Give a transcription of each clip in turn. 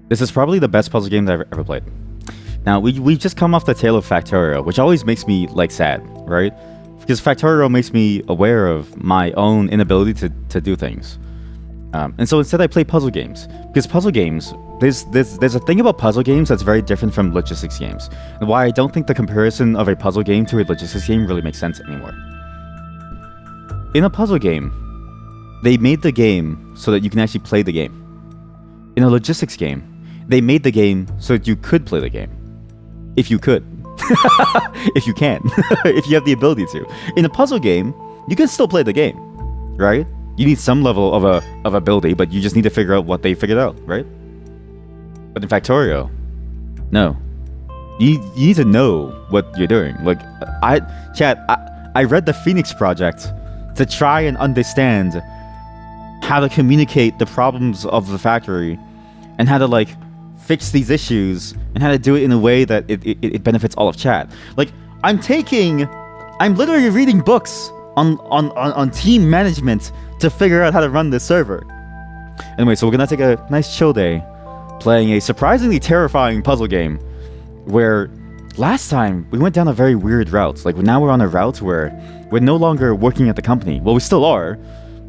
This is probably the best puzzle game that I've ever played. Now, we've just come off the tail of Factorio, which always makes me, like, sad, right? Because Factorio makes me aware of my own inability to do things. And so instead I play puzzle games. Because puzzle games, there's a thing about puzzle games that's very different from logistics games. And why I don't think the comparison of a puzzle game to a logistics game really makes sense anymore. In a puzzle game, they made the game so that you can actually play the game. In a logistics game, they made the game so that you could play the game. If you could. If you can. If you have the ability to. In a puzzle game, you can still play the game, right? You need some level of ability, but you just need to figure out what they figured out, right? But in Factorio, no. You need to know what you're doing. Like, I read the Phoenix Project to try and understand how to communicate the problems of the factory and how to, like, fix these issues and how to do it in a way that it benefits all of chat. Like, I'm literally reading books on team management to figure out how to run this server. Anyway, so we're gonna take a nice chill day playing a surprisingly terrifying puzzle game where last time we went down a very weird route. Like, now we're on a route where we're no longer working at the company. Well, we still are,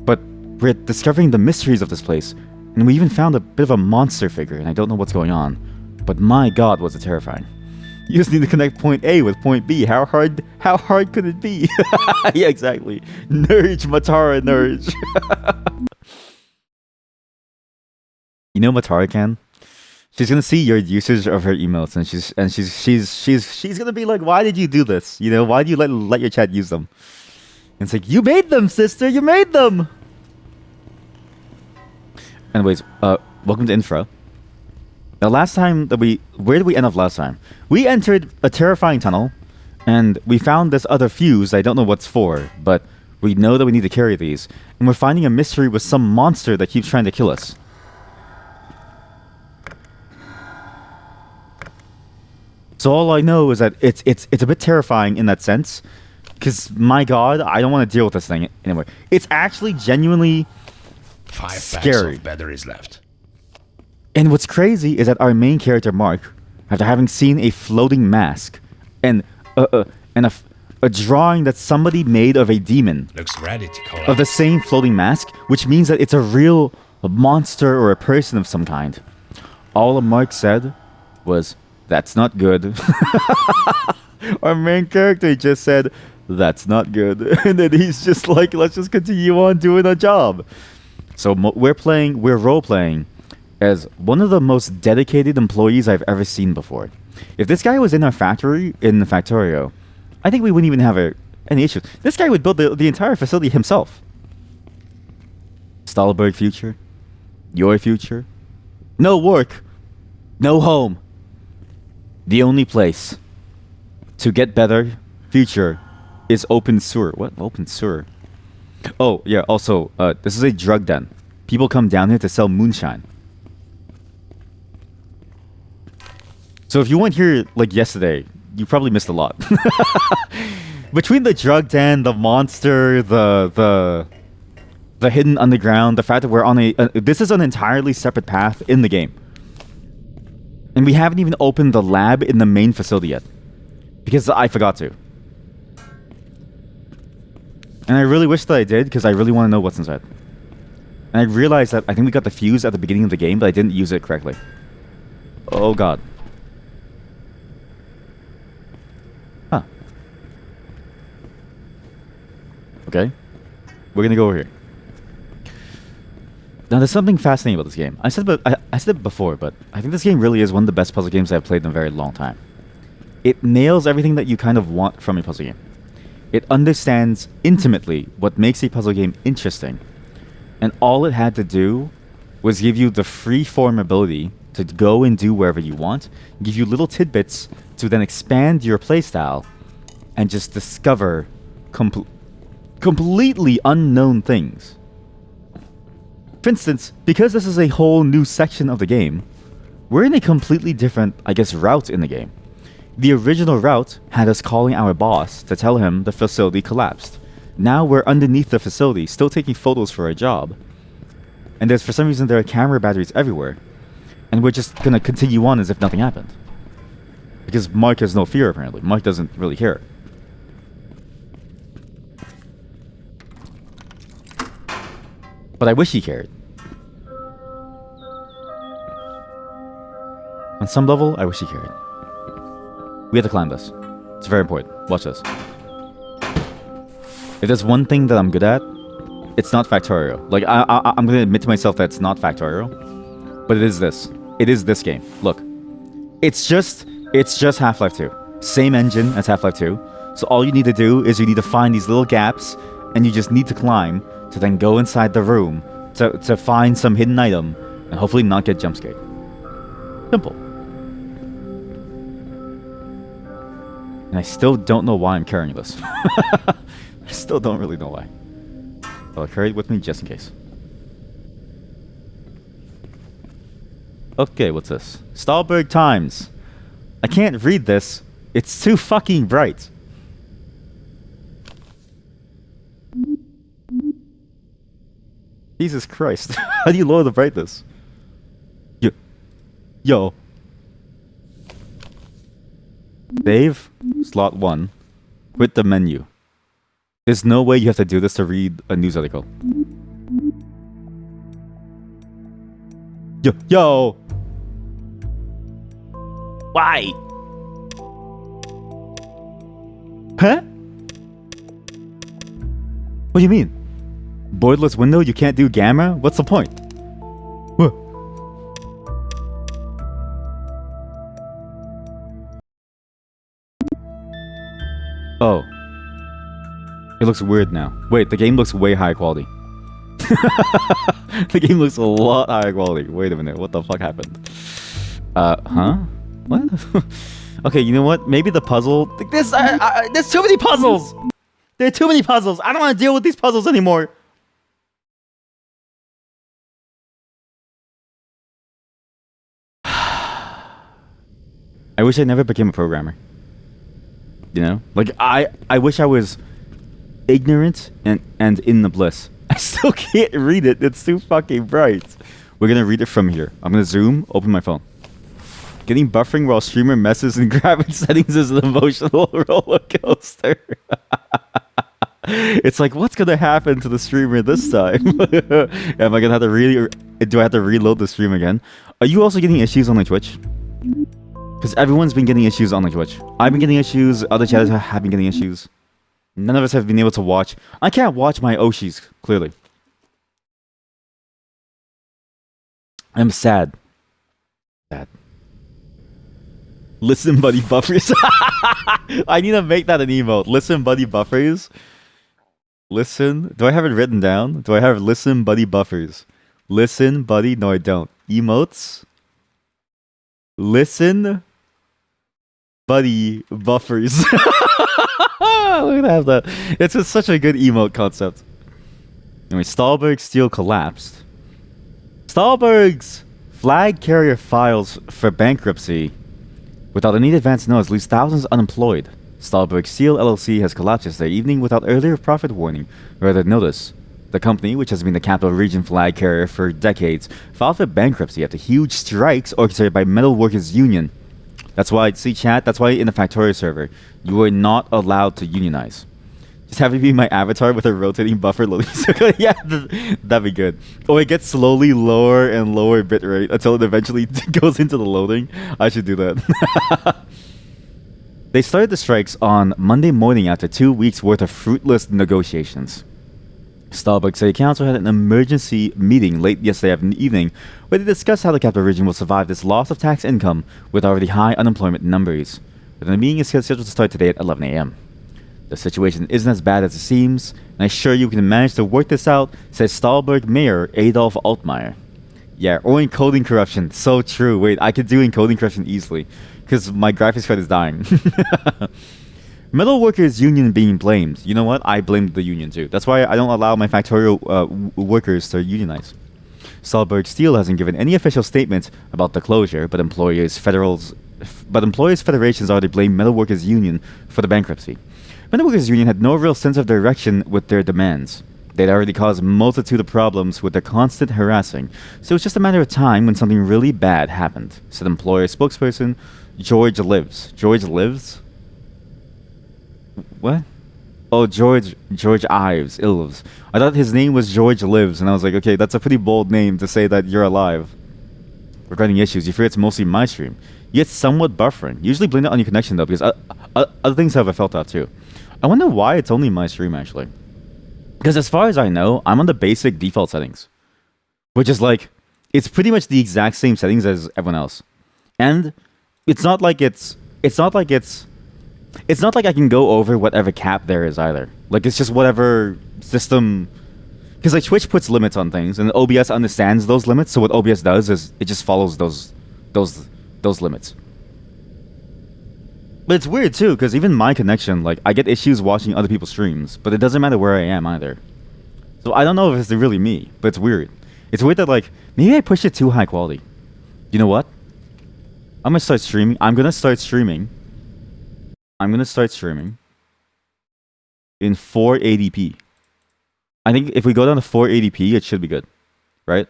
but we're discovering the mysteries of this place. And we even found a bit of a monster figure, and I don't know what's going on. But my god, was it terrifying. You just need to connect point A with point B. How hard could it be? Yeah, exactly. Nurge, Matara, Nurge. You know Matara can? She's gonna see your usage of her emotes, and she's gonna be like, why did you do this? You know, why do you let your chat use them? And it's like, you made them, sister, you made them! Anyways, welcome to INFRA. Now, last time where did we end up last time? We entered a terrifying tunnel, and we found this other fuse. I don't know what's for, but we know that we need to carry these. And we're finding a mystery with some monster that keeps trying to kill us. So all I know is that it's a bit terrifying in that sense. Because, my god, I don't want to deal with this thing anymore. It's actually genuinely 5 scary. packs of batteries left. And what's crazy is that our main character, Mark, after having seen a floating mask and a drawing that somebody made of a demon, Looks ready to collapse. of the same floating mask, which means that it's a real monster or a person of some kind. All Mark said was, "That's not good." Our main character just said, "That's not good." And then he's just like, let's just continue on doing our job. So we're role-playing as one of the most dedicated employees I've ever seen before. If this guy was in our factory in Factorio, I think we wouldn't even have any issues. This guy would build the entire facility himself. Stahlberg future. Your future. No work. No home. The only place to get better future is open sewer. What? Open sewer? Oh, yeah, also, this is a drug den. People come down here to sell moonshine. So if you weren't here, like, yesterday, you probably missed a lot. Between the drug den, the monster, the hidden underground, the fact that we're on this is an entirely separate path in the game. And we haven't even opened the lab in the main facility yet. Because I forgot to. And I really wish that I did, because I really want to know what's inside. And I realized that I think we got the fuse at the beginning of the game, but I didn't use it correctly. Oh god. Huh. Okay. We're gonna go over here. Now, there's something fascinating about this game. I said it before, but I think this game really is one of the best puzzle games I've played in a very long time. It nails everything that you kind of want from a puzzle game. It understands intimately what makes a puzzle game interesting. And all it had to do was give you the free-form ability to go and do wherever you want, give you little tidbits to then expand your playstyle and just discover completely unknown things. For instance, because this is a whole new section of the game, we're in a completely different, I guess, route in the game. The original route had us calling our boss to tell him the facility collapsed. Now we're underneath the facility, still taking photos for our job. And for some reason, there are camera batteries everywhere. And we're just gonna continue on as if nothing happened. Because Mark has no fear, apparently. Mark doesn't really care. But I wish he cared. On some level, I wish he cared. We have to climb this. It's very important. Watch this. If there's one thing that I'm good at, it's not Factorio. Like, I'm gonna admit to myself that it's not Factorio. But it is this. It is this game. Look. It's just Half-Life 2. Same engine as Half-Life 2. So all you need to do is you need to find these little gaps, and you just need to climb to then go inside the room to find some hidden item, and hopefully not get jump scared. Simple. And I still don't know why I'm carrying this. I still don't really know why. I'll carry it with me just in case. Okay, what's this? Stahlberg Times. I can't read this. It's too fucking bright. Jesus Christ. How do you lower the brightness? Yo. Save. Slot 1. Quit the menu. There's no way you have to do this to read a news article. Yo. Why? Huh? What do you mean? Borderless window? You can't do gamma? What's the point? What? Oh. It looks weird now. Wait, the game looks way higher quality. The game looks a lot higher quality. Wait a minute, what the fuck happened? Huh? What? Okay, you know what? Maybe the puzzle... There's too many puzzles! There are too many puzzles! I don't want to deal with these puzzles anymore! I wish I never became a programmer. You know? Like, I wish I was ignorant and in the bliss. I still can't read it. It's too fucking bright. We're gonna read it from here. I'm gonna zoom, open my phone. Getting buffering while streamer messes and grabbing settings is an emotional roller coaster. It's like, what's gonna happen to the streamer this time? Am I gonna have to do I have to reload the stream again? Are you also getting issues on the Twitch? Because everyone's been getting issues on the Twitch. I've been getting issues, other chatters have been getting issues. None of us have been able to watch. I can't watch my Oshis, clearly. I'm sad. Sad. Listen, buddy buffers. I need to make that an emote. Listen, buddy buffers. Listen. Do I have it written down? Do I have listen, buddy buffers? Listen, buddy. No, I don't. Emotes. Listen, buddy buffers. We're gonna have that. It's just such a good emote concept. Anyway, Stahlberg Steel collapsed. Stahlberg's flag carrier files for bankruptcy. Without any advance notice, leaves thousands unemployed. Stahlberg Steel LLC has collapsed yesterday evening without earlier profit warning or other notice. The company, which has been the capital region flag carrier for decades, filed for bankruptcy after huge strikes orchestrated by metal workers union. That's why, see chat, that's why in the Factorio server, you are not allowed to unionize. Just have it be my avatar with a rotating buffer loading circle. Yeah, that'd be good. Oh, it gets slowly lower and lower bitrate until it eventually goes into the loading. I should do that. They started the strikes on Monday morning after 2 weeks worth of fruitless negotiations. Stahlberg City Council had an emergency meeting late yesterday evening where they discussed how the capital region will survive this loss of tax income with already high unemployment numbers. But the meeting is scheduled to start today at 11 a.m. The situation isn't as bad as it seems, and I assure you we can manage to work this out, says Stahlberg Mayor Adolf Altmaier. Yeah, or encoding corruption. So true. Wait, I could do encoding corruption easily, because my graphics card is dying. Metal Workers Union being blamed. You know what? I blamed the union too. That's why I don't allow my Factorio workers to unionize. Stahlberg Steel hasn't given any official statement about the closure, but employers federations already blame Metal Workers Union for the bankruptcy. Metal Workers Union had no real sense of direction with their demands. They'd already caused a multitude of problems with their constant harassing, so it was just a matter of time when something really bad happened, said employer spokesperson George Lives. George Lives? What? Oh, George Ives. Ilves. I thought his name was George Lives, and I was like, okay, that's a pretty bold name to say that you're alive. Regarding issues, you fear it's mostly my stream. Yet somewhat buffering. Usually blame it on your connection, though, because other things have I felt out, too. I wonder why it's only my stream, actually. Because as far as I know, I'm on the basic default settings. Which is like, it's pretty much the exact same settings as everyone else. And it's not like I can go over whatever cap there is either. Like, it's just whatever system... Because like Twitch puts limits on things, and OBS understands those limits, so what OBS does is it just follows those limits. But it's weird too, because even my connection, like, I get issues watching other people's streams, but it doesn't matter where I am either. So I don't know if it's really me, but it's weird. It's weird that, like, maybe I pushed it too high quality. You know what? I'm gonna start streaming. I'm gonna start streaming in 480p. I think if we go down to 480p, it should be good, right?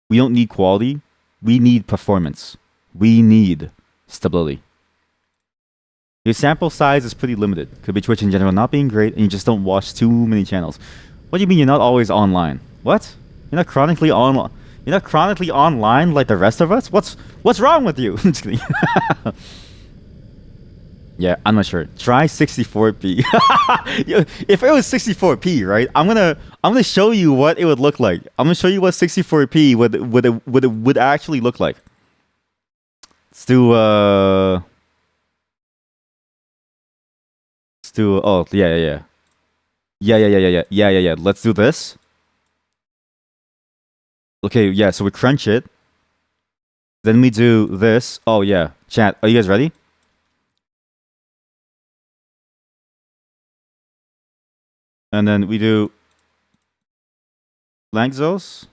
We don't need quality. We need performance. We need stability. Your sample size is pretty limited. Could be Twitch in general not being great, and you just don't watch too many channels. What do you mean you're not always online? What? You're not chronically online? You're not chronically online like the rest of us? What's wrong with you? Just kidding. Yeah, I'm not sure. Try 64p. If it was 64p, right? I'm gonna show you what it would look like. I'm gonna show you what 64p would actually look like. Let's do oh yeah. Let's do this. Okay, yeah, so we crunch it. Then we do this. Oh yeah. Chat, are you guys ready? And then we do Langzos.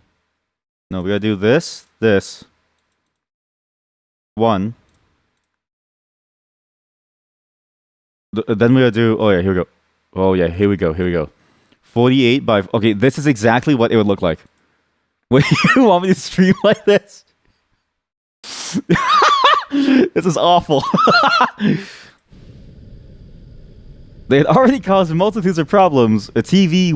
No, we gotta do this. One. Then we gotta do, oh yeah, here we go. Oh yeah, here we go. 48 by, okay, this is exactly what it would look like. Wait, you want me to stream like this? This is awful. They had already caused multitudes of problems. A TV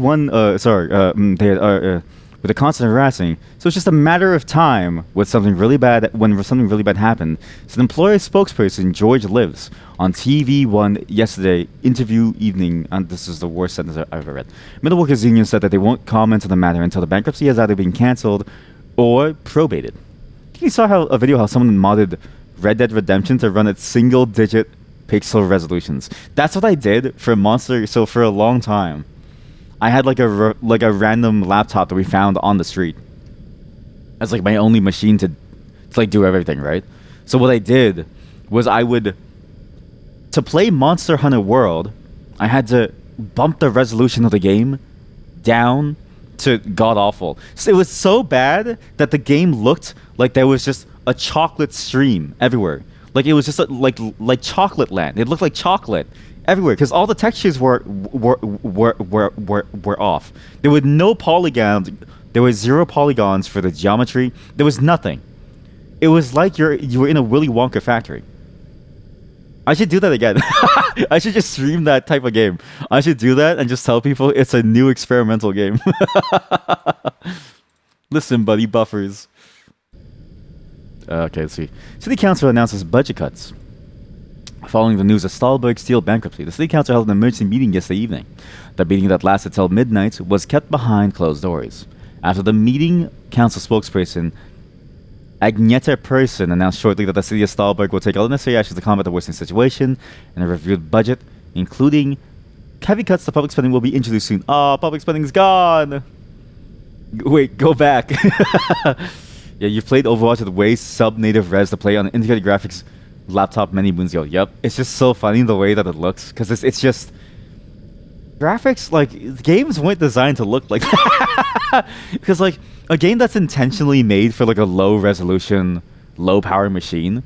with a constant harassing. So it's just a matter of time when something really bad happened. So the employer spokesperson George Lives on TV1 yesterday interview evening, and this is the worst sentence I've ever read. Middle Workers Union said that they won't comment on the matter until the bankruptcy has either been cancelled or probated. You saw a video how someone modded Red Dead Redemption to run at single-digit pixel resolutions. That's what I did for Monster. So for a long time, I had like a random laptop that we found on the street as like my only machine to like do everything, right? So what I did was to play Monster Hunter World, I had to bump the resolution of the game down to god awful. So it was so bad that the game looked like there was just a chocolate stream everywhere. Like it was just like chocolate land. It looked like chocolate everywhere because all the textures were off. There were no polygons. There were 0 polygons for the geometry. There was nothing. It was like you were in a Willy Wonka factory. I should do that again. I should just stream that type of game. I should do that and just tell people it's a new experimental game. Listen, buddy, buffers. Okay, let's see. City Council announces budget cuts. Following the news of Stahlberg Steel bankruptcy, the City Council held an emergency meeting yesterday evening. The meeting that lasted till midnight was kept behind closed doors. After the meeting, Council spokesperson Agneta Persson announced shortly that the City of Stahlberg will take all necessary actions to combat the worsening situation, and a reviewed budget, including heavy cuts to public spending, will be introduced soon. Oh, public spending's gone! Wait, go back. Yeah, you played Overwatch with way sub-native res to play on an integrated graphics laptop many moons ago. Yep, it's just so funny the way that it looks, because it's just graphics. Like games weren't designed to look like that. Because like a game that's intentionally made for like a low resolution, low power machine,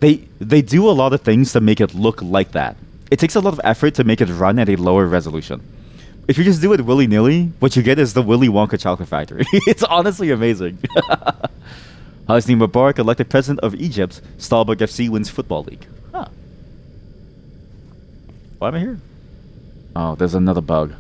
they do a lot of things to make it look like that. It takes a lot of effort to make it run at a lower resolution. if you just do it willy-nilly, what you get is the Willy Wonka chocolate factory. It's honestly amazing. Hosni Mubarak elected president of Egypt. Stalberg FC wins football league. Huh. Why am I here? Oh, there's another bug.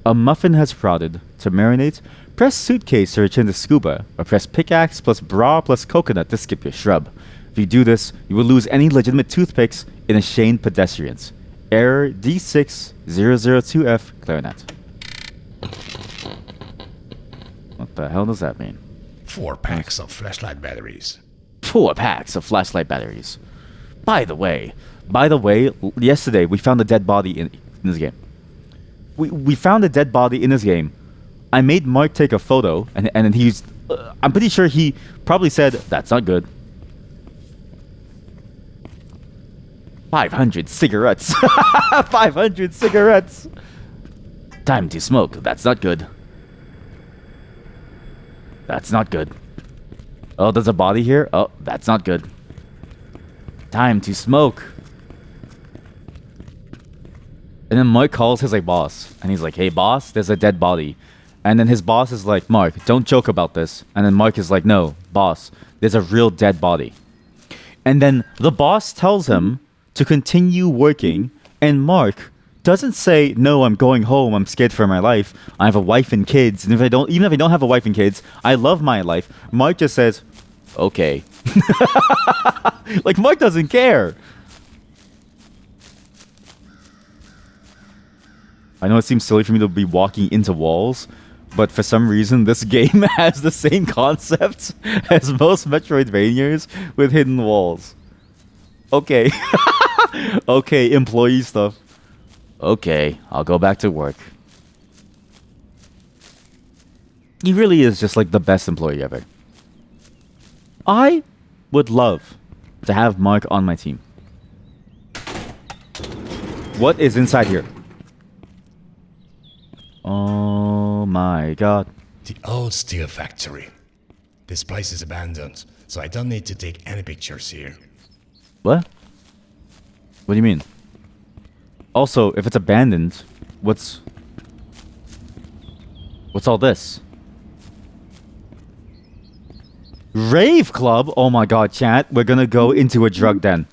A muffin has sprouted. To marinate, press suitcase to return to scuba, or press pickaxe plus bra plus coconut to skip your shrub. If you do this, you will lose any legitimate toothpicks in a Shane pedestrians. Error D6002F clarinet. What the hell does that mean? 4 packs of flashlight batteries. 4 packs of flashlight batteries. By the way, yesterday we found a dead body in this game. We found a dead body in this game. I made Mark take a photo, and he's... I'm pretty sure he probably said, that's not good. 500 cigarettes. 500 cigarettes. Time to smoke. That's not good. That's not good. Oh, there's a body here? Oh, that's not good. Time to smoke. And then Mike calls his boss. And he's like, hey, boss, there's a dead body. And then his boss is like, Mark, don't joke about this. And then Mike is like, no, boss, there's a real dead body. And then the boss tells him to continue working. And Mark doesn't say, no, I'm going home. I'm scared for my life. I have a wife and kids. And even if I don't have a wife and kids, I love my life. Mark just says, okay. Like, Mark doesn't care. I know it seems silly for me to be walking into walls, but for some reason, this game has the same concept as most Metroidvanias with hidden walls. Okay. Okay, employee stuff. Okay, I'll go back to work. He really is just like the best employee ever. I would love to have Mark on my team. What is inside here? Oh my god. The old steel factory. This place is abandoned, so I don't need to take any pictures here. What? What do you mean? Also, if it's abandoned, what's all this? Rave club? Oh my god, chat. We're gonna go into a drug den.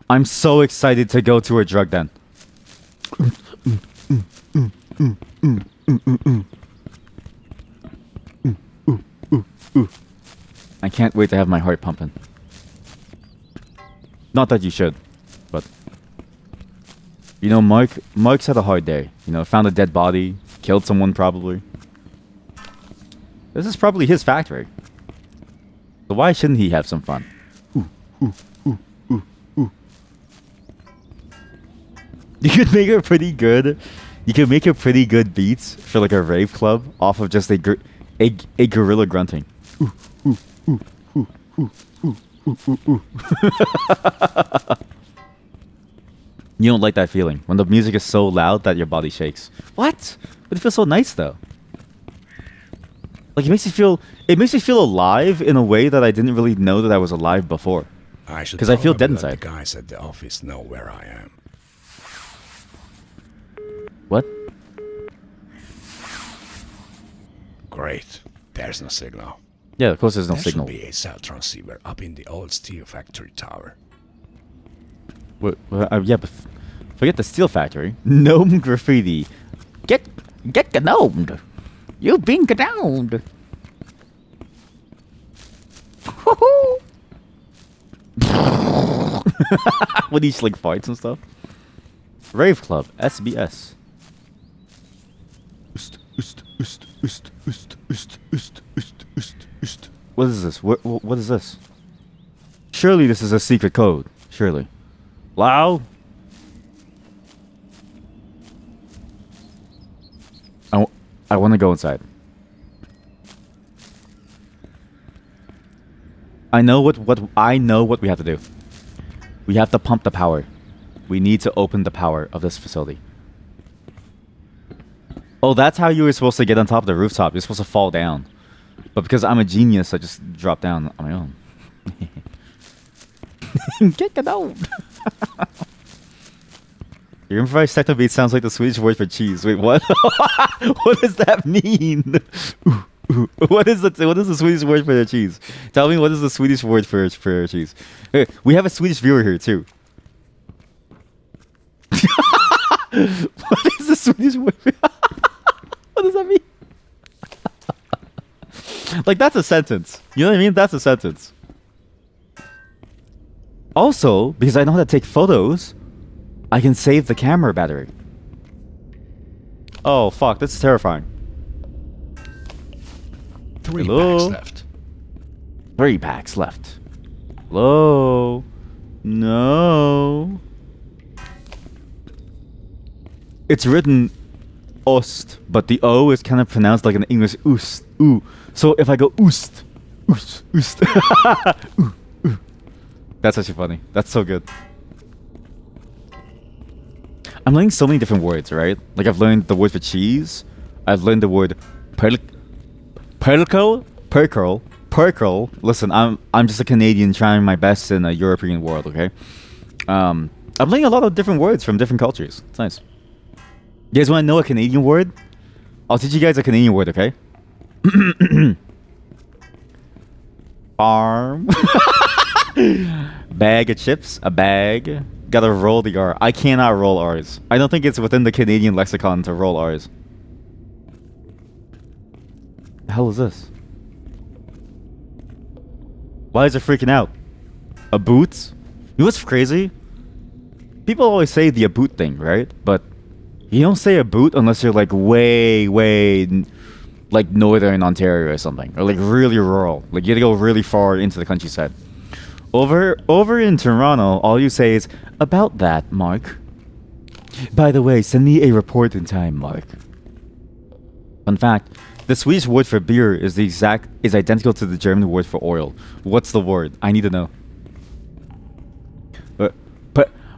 I'm so excited to go to a drug den. I can't wait to have my heart pumping. Not that you should, but... You know, Mark's had a hard day. You know, found a dead body, killed someone probably. This is probably his factory. So why shouldn't he have some fun? You could make a pretty good... You could make a pretty good beats for like a rave club off of just a gorilla grunting. You don't like that feeling when the music is so loud that your body shakes. What? But it feels so nice though. Like it makes me feel alive in a way that I didn't really know that I was alive before. Because I feel dead inside. The guys at the office know where I am. What? Great. There's no signal. Yeah, of course there's no There signal. should be a cell transceiver up in the old steel factory tower. Yeah, but forget the steel factory. Gnome graffiti. Get gnomed. You've been gnomed. With these like fights and stuff. Rave Club, SBS. What is this? What is this? Surely this is a secret code. Surely. Lao? I want to go inside. I know what we have to do. We have to pump the power. We need to open the power of this facility. Oh, that's how you were supposed to get on top of the rooftop. You're supposed to fall down. But because I'm a genius, I just dropped down on my own. Get it out. Your improvised techno beat sounds like the Swedish word for cheese. Wait, what? What does that mean? What is the Swedish word for cheese? Tell me, what is the Swedish word for cheese? Hey, we have a Swedish viewer here too. What is the Swedish word? What does that mean? Like, that's a sentence. You know what I mean? That's a sentence. Also, because I know how to take photos, I can save the camera battery. Oh, fuck. That's terrifying. 3 Hello? packs left. 3 packs left. Hello? No. It's written Ost, but the O is kind of pronounced like an English oost. Ooh. So if I go oost, oost, oost. Ooh, ooh. That's actually funny. That's so good. I'm learning so many different words, right? Like, I've learned the word for cheese. I've learned the word perkel. Listen, I'm just a Canadian trying my best in a European world, okay? I'm learning a lot of different words from different cultures. It's nice. You guys want to know a Canadian word? I'll teach you guys a Canadian word, okay? Farm. Bag of chips. A bag. Gotta roll the R. I cannot roll R's. I don't think it's within the Canadian lexicon to roll R's. The hell is this? Why is it freaking out? A boot? You know what's crazy? People always say the a boot thing, right? But you don't say a boot unless you're like way, like northern Ontario or something. Or like really rural. Like you gotta go really far into the countryside. Over in Toronto, all you say is, about that, Mark. By the way, send me a report in time, Mark. Fun fact, the Swedish word for beer is identical to the German word for oil. What's the word? I need to know.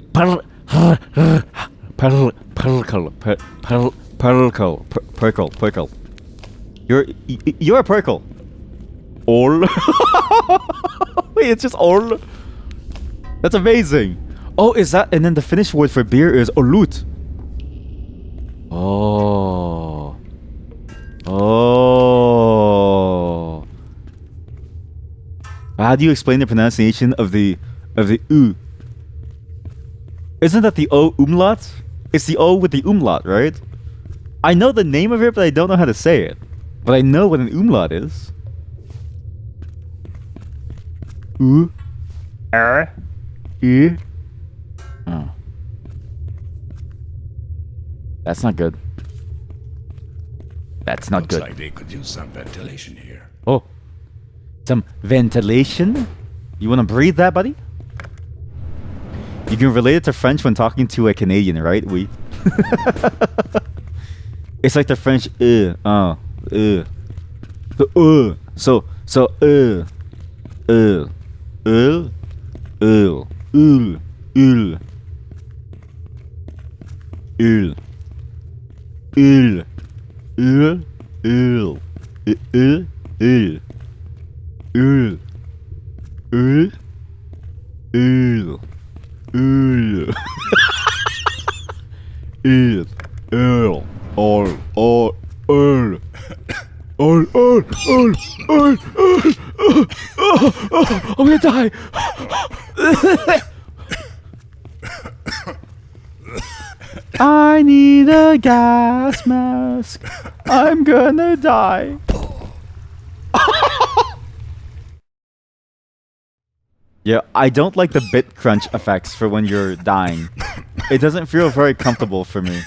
Perkel. You're a perkel. All. Wait, it's just all. That's amazing. Oh, is that? And then the Finnish word for beer is olut. Oh. Oh. How do you explain the pronunciation of the U? Isn't that the O umlaut? It's the O with the umlaut, right? I know the name of it, but I don't know how to say it. But I know what an umlaut is. U. E. Oh. That's not good. That's not Looks good. like they could use some ventilation here. Oh. Some ventilation? You want to breathe that, buddy? You can relate it to French when talking to a Canadian, right? Oui. It's like the French the so I'm gonna die. I need a gas mask. I'm gonna die. Yeah, I don't like the bit crunch effects for when you're dying. It doesn't feel very comfortable for me.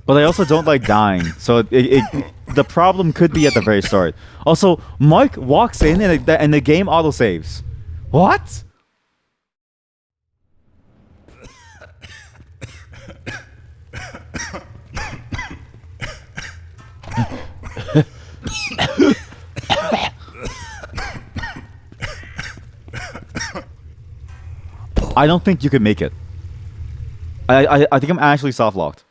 But I also don't like dying, so the problem could be at the very start. Also, Mark walks in and the game autosaves. What? I don't think you can make it. I think I'm actually soft locked.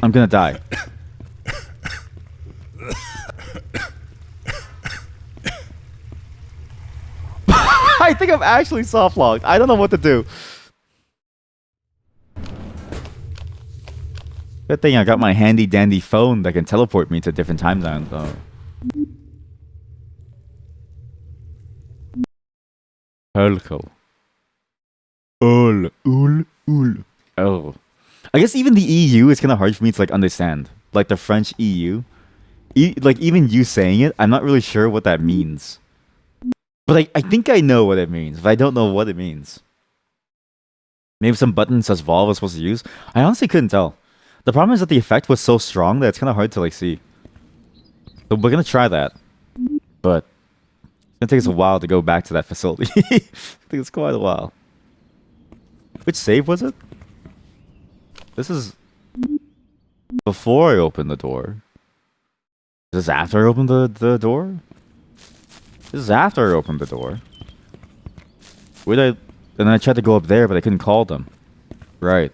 I'm gonna die. I think I'm actually soft locked. I don't know what to do. Good thing I got my handy dandy phone that can teleport me to different time zones. Helco. Oh. I guess even the EU is kind of hard for me to like understand. Like the French EU. Like even you saying it, I'm not really sure what that means. But I think I know what it means, but I don't know what it means. Maybe some buttons as Valve was supposed to use. I honestly couldn't tell. The problem is that the effect was so strong that it's kind of hard to like see. So we're gonna try that, but it's gonna take us a while to go back to that facility. I think it's quite a while. Which save was it? This is before I opened the door. Is this after I opened the door? This is after I opened the door. Where'd I... And then I tried to go up there, but I couldn't call them. Right.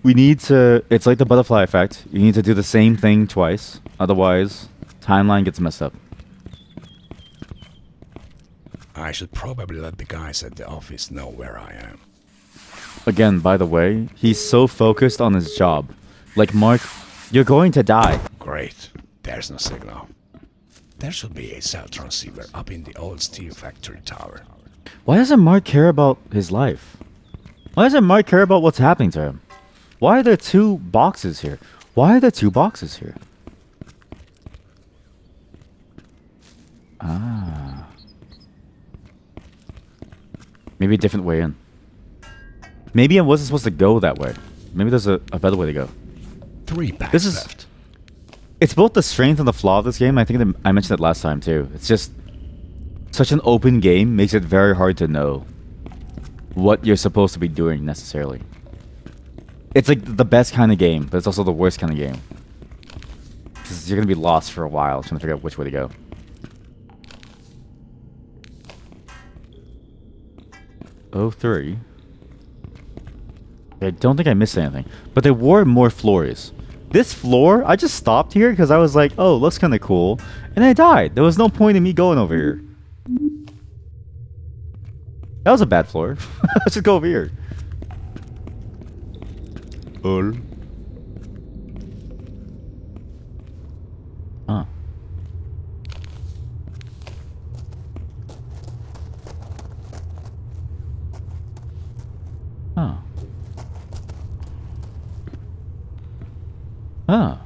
We need to... It's like the butterfly effect. You need to do the same thing twice. Otherwise, timeline gets messed up. I should probably let the guys at the office know where I am. Again, by the way, he's so focused on his job. Like, Mark, you're going to die. Great. There's no signal. There should be a cell transceiver up in the old steel factory tower. Why doesn't Mark care about his life? Why doesn't Mark care about what's happening to him? Why are there two boxes here? Why are there two boxes here? Ah. Maybe a different way in. Maybe I wasn't supposed to go that way. Maybe there's a better way to go. 3 packs This is... left. It's both the strength and the flaw of this game. I think that I mentioned it last time too. It's just... Such an open game makes it very hard to know what you're supposed to be doing necessarily. It's like the best kind of game, but it's also the worst kind of game. 'Cause you're gonna be lost for a while trying to figure out which way to go. Oh, 03. I don't think I missed anything. But there were more floors. This floor, I just stopped here because I was like, oh, looks kind of cool. And I died. There was no point in me going over here. That was a bad floor. Let's just go over here. Huh. Huh. Huh.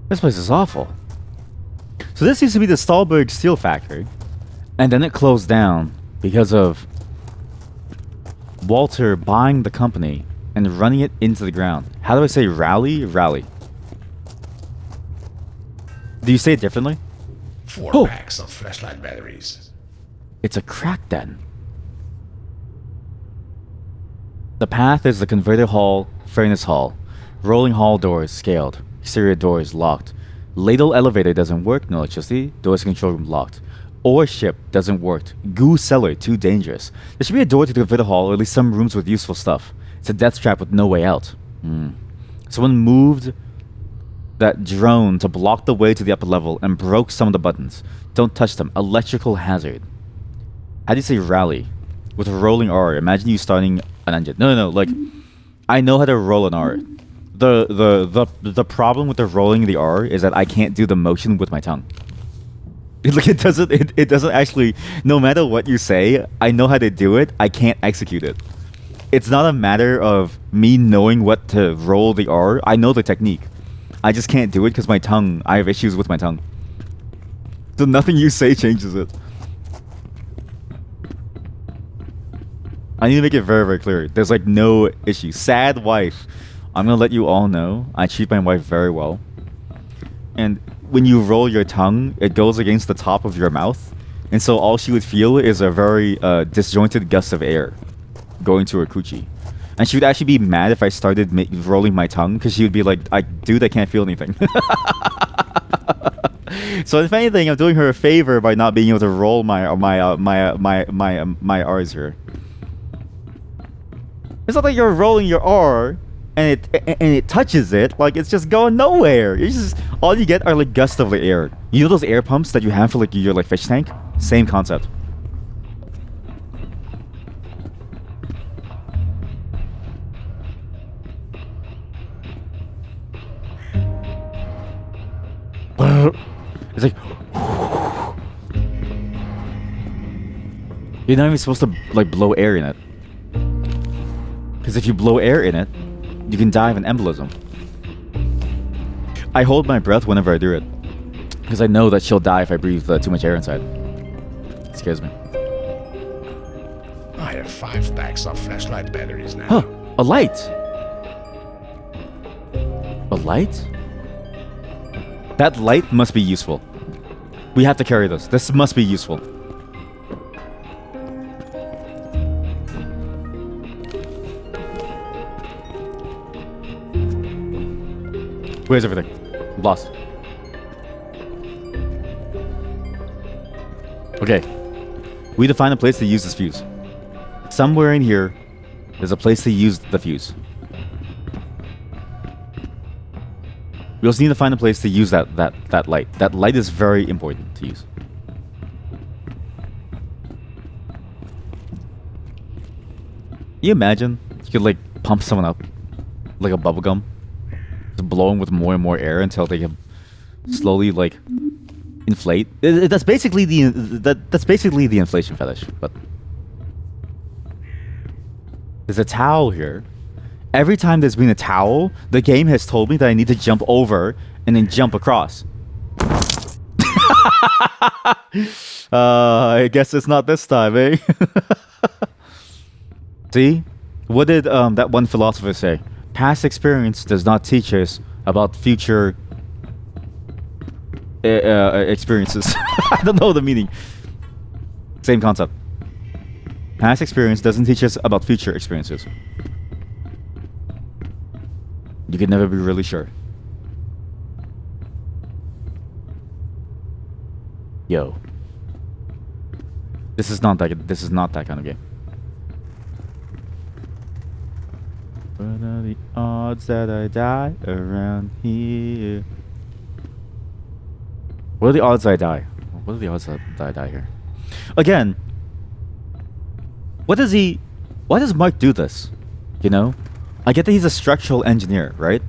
This place is awful. So this used to be the Stahlberg steel factory. And then it closed down because of Walter buying the company and running it into the ground. How do I say rally? Rally. Do you say it differently? 4 packs of flashlight batteries. It's a crack den. The path is the converter hall, furnace hall. Rolling hall doors scaled. Exterior doors locked. Ladle elevator doesn't work, no electricity. Doors control room locked. Ore ship doesn't work. Goo cellar too dangerous. There should be a door to the converter hall, or at least some rooms with useful stuff. It's a death trap with no way out. Someone moved that drone to block the way to the upper level and broke some of the buttons. Don't touch them. Electrical hazard. How do you say rally? With a rolling R. Imagine you starting an engine. No. Like, I know how to roll an R. The problem with the rolling the R is that I can't do the motion with my tongue. Like it doesn't actually. No matter what you say, I know how to do it. I can't execute it. It's not a matter of me knowing what to roll the R. I know the technique. I just can't do it because my tongue. I have issues with my tongue. So nothing you say changes it. I need to make it very, very clear. There's like no issue. Sad wife. I'm gonna let you all know I treat my wife very well. And when you roll your tongue, it goes against the top of your mouth. And so all she would feel is a very disjointed gust of air going to her coochie. And she would actually be mad if I started rolling my tongue because she would be like, dude, I can't feel anything. So if anything, I'm doing her a favor by not being able to roll my R's here. It's not like you're rolling your R. and it touches it, like it's just going nowhere. It's just all you get are like gusts of air. You know those air pumps that you have for like your like fish tank? Same concept. It's like you're not even supposed to like blow air in it, because if you blow air in it, you can die of an embolism. I hold my breath whenever I do it, because I know that she'll die if I breathe too much air inside. It scares me. I have 5 packs of flashlight batteries now. Huh, a light. A light? That light must be useful. We have to carry this. This must be useful. Where's everything? I'm lost. Okay. We define a place to use this fuse. Somewhere in here, there's a place to use the fuse. We also need to find a place to use that light. That light is very important to use. You imagine you could like pump someone up like a bubble gum, just blow them with more and more air until they can slowly like inflate. That's basically the inflation fetish. But there's a towel here. Every time there's been a towel, the game has told me that I need to jump over and then jump across. I guess it's not this time, eh? See? What did that one philosopher say? Past experience does not teach us about future experiences. I don't know the meaning. Same concept. Past experience doesn't teach us about future experiences. You can never be really sure. Yo. This is not that kind of game. What are the odds that I die around here? What are the odds I die? What are the odds that I die here? Again, why does Mark do this? You know? I get that he's a structural engineer, right?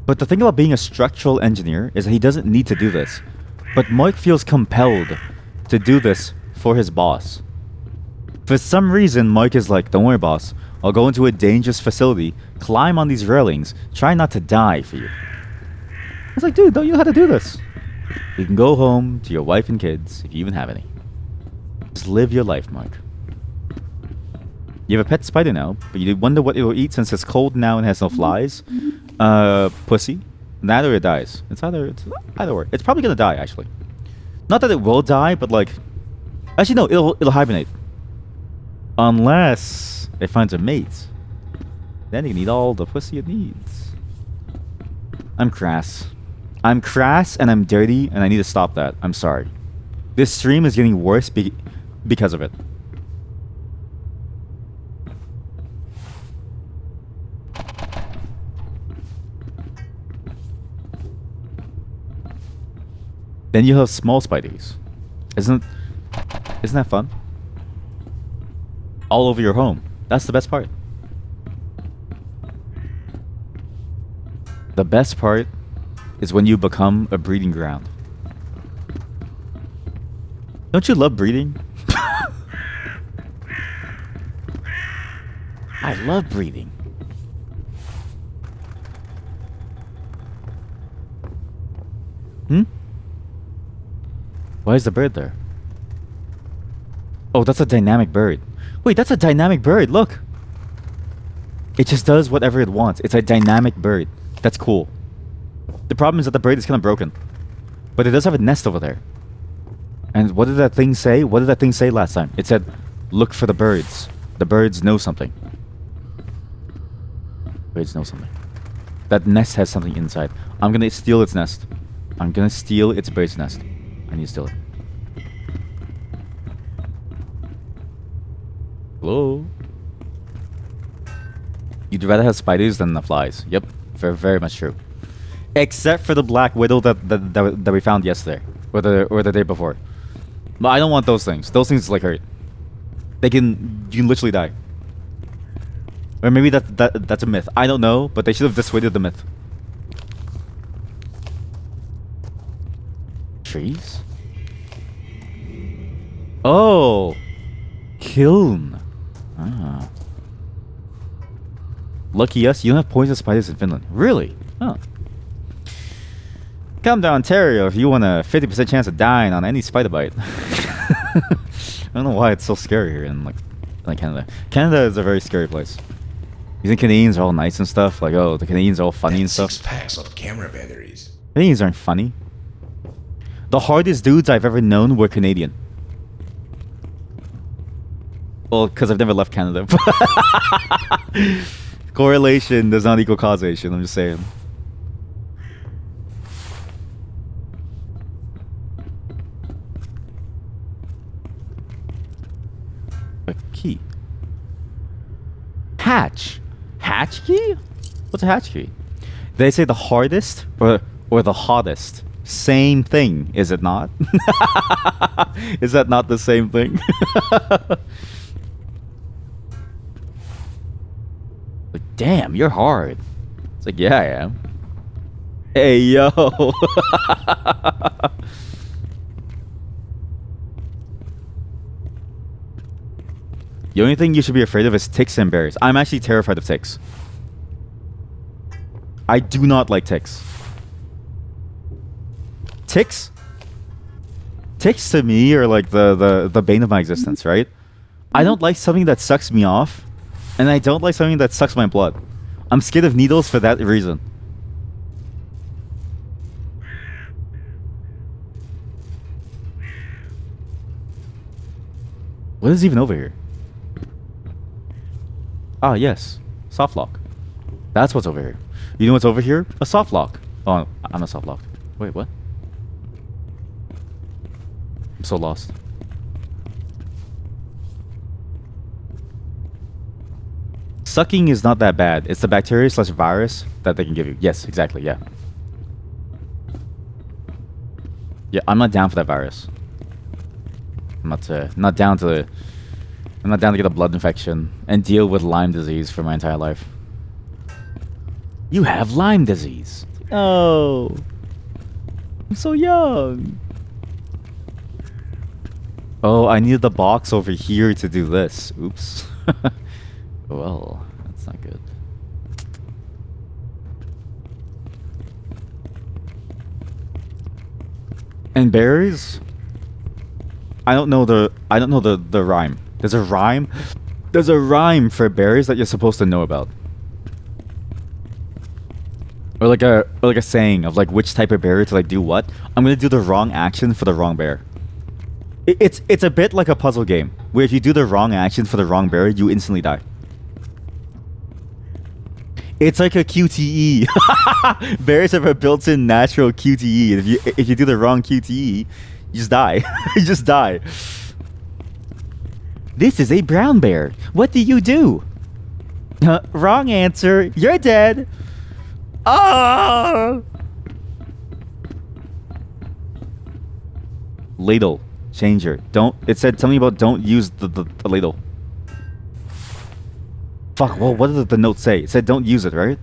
But the thing about being a structural engineer is that he doesn't need to do this. But Mark feels compelled to do this for his boss. For some reason, Mark is like, don't worry, boss. I'll go into a dangerous facility, climb on these railings, try not to die for you. I was like, dude, don't you know how to do this? You can go home to your wife and kids, if you even have any. Just live your life, Mark. You have a pet spider now, but you wonder what it will eat since it's cold now and has no flies. Pussy. That or it dies. It's either way. It's probably gonna die, actually. Not that it will die, but like... Actually, no, it'll hibernate. Unless it finds a mate. Then it can eat all the pussy it needs. I'm crass. I'm crass and I'm dirty and I need to stop that. I'm sorry. This stream is getting worse because of it. Then you have small spideys. Isn't that fun? All over your home. That's the best part. The best part is when you become a breeding ground. Don't you love breeding? I love breeding. Why is the bird there? Oh, that's a dynamic bird. Wait, that's a dynamic bird. Look. It just does whatever it wants. It's a dynamic bird. That's cool. The problem is that the bird is kind of broken. But it does have a nest over there. And what did that thing say? What did that thing say last time? It said, look for the birds. The birds know something. Birds know something. That nest has something inside. I'm gonna steal its nest. I'm gonna steal its bird's nest. I need to steal it. Hello? You'd rather have spiders than the flies. Yep, very, very much true. Except for the black widow that we found yesterday, or the day before. But I don't want those things. Those things like hurt. You can literally die. Or maybe that's a myth. I don't know, but they should have dissuaded the myth. Trees? Oh, kiln. Ah. Lucky us, you don't have poison spiders in Finland. Really? Oh. Come to Ontario if you want a 50% chance of dying on any spider bite. I don't know why it's so scary here in like Canada. Canada is a very scary place. You think Canadians are all nice and stuff? Like, oh, the Canadians are all funny and stuff. 6 packs of camera batteries. Canadians aren't funny. The hardest dudes I've ever known were Canadian. Well, because I've never left Canada. Correlation does not equal causation, I'm just saying. A key. Hatch. Hatch key? What's a hatch key? They say the hardest or the hottest. Same thing, is it not? Is that not the same thing? Like, damn, you're hard. It's like, yeah, I am. Hey, yo. The only thing you should be afraid of is ticks and bears. I'm actually terrified of ticks. I do not like ticks. Ticks? Ticks to me are like the bane of my existence, right? I don't like something that sucks me off, and I don't like something that sucks my blood. I'm scared of needles for that reason. What is even over here? Ah, yes. Soft lock. That's what's over here. You know what's over here? A soft lock. Oh, I'm not soft locked. Wait, what? I'm so lost. Sucking is not that bad. It's the bacteria / virus that they can give you. Yes, exactly, yeah. Yeah, I'm not down for that virus. I'm not down to get a blood infection and deal with Lyme disease for my entire life. You have Lyme disease. Oh, I'm so young. Oh, I needed the box over here to do this. Oops. Well, that's not good. And berries? I don't know the rhyme. There's a rhyme. There's a rhyme for berries that you're supposed to know about. Or like a saying of like which type of berry to like do what. I'm gonna do the wrong action for the wrong bear. It's a bit like a puzzle game where if you do the wrong action for the wrong berry, you instantly die. It's like a QTE. Berries have a built-in natural QTE. If you do the wrong QTE, you just die. You just die. This is a brown bear. What do you do? Wrong answer. You're dead. Ah! Ladle changer. Don't. It said something about don't use the ladle. Fuck. Well, what did the note say? It said don't use it, right?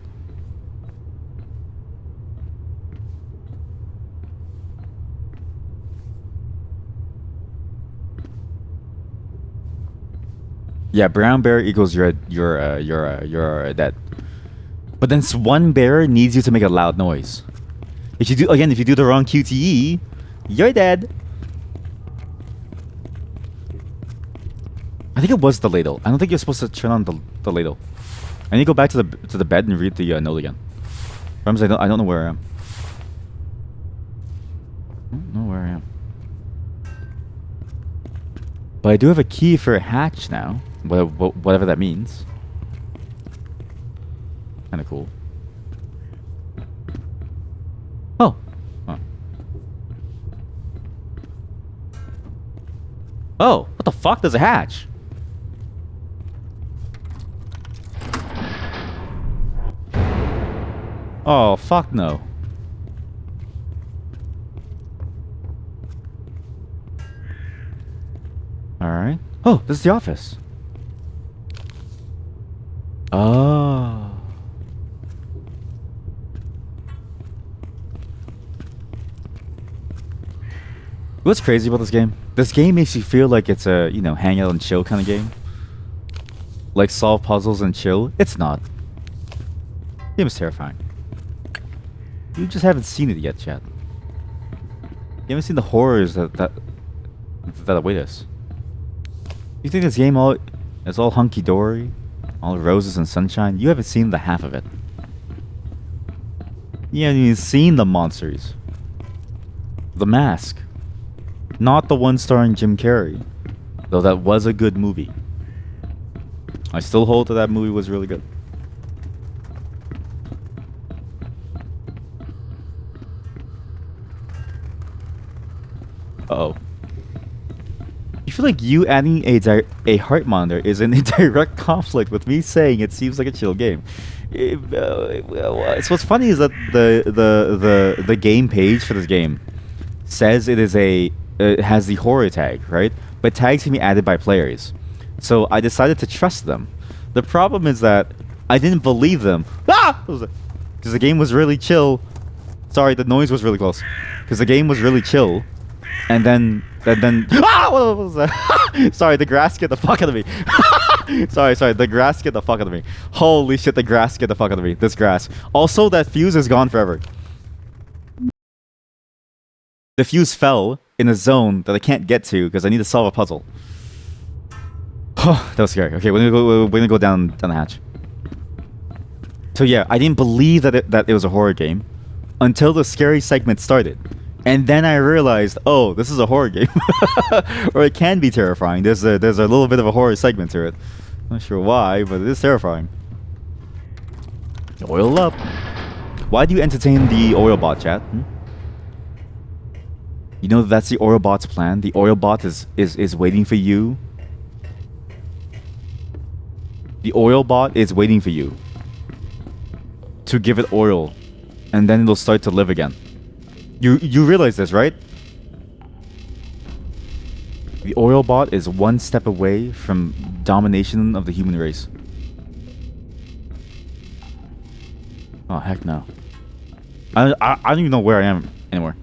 Yeah, brown bear equals you're dead. But then one bear needs you to make a loud noise. If you do the wrong QTE, you're dead. I think it was the ladle. I don't think you're supposed to turn on the ladle. I need to go back to the bed and read the note again. Rums, I don't know where I am. I don't know where I am. But I do have a key for a hatch now. Whatever that means. Kinda cool. Oh. Huh. Oh, what the fuck? There's a hatch. Oh, fuck no. Alright. Oh, this is the office. Oh. What's crazy about this game? This game makes you feel like it's a, you know, hang out and chill kind of game. Like solve puzzles and chill. It's not. The game is terrifying. You just haven't seen it yet, chat. You haven't seen the horrors that await us. You think this game is all hunky dory, all roses and sunshine? You haven't seen the half of it. You haven't even seen the monsters. The Mask. Not the one starring Jim Carrey, though that was a good movie. I still hold that movie was really good. Uh-oh. You feel like you adding a heart monitor is in a direct conflict with me saying it seems like a chill game. So what's funny is that the game page for this game says it is it has the horror tag, right? But tags can be added by players. So I decided to trust them. The problem is that I didn't believe them. Ah! Because the game was really chill. Sorry, the noise was really close. Because the game was really chill. And then ah! What was that? Sorry, the grass scared the fuck out of me. sorry, the grass scared the fuck out of me. Holy shit, the grass scared the fuck out of me. This grass. Also, that fuse is gone forever. The fuse fell in a zone that I can't get to because I need to solve a puzzle. That was scary. Okay, we're gonna go down the hatch. So yeah, I didn't believe that it was a horror game until the scary segment started. And then I realized, oh, this is a horror game. Or it can be terrifying. There's a little bit of a horror segment to it. Not sure why, but it is terrifying. Oil up. Why do you entertain the oil bot, chat? You know that's the oil bot's plan? The oil bot is waiting for you. The oil bot is waiting for you to give it oil, and then it'll start to live again. You realize this, right? The oil bot is one step away from domination of the human race. Oh, heck no. I don't even know where I am anymore.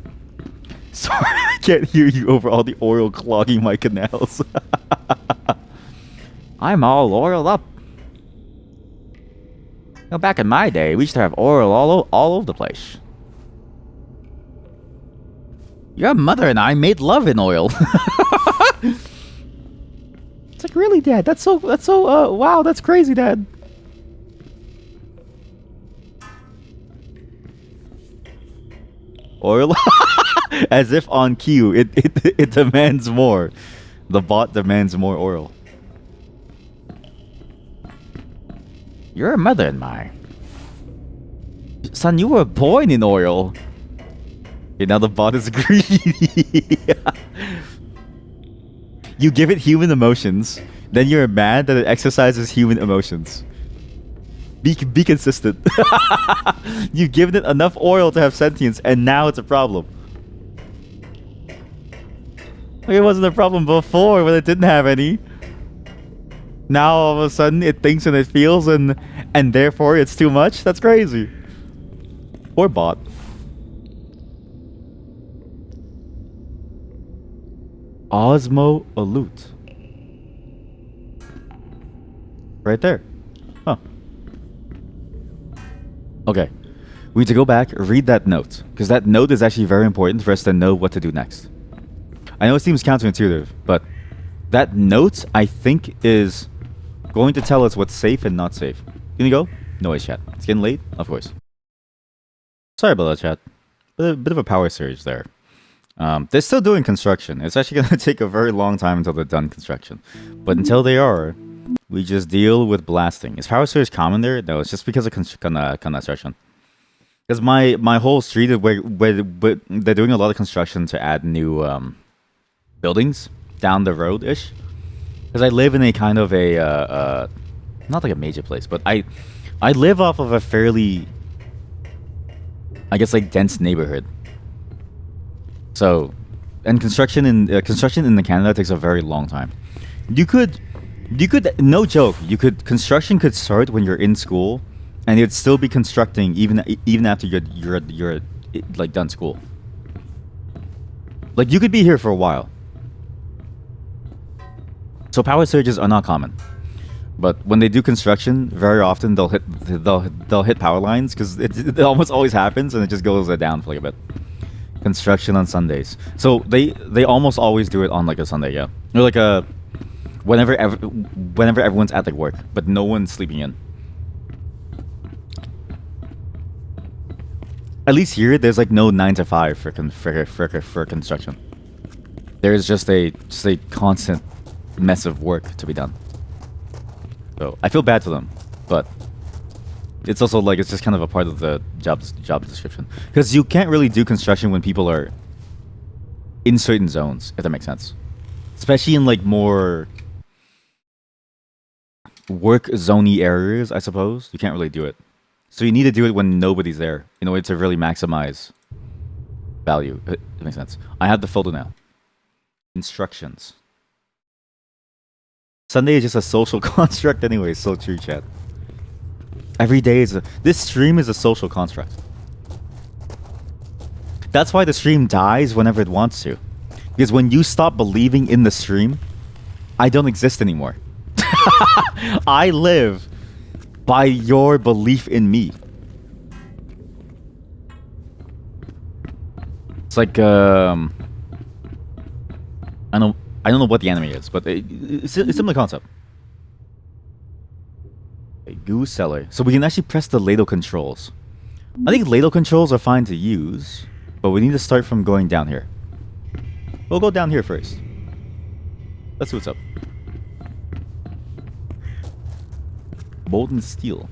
Sorry, I can't hear you over all the oil clogging my canals. I'm all oiled up. You know, back in my day, we used to have oil all over the place. Your mother and I made love in oil. It's like, really, Dad? That's so wow, that's crazy, Dad. Oil? As if on cue, it demands more. The bot demands more oil. Your mother and I. Son, you were born in oil. Okay, now the bot is greedy. You give it human emotions, then you're mad that it exercises human emotions. Be consistent. You've given it enough oil to have sentience, and now it's a problem. Like, it wasn't a problem before when it didn't have any. Now all of a sudden it thinks and it feels, and therefore it's too much. That's crazy. Poor bot. Osmo Alute. Right there. Huh. Okay. We need to go back, read that note. Because that note is actually very important for us to know what to do next. I know it seems counterintuitive, but that note, I think, is going to tell us what's safe and not safe. Can you go? No way, chat. It's getting late? Of course. Sorry about that, chat. A bit of a power surge there. They're still doing construction. It's actually going to take a very long time until they're done construction. But until they are, we just deal with blasting. Is power surge common there? No, it's just because of construction. Because my whole street, where they're doing a lot of construction to add new buildings down the road-ish. Because I live in a kind of a... not like a major place, but I live off of a fairly I guess like dense neighborhood. So, and construction in the Canada takes a very long time. You could, no joke, construction could start when you're in school, and it'd still be constructing even after you're like done school. Like you could be here for a while. So power surges are not common, but when they do construction, very often they'll hit power lines because it almost always happens, and it just goes down for like a bit. Construction on Sundays, so they almost always do it on like a Sunday, yeah, or like a whenever everyone's at like work, but no one's sleeping in. At least here, there's like no 9 to 5 for construction. There's just a constant mess of work to be done. So I feel bad for them, but it's also like it's just kind of a part of the job description, because you can't really do construction when people are in certain zones, if that makes sense. Especially in like more work zoney areas, I suppose you can't really do it. So you need to do it when nobody's there in order to really maximize value. It makes sense. I have the folder now. Instructions. Sunday is just a social construct anyway, so true, chat. Every day is this stream is a social construct. That's why the stream dies whenever it wants to. Because when you stop believing in the stream, I don't exist anymore. I live by your belief in me. It's like I don't know what the anime is, but it's a similar concept. A goose cellar. So we can actually press the ladle controls. I think ladle controls are fine to use, but we need to start from going down here. We'll go down here first. Let's see what's up. Molten steel.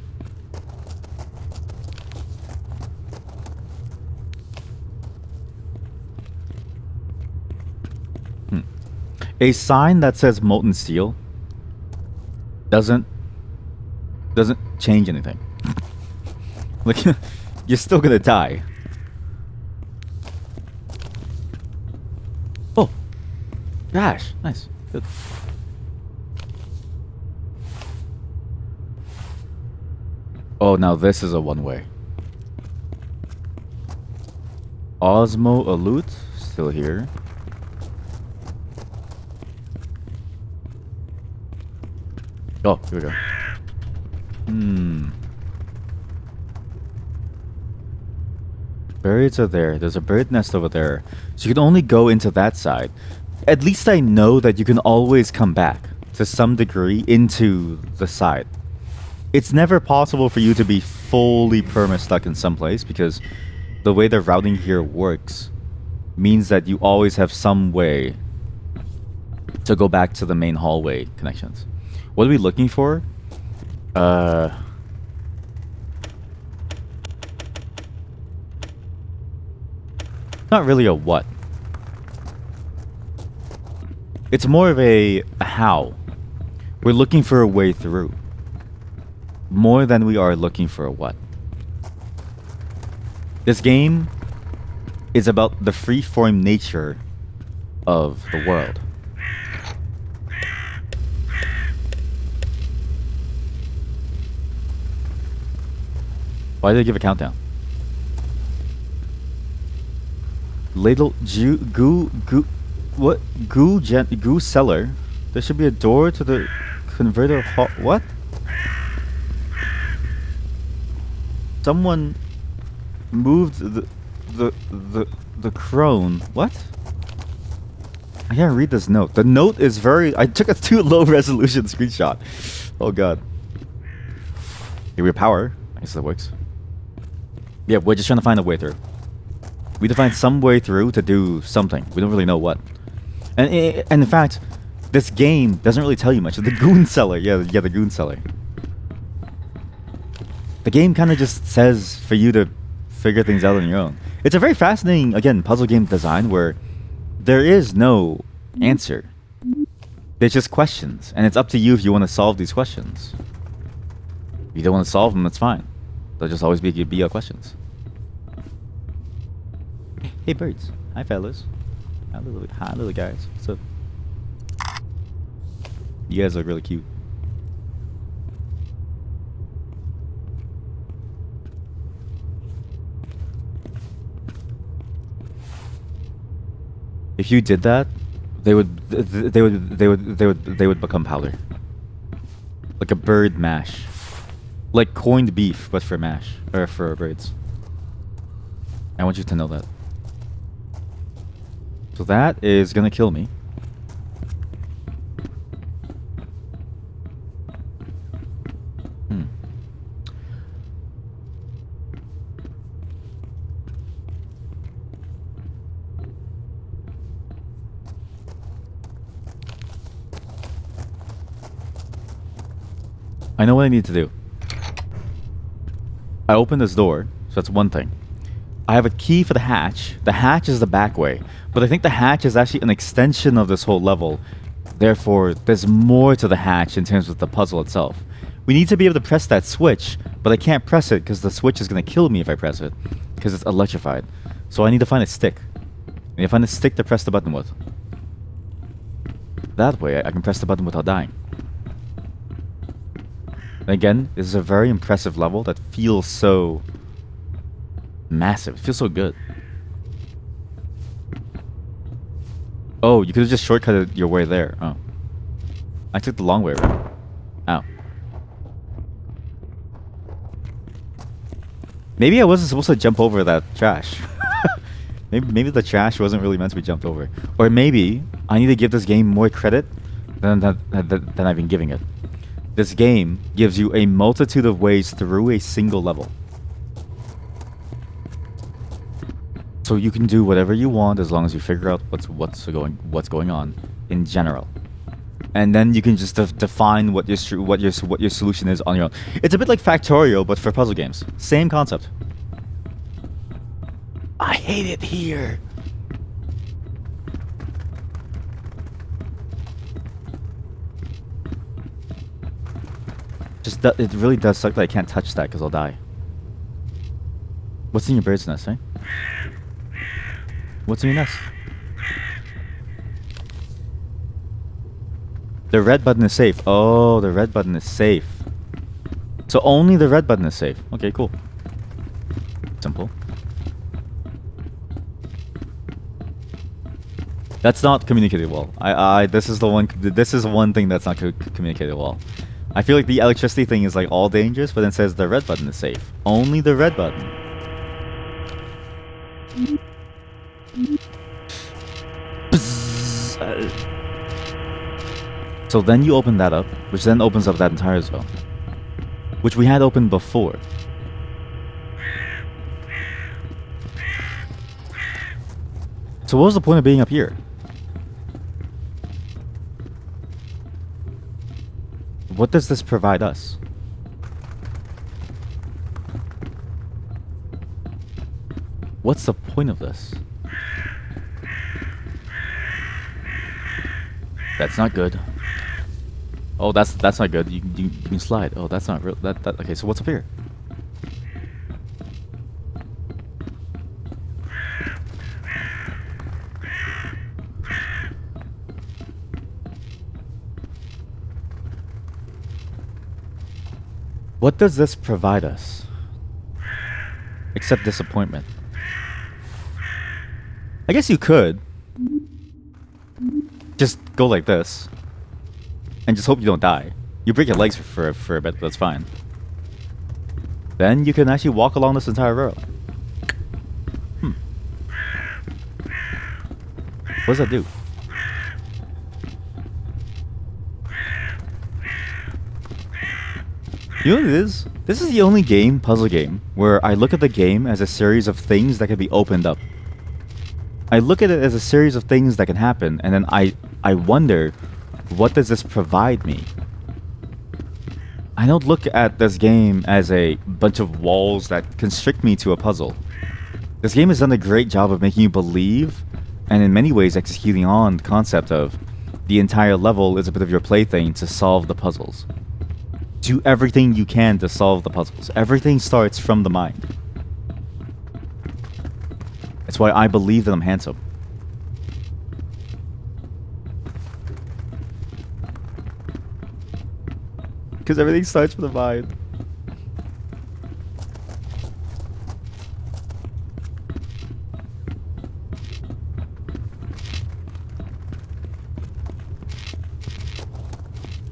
A sign that says molten steel doesn't change anything. Like, you're still gonna die. Oh, gosh, nice, good. Oh, now this is a one-way. Osmo Alute, still here. Oh, here we go. Birds are there. There's a bird nest over there. So you can only go into that side. At least I know that you can always come back, to some degree, into the side. It's never possible for you to be fully perma-stuck in some place, because the way the routing here works means that you always have some way to go back to the main hallway connections. What are we looking for? Not really a what. It's more of a how. We're looking for a way through. More than we are looking for a what. This game is about the free-form nature of the world. Why did they give a countdown? Ladle goo cellar. There should be a door to the converter hall. What? Someone moved the crone. What? I can't read this note. The note is very. I took a too low resolution screenshot. Oh god. Here we have power. I guess that works. Yeah, we're just trying to find a way through. We need to find some way through to do something. We don't really know what. And in fact, this game doesn't really tell you much. The goon cellar. Yeah, the goon cellar. The game kind of just says for you to figure things out on your own. It's a very fascinating, again, puzzle game design where there is no answer. There's just questions. And it's up to you if you want to solve these questions. If you don't want to solve them, that's fine. They'll just always be questions. Hey birds. Hi fellas. Hi little guys. What's up? You guys look really cute. If you did that, they would become powder. Like a bird mash. Like coined beef, but for mash. Or for birds. I want you to know that. So that is gonna kill me. I know what I need to do. I open this door, so that's one thing. I have a key for the hatch. The hatch is the back way, but I think the hatch is actually an extension of this whole level. Therefore, there's more to the hatch in terms of the puzzle itself. We need to be able to press that switch, but I can't press it because the switch is going to kill me if I press it, because it's electrified. So I need to find a stick. I need to find a stick to press the button with. That way, I can press the button without dying. And again, this is a very impressive level that feels so massive. It feels so good. Oh, you could have just shortcutted your way there. Oh. I took the long way around. Ow. Maybe I wasn't supposed to jump over that trash. maybe the trash wasn't really meant to be jumped over. Or maybe I need to give this game more credit than I've been giving it. This game gives you a multitude of ways through a single level. So you can do whatever you want as long as you figure out what's going on in general. And then you can just define what your solution is on your own. It's a bit like Factorio, but for puzzle games. Same concept. I hate it here. It really does suck that I can't touch that because I'll die. What's in your bird's nest, eh? What's in your nest? The red button is safe. Oh, the red button is safe. So only the red button is safe. Okay, cool. Simple. That's not communicated well. This is one thing that's not communicated well. I feel like the electricity thing is like all dangerous, but then it says the red button is safe. Only the red button. So then you open that up, which then opens up that entire zone, which we had opened before. So what was the point of being up here? What does this provide us? What's the point of this? That's not good. Oh, that's not good. You can slide. Oh, that's not real. Okay. So what's up here? What does this provide us? Except disappointment. I guess you could just go like this and just hope you don't die. You break your legs for a bit, but that's fine. Then you can actually walk along this entire road. What does that do? You know what it is? This is the only puzzle game, where I look at the game as a series of things that can be opened up. I look at it as a series of things that can happen, and then I wonder, what does this provide me? I don't look at this game as a bunch of walls that constrict me to a puzzle. This game has done a great job of making you believe, and in many ways executing on the concept of the entire level is a bit of your plaything to solve the puzzles. Do everything you can to solve the puzzles. Everything starts from the mind. That's why I believe that I'm handsome. Because everything starts with the mind.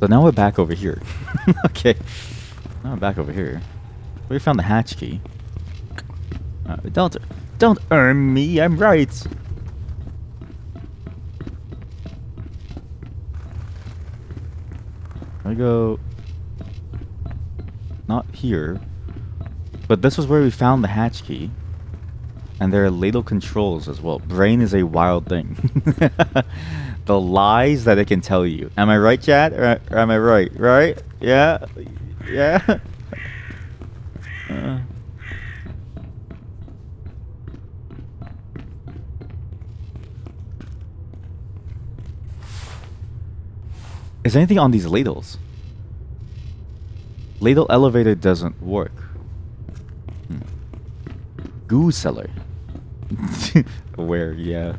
So now we're back over here. Okay. Now we're back over here. We found the hatch key. Don't earn me. I'm right. I go. Not here. But this was where we found the hatch key. And there are ladle controls as well. Brain is a wild thing. The lies that it can tell you. Am I right, Chad? Or am I right? Right? Yeah? Yeah? Is anything on these ladles? Ladle elevator doesn't work. Goo cellar. Where? Yeah.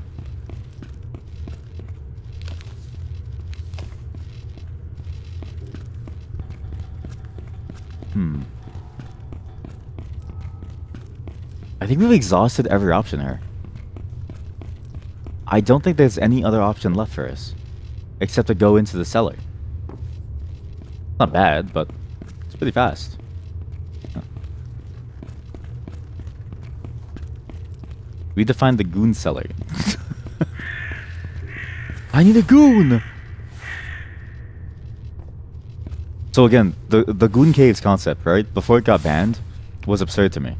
I think we've exhausted every option here. I don't think there's any other option left for us. Except to go into the cellar. Not bad, but it's pretty fast. We defined the goon cellar. I need a goon! So again, the goon caves concept, right? Before it got banned, was absurd to me.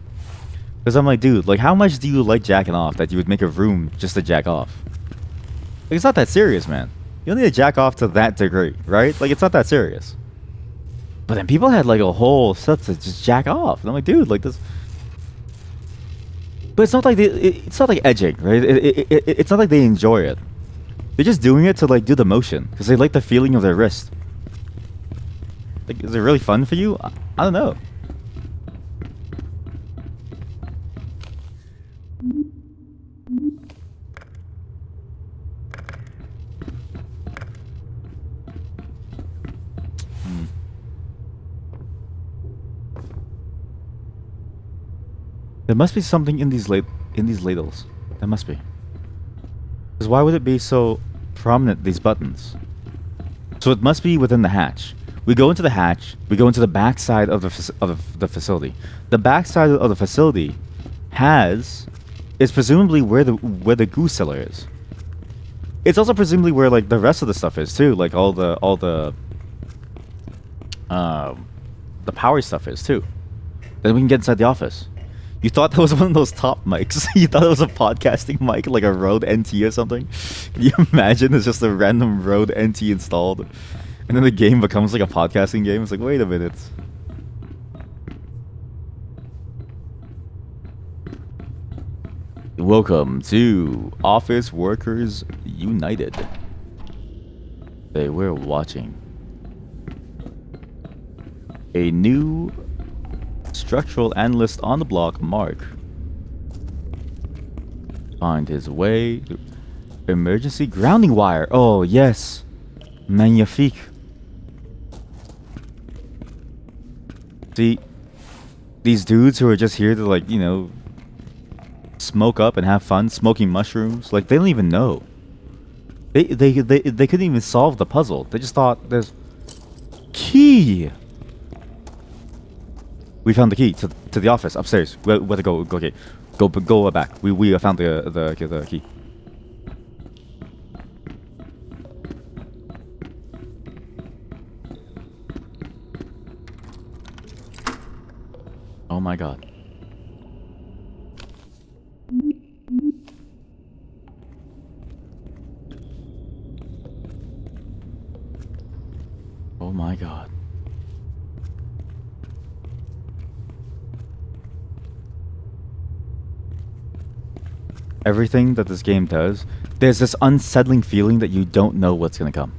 Because I'm like, dude, like how much do you like jacking off that you would make a room just to jack off? Like, it's not that serious, man. You don't need to jack off to that degree, right? Like, it's not that serious. But then people had like a whole set to just jack off. And I'm like, dude, like this. But it's not like it's not like edging, right? It's not like they enjoy it. They're just doing it to like do the motion because they like the feeling of their wrist. Like, is it really fun for you? I don't know. There must be something in these ladles. There must be. Because why would it be so prominent, these buttons? So it must be within the hatch. We go into the hatch. We go into the back side of the facility. The back side of the facility is presumably where the goose cellar is. It's also presumably where like the rest of the stuff is too. Like all the power stuff is too. Then we can get inside the office. You thought that was one of those top mics. You thought it was a podcasting mic, like a Rode NT or something. Can you imagine it's just a random Rode NT installed? And then the game becomes like a podcasting game. It's like, wait a minute. Welcome to Office Workers United. They were watching a new structural analyst on the block, Mark, find his way. Emergency grounding wire. Oh, yes. Magnifique. See, these dudes who are just here to, like, you know, smoke up and have fun, smoking mushrooms, like, they don't even know. They couldn't even solve the puzzle. They just thought there's key. We found the key to the office upstairs. Where to go? Okay, go back. We found the key. Oh my god. Oh my god. Everything that this game does, there's this unsettling feeling that you don't know what's gonna come.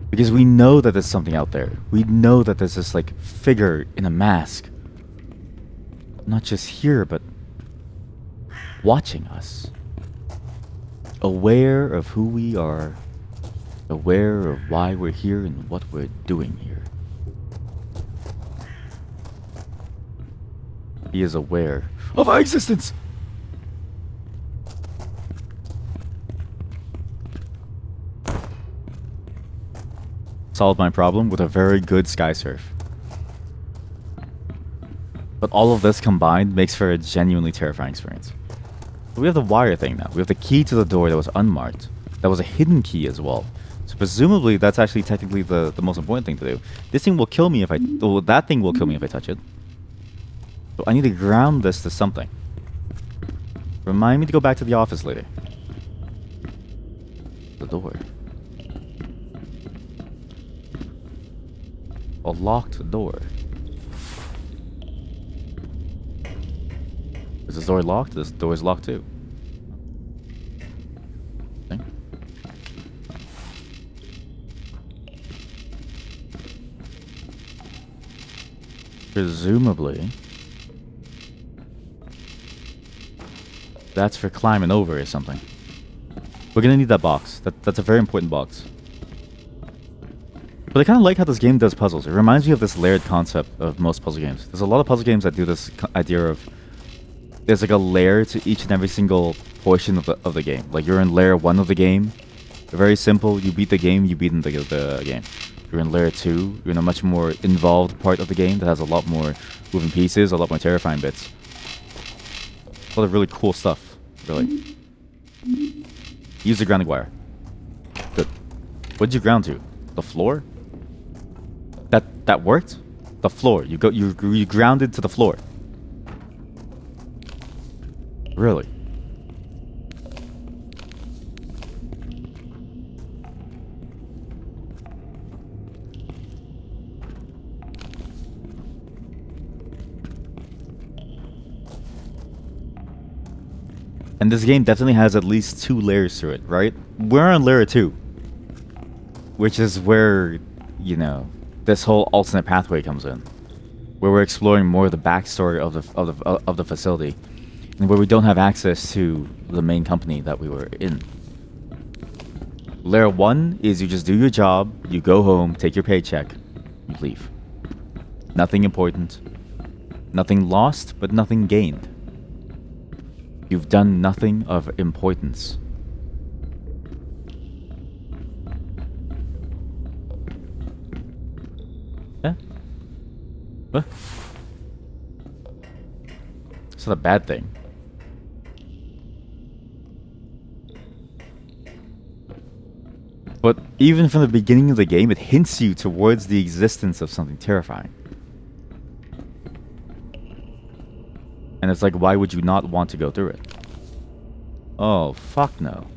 Because we know that there's something out there. We know that there's this, like, figure in a mask. Not just here, but watching us. Aware of who we are. Aware of why we're here and what we're doing here. He is aware of our existence. Solved my problem with a very good sky surf. But all of this combined makes for a genuinely terrifying experience. We have the wire thing now. We have the key to the door that was unmarked. That was a hidden key as well. So presumably that's actually technically the most important thing to do. This thing will kill me if I... Well, that thing will kill me if I touch it. So I need to ground this to something. Remind me to go back to the office later. The door. A locked door. Is this door locked? This door is locked too. Okay. Presumably, that's for climbing over or something. We're gonna need that box. That's a very important box. But I kind of like how this game does puzzles. It reminds me of this layered concept of most puzzle games. There's a lot of puzzle games that do this idea of there's like a layer to each and every single portion of the game. Like you're in layer 1 of the game. Very simple. You beat the game, you beat the game. You're in layer 2. You're in a much more involved part of the game that has a lot more moving pieces, a lot more terrifying bits. A lot of really cool stuff. Really. Use the grounding wire. Good. What did you ground to? The floor? That worked? The floor. You grounded to the floor. Really? And this game definitely has at least 2 layers to it, right? We're on layer 2. Which is where, you know, this whole alternate pathway comes in. Where we're exploring more of the backstory of the facility. And where we don't have access to the main company that we were in. Layer 1 is you just do your job, you go home, take your paycheck, you leave. Nothing important. Nothing lost, but nothing gained. You've done nothing of importance. Yeah? What? It's not a bad thing. But even from the beginning of the game, it hints you towards the existence of something terrifying. And it's like, why would you not want to go through it? Oh, fuck no.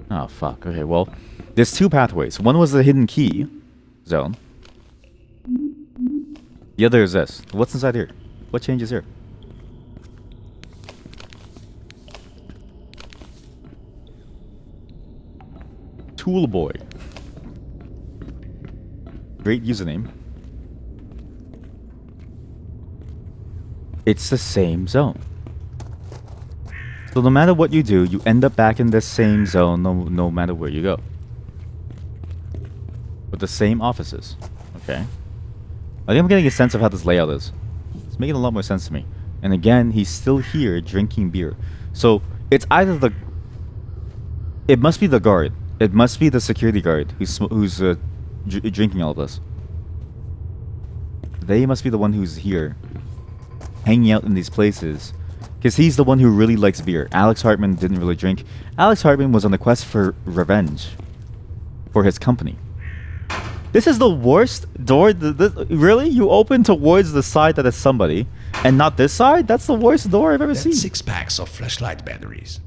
Oh, fuck. Okay, well, there's 2 pathways. One was the hidden key zone. The other is this. What's inside here? What changes here? Toolboy. Great username. It's the same zone. So no matter what you do, you end up back in this same zone no matter where you go. With the same offices. Okay. I think I'm getting a sense of how this layout is. It's making a lot more sense to me. And again, he's still here drinking beer. So it's either the... It must be the guard. It must be the security guard who's drinking all of this. They must be the one who's here, hanging out in these places, because he's the one who really likes beer. Alex Hartman didn't really drink. Alex Hartman was on the quest for revenge for his company. This is the worst door. Really? You open towards the side that is somebody, and not this side? That's the worst door I've ever seen. 6 packs of flashlight batteries.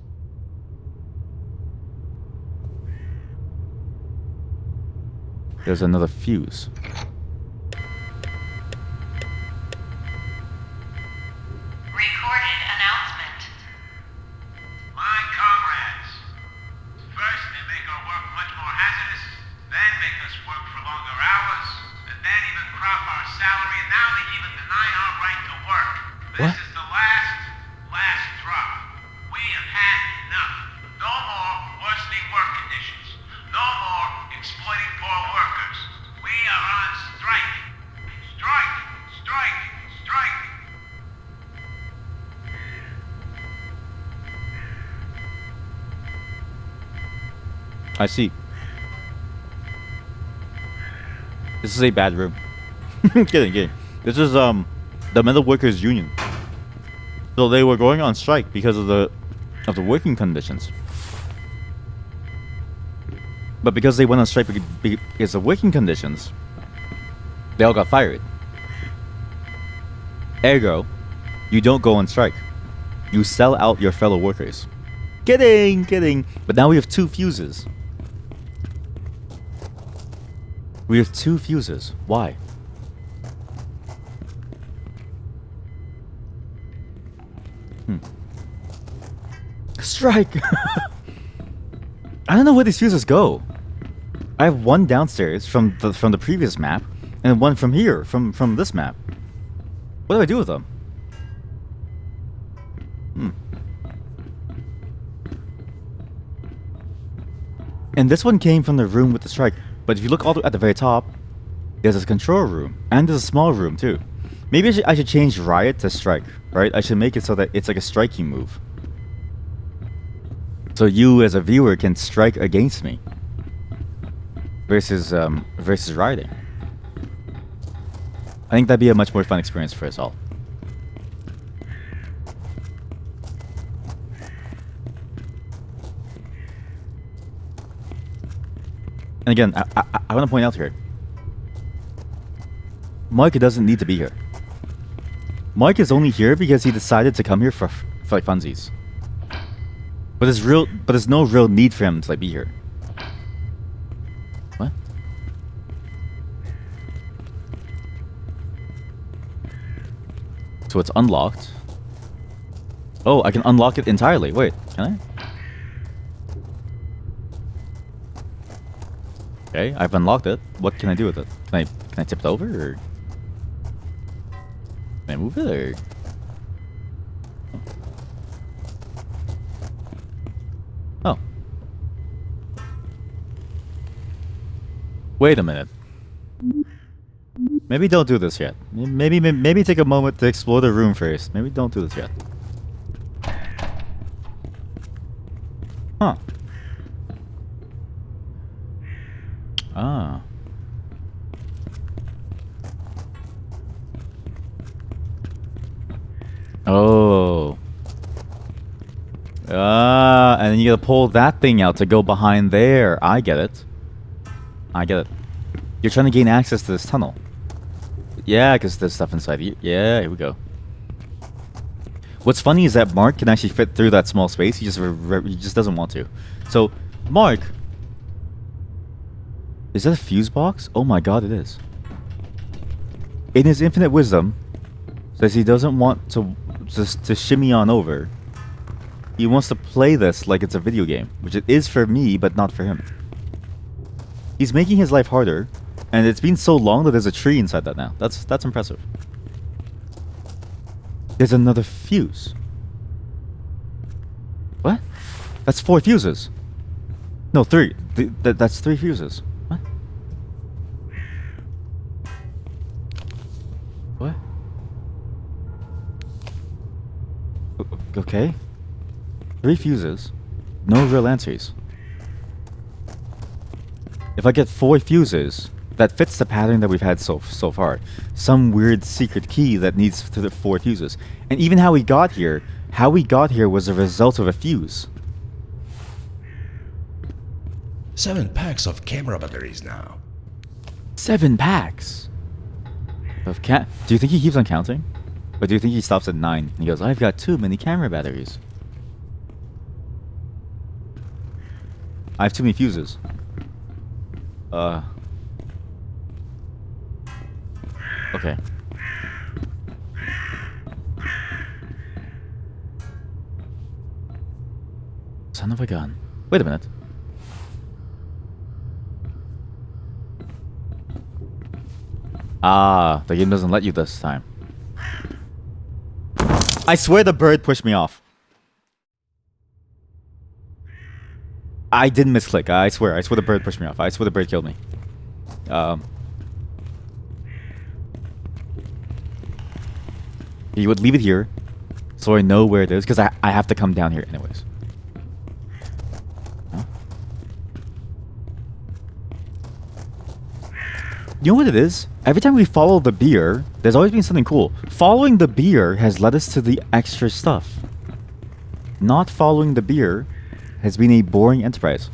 There's another fuse. Recorded announcement. My comrades, first they make our work much more hazardous, then make us work for longer hours, and then even crop our salary, and now they even deny our right to work. This What? is the last drop. We have had enough. No more worsening work conditions. No more exploiting poor workers. We are on strike. Strike! Strike! Strike! I see. This is a bad room. Kidding. This is the metal workers union. So they were going on strike because of the working conditions. But because they went on strike because of working conditions, they all got fired. Ergo, you don't go on strike. You sell out your fellow workers. Kidding. But now we have 2 fuses. We have 2 fuses. Why? Strike! I don't know where these fuses go. I have one downstairs from the previous map, and one from here, from this map. What do I do with them? And this one came from the room with the strike. But if you look all the way at the very top, there's a control room. And there's a small room too. Maybe I should change riot to strike, right? I should make it so that it's like a striking move. So you as a viewer can strike against me. Versus rioting. I think that'd be a much more fun experience for us all. And again, I want to point out here, Mike doesn't need to be here. Mike is only here because he decided to come here for like funsies. But there's no real need for him to like be here. What? So it's unlocked. Oh, I can unlock it entirely. Wait, can I? Okay, I've unlocked it. What can I do with it? Can I tip it over, or can I move it, or? Oh. Wait a minute. Maybe don't do this yet. Maybe take a moment to explore the room first. Maybe don't do this yet. Huh. Ah. Oh. Ah, and then you gotta pull that thing out to go behind there. I get it. You're trying to gain access to this tunnel. Yeah, because there's stuff inside you. Yeah, here we go. What's funny is that Mark can actually fit through that small space. He just doesn't want to. So, Mark... Is that a fuse box? Oh my god, it is. In his infinite wisdom, says he doesn't want to just to shimmy on over. He wants to play this like it's a video game, which it is for me, but not for him. He's making his life harder, and it's been so long that there's a tree inside that now. That's impressive. There's another fuse. What? That's 4 fuses. No, 3. That's 3 fuses. What? What? Okay. 3 fuses. No real answers. If I get 4 fuses, that fits the pattern that we've had so far. Some weird secret key that needs to the 4 fuses. And even how we got here was a result of a fuse. 7 packs of camera batteries now. 7 packs of Do you think he keeps on counting? Or do you think he stops at 9 and he goes, I've got too many camera batteries? I have too many fuses. Okay. Son of a gun. Wait a minute. Ah, the game doesn't let you this time. I swear the bird pushed me off. I didn't misclick. I swear the bird pushed me off. I swear the bird killed me. He would leave it here, so I know where it is, because I have to come down here anyways. Huh? You know what it is? Every time we follow the beer, there's always been something cool. Following the beer has led us to the extra stuff. Not following the beer has been a boring enterprise.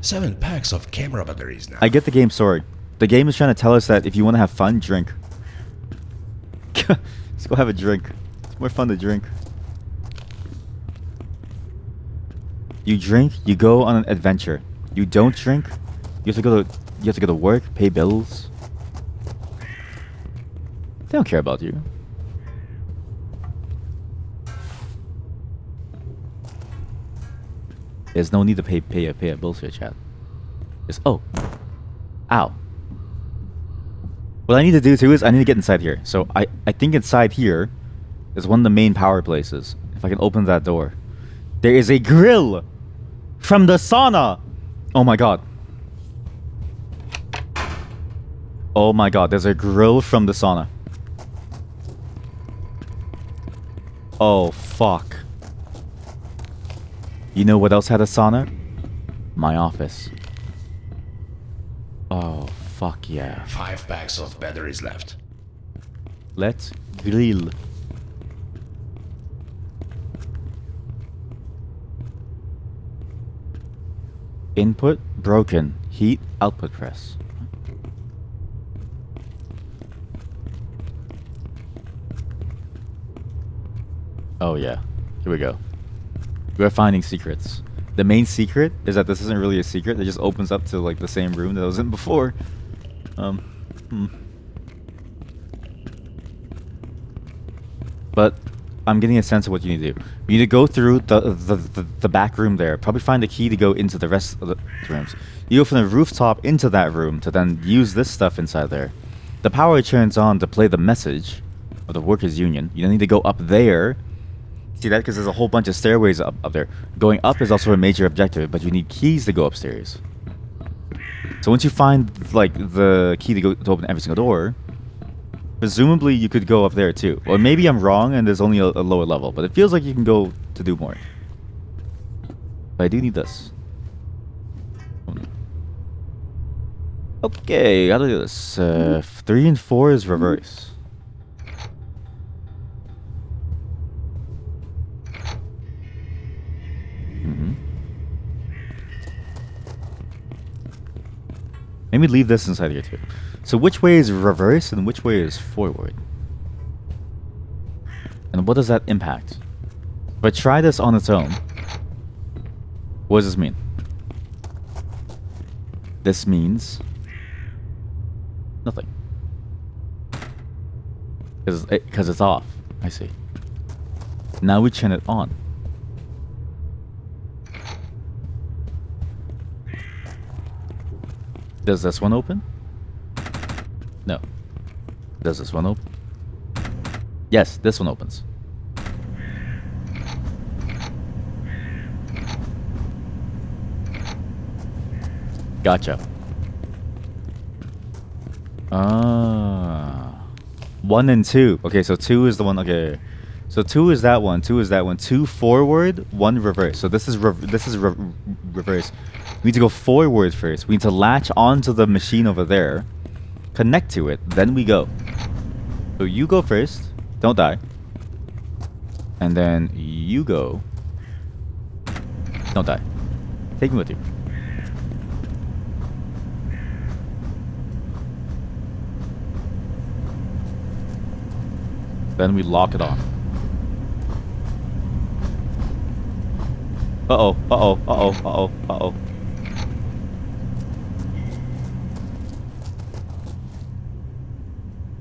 7 packs of camera batteries now. I get the game's story. The game is trying to tell us that if you want to have fun, drink. Let's go have a drink. It's more fun to drink. You drink, you go on an adventure. You don't drink, you have to go to work, pay bills. They don't care about you. There's no need to pay a bills here, chat. Just ow. What I need to do too is I need to get inside here. So I think inside here is one of the main power places. If I can open that door. There is a grill from the sauna. Oh my god. Oh my god, there's a grill from the sauna. Oh fuck. You know what else had a sauna? My office. Oh fuck yeah. 5 packs of batteries left. Let's grill. Input broken. Heat output press. Oh yeah. Here we go. We're finding secrets. The main secret is that this isn't really a secret. It just opens up to like the same room that I was in before. But I'm getting a sense of what you need to do. You need to go through the back room there. Probably find the key to go into the rest of the rooms. You go from the rooftop into that room to then use this stuff inside there. The power turns on to play the message of the workers' union. You don't need to go up there. See that? Because there's a whole bunch of stairways up there. Going up is also a major objective, but you need keys to go upstairs. So once you find like the key to open every single door, presumably you could go up there too. Or maybe I'm wrong and there's only a lower level, but it feels like you can go to do more. But I do need this. Okay, how do I do this? 3 and 4 is reverse. Maybe leave this inside here too. So which way is reverse and which way is forward? And what does that impact? If I try this on its own, what does this mean? This means nothing. Because it's off. I see. Now we turn it on. Does this one open? No. Does this one open? Yes, this one opens. Gotcha. 1 and 2. Okay, so 2 is the one. Okay, so 2 is that one. 2 is that one. 2 forward, 1 reverse. So this is reverse. We need to go forward first. We need to latch onto the machine over there, connect to it, then we go. So you go first, don't die, and then you go, don't die. Take me with you. Then we lock it on. Uh-oh, uh-oh, uh-oh, uh-oh, uh-oh.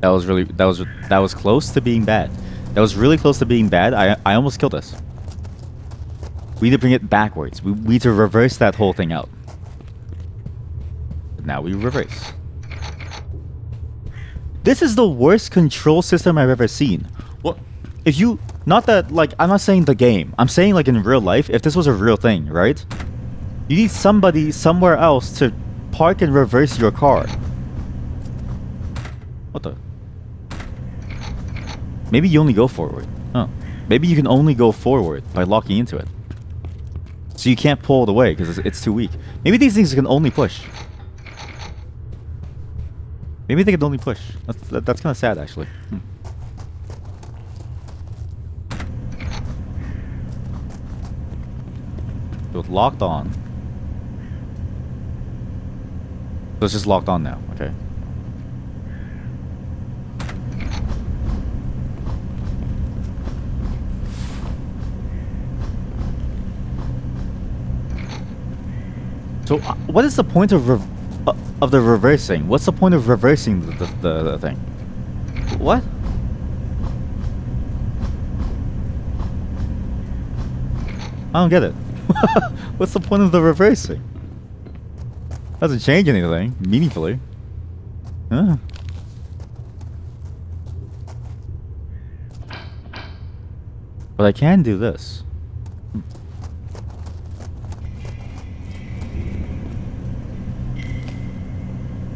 That was close to being bad. That was really close to being bad. I almost killed us. We need to bring it backwards. We need to reverse that whole thing out. But now we reverse. This is the worst control system I've ever seen. if you, not that, like, I'm not saying the game. I'm saying, like, in real life, if this was a real thing, right? You need somebody somewhere else to park and reverse your car. What the? Maybe you only go forward. Huh. Maybe you can only go forward by locking into it. So you can't pull it away because it's too weak. Maybe these things can only push. Maybe they can only push. That's kind of sad, actually. So it's locked on. So it's just locked on now. Okay. So what is the point of the reversing? What's the point of reversing the thing? What? I don't get it. What's the point of the reversing? Doesn't change anything meaningfully. Huh. But I can do this.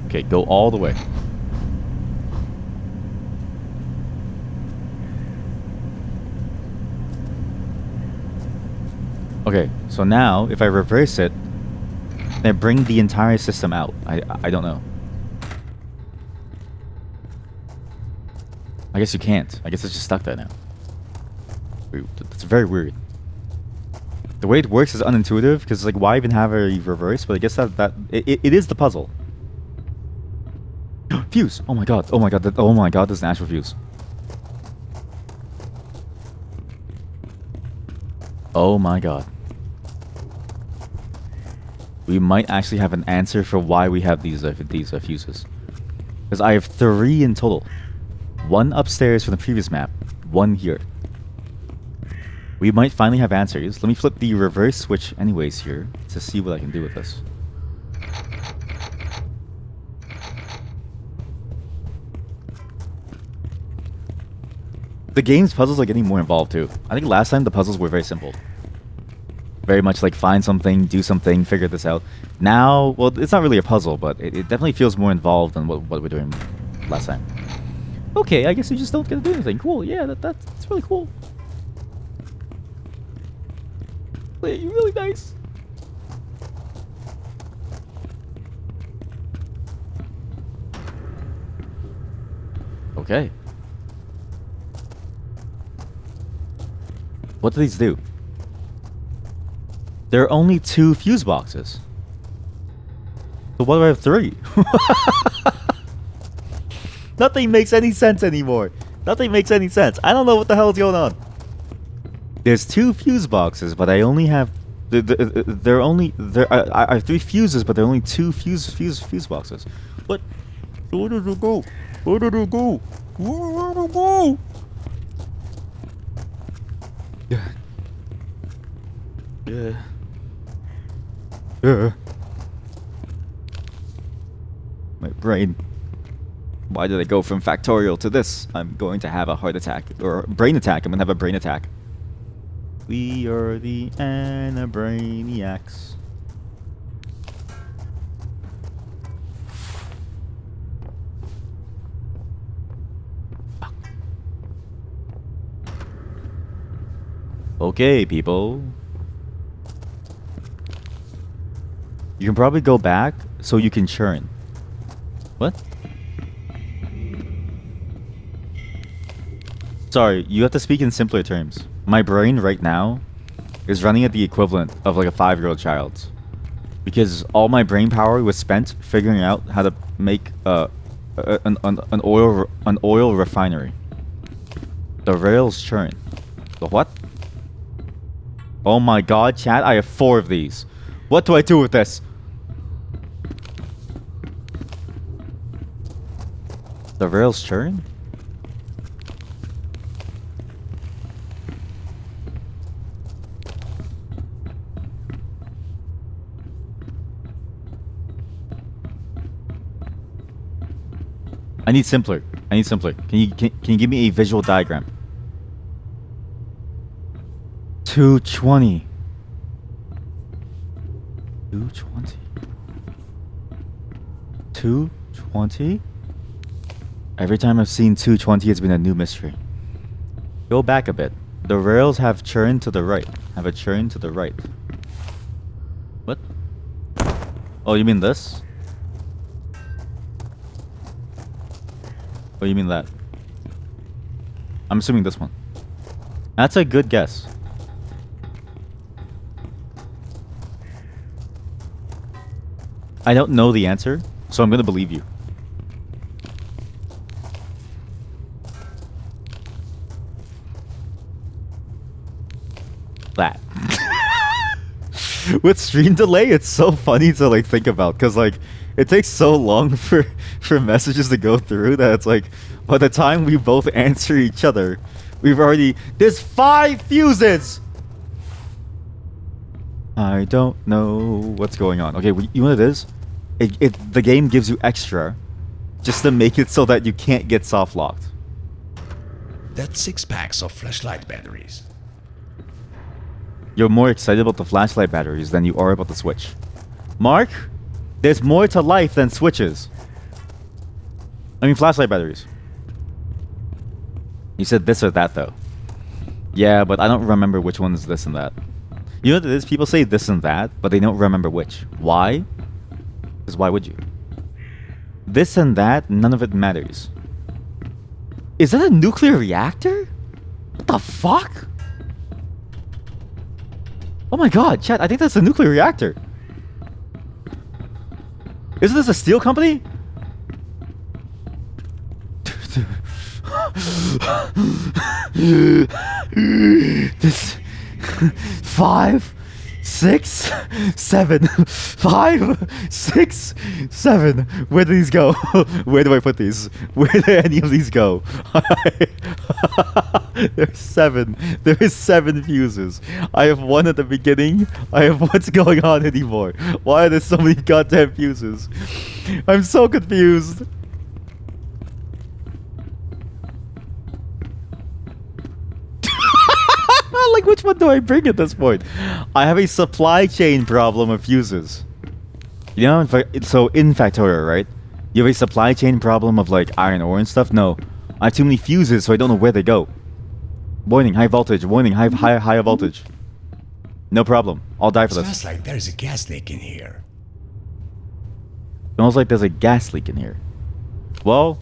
Okay, go all the way. Okay, so now if I reverse it, then bring the entire system out. I don't know. I guess you can't. I guess it's just stuck there now. That's very weird. The way it works is unintuitive because like why even have a reverse? But I guess it is the puzzle. Fuse! Oh my god! Oh my god! Oh my god! There's an actual fuse. Oh my god. We might actually have an answer for why we have these fuses. Because I have 3 in total. 1 upstairs from the previous map. 1 here. We might finally have answers. Let me flip the reverse switch anyways here to see what I can do with this. The game's puzzles are getting more involved too. I think last time the puzzles were very simple. Very much like find something, do something, figure this out. Now, well, it's not really a puzzle, but it definitely feels more involved than what we're doing last time. Okay, I guess you just don't get to do anything. Cool, yeah, that's really cool. You're really nice. Okay. What do these do? There are only 2 fuse boxes. So why do I have 3? Nothing makes any sense anymore. Nothing makes any sense. I don't know what the hell is going on. There's 2 fuse boxes, but I only have... I have 3 fuses, but there are only 2 fuse boxes. What? Where did it go? Where did it go? Where did it go? Yeah. Yeah. Yeah. My brain. Why did I go from factorial to this? I'm going to have a heart attack. Or brain attack. I'm going to have a brain attack. We are the Anabrainiacs. Okay, people. You can probably go back so you can churn. What? Sorry, you have to speak in simpler terms. My brain right now is running at the equivalent of like a 5-year-old child's. Because all my brain power was spent figuring out how to make an oil refinery. The rails churn. The what? Oh my god, chat, I have 4 of these. What do I do with this? The rails churn? I need simpler. I need simpler. Can you give me a visual diagram? 220. 220. 220? Every time I've seen 220, it's been a new mystery. Go back a bit. The rails have churned to the right. Have a churn to the right. What? Oh, you mean this? Oh, you mean that? I'm assuming this one. That's a good guess. I don't know the answer, so I'm gonna believe you. That. With stream delay, it's so funny to like think about, because like it takes so long for messages to go through that it's like by the time we both answer each other, we've already... There's 5 fuses! I don't know what's going on. Okay, you know what it is? The game gives you extra just to make it so that you can't get soft locked. That's 6 packs of flashlight batteries. You're more excited about the flashlight batteries than you are about the switch. Mark, there's more to life than switches. I mean flashlight batteries. You said this or that though. Yeah, but I don't remember which one is this and that. You know what it is? People say this and that, but they don't remember which. Why? Because why would you? This and that, none of it matters. Is that a nuclear reactor? What the fuck? Oh my god, chat, I think that's a nuclear reactor. Isn't this a steel company? This 5, 6, 7, 5, 6, 7. Where do these go? Where do I put these? Where do any of these go? There's 7. There is 7 fuses. I have 1 at the beginning. I have what's going on anymore. Why are there so many goddamn fuses? I'm so confused. Like, which one do I bring at this point? I have a supply chain problem of fuses. You know, so in Factorio, right? You have a supply chain problem of like iron ore and stuff. No, I have too many fuses, so I don't know where they go. Warning, high voltage. Warning, high voltage. No problem. I'll die for this. Smells like there's a gas leak in here. Smells like there's a gas leak in here. Well,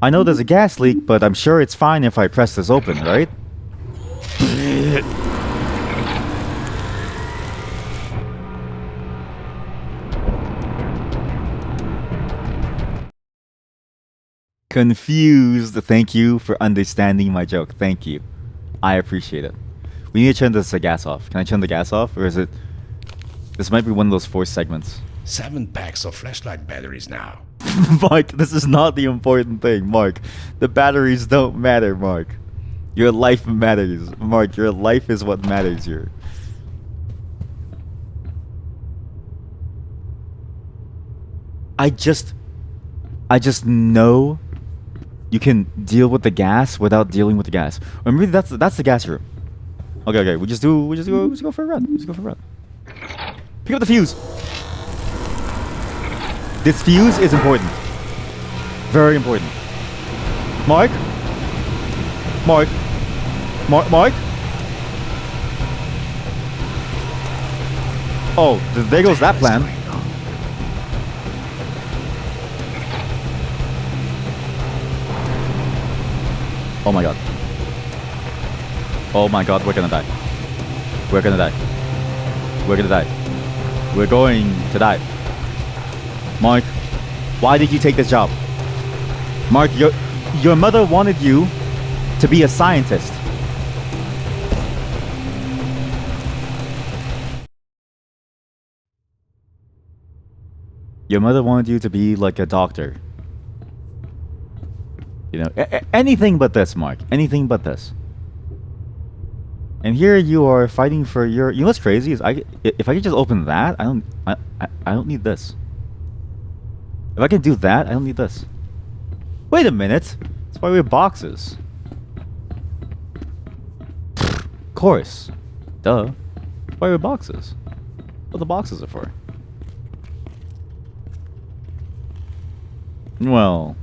I know there's a gas leak, but I'm sure it's fine if I press this open, right? Confused. Thank you for understanding my joke. Thank you. I appreciate it. We need to turn this gas off. Can I turn the gas off? Or is it... This might be one of those forced segments. 7 packs of flashlight batteries now. Mark, this is not the important thing, Mark. The batteries don't matter, Mark. Your life matters. Mark, your life is what matters here. I just know you can deal with the gas without dealing with the gas. Or maybe that's the gas room. Okay, we just go for a run. Just go for a run. Pick up the fuse. This fuse is important. Very important. Mark? Mark? Oh, there goes that plan. Oh my god. Oh my god, we're gonna die. We're gonna die. We're gonna die. We're going to die. Mark, why did you take this job? Mark, your mother wanted you to be a scientist. Your mother wanted you to be like a doctor. You know, anything but this, Mark. Anything but this. And here you are fighting for your... You know what's crazy is if I could just open that, I don't need this. If I can do that, I don't need this. Wait a minute. That's why we have boxes. Of course. Duh. Why are boxes? What the boxes are for? Well,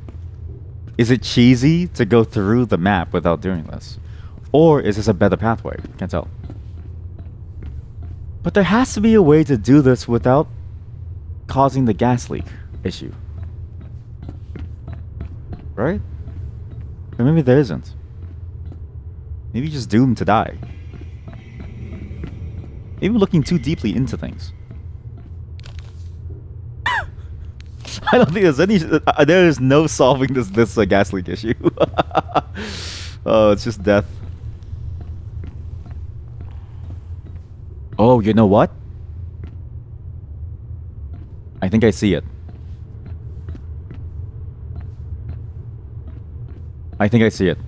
is it cheesy to go through the map without doing this? Or is this a better pathway? Can't tell. But there has to be a way to do this without causing the gas leak issue. Right? Or maybe there isn't. Maybe you're just doomed to die. Maybe we're looking too deeply into things. I don't think there's any. There is no solving this gas leak issue. Oh, it's just death. Oh, you know what? I think I see it. I think I see it.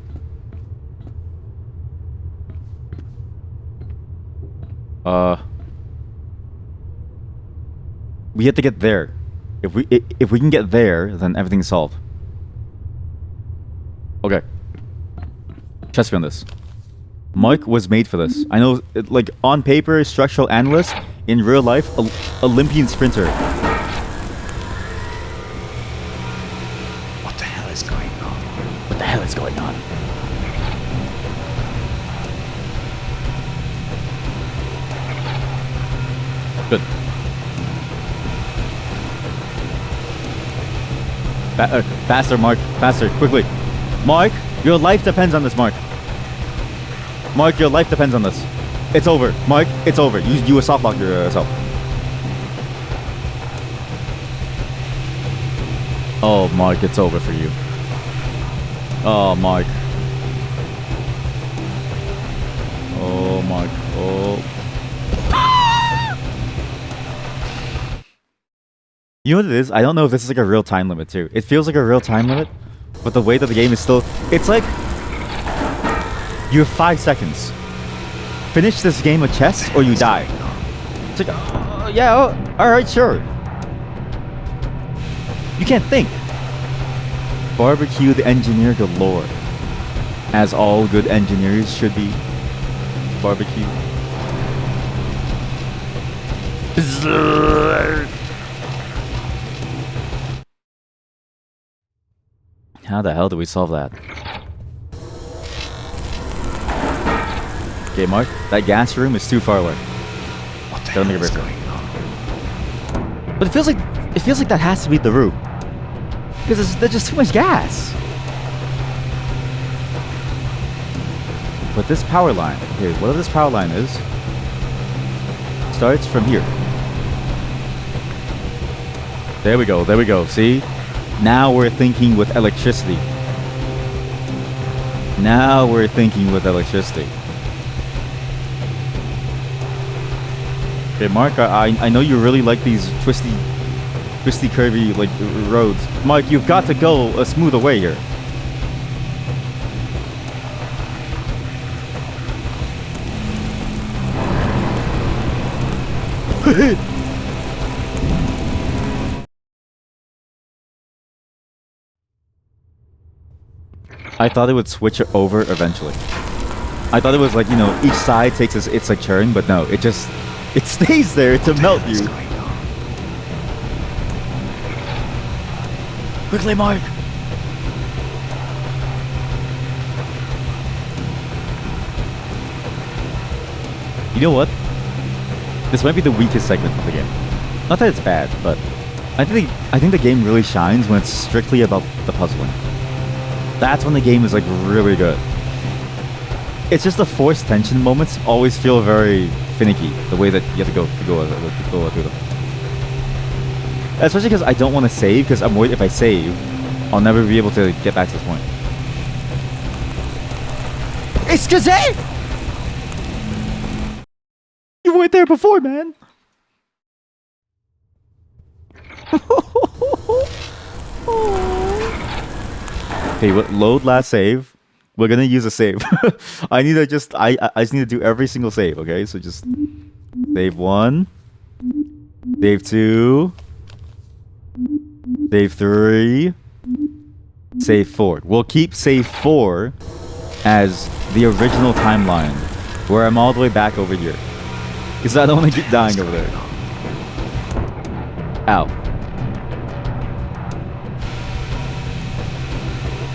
We have to get there. If we can get there, then everything's solved. Okay. Trust me on this. Mike was made for this. I know, like, on paper, structural analyst. In real life, Olympian sprinter. What the hell is going on? What the hell is going on? Good. Faster, Mark. Faster, quickly. Mark, your life depends on this, Mark. Mark, your life depends on this. It's over. Mark, it's over. You soft lock yourself. Oh, Mark, it's over for you. Oh, Mark. Oh, Mark. Oh. You know what it is? I don't know if this is like a real time limit too. It feels like a real time limit, but the way that the game is still... It's like... You have 5 seconds. Finish this game of chess or you die. It's like, yeah, alright, sure. You can't think. Barbecue the engineer galore. As all good engineers should be. Barbecue. How the hell do we solve that? Okay, Mark, that gas room is too far away. What the hell is going on? But it feels like that has to be the route. Because there's just too much gas. But this power line, okay, whatever this power line is, starts from here. There we go, see? Now we're thinking with electricity. Now we're thinking with electricity. Okay, Mark, I know you really like these twisty, curvy, like, roads. Mark, you've got to go a smoother way here. I thought it would switch it over eventually. I thought it was like, you know, each side takes its like turn, but no, it stays there to melt you. Quickly, Mark! You know what? This might be the weakest segment of the game. Not that it's bad, but I think the game really shines when it's strictly about the puzzling. That's when the game is like really good. It's just the forced tension moments always feel very finicky. The way that you have to go through them. Especially because I don't want to save, because I'm worried if I save, I'll never be able to get back to this point. Excuse me! You weren't there before, man! Okay, load last save. We're gonna use a save. I just need to do every single save, okay? So just save 1, save 2, save 3, save 4. We'll keep save 4 as the original timeline where I'm all the way back over here. Because I don't want to keep dying over there. Ow.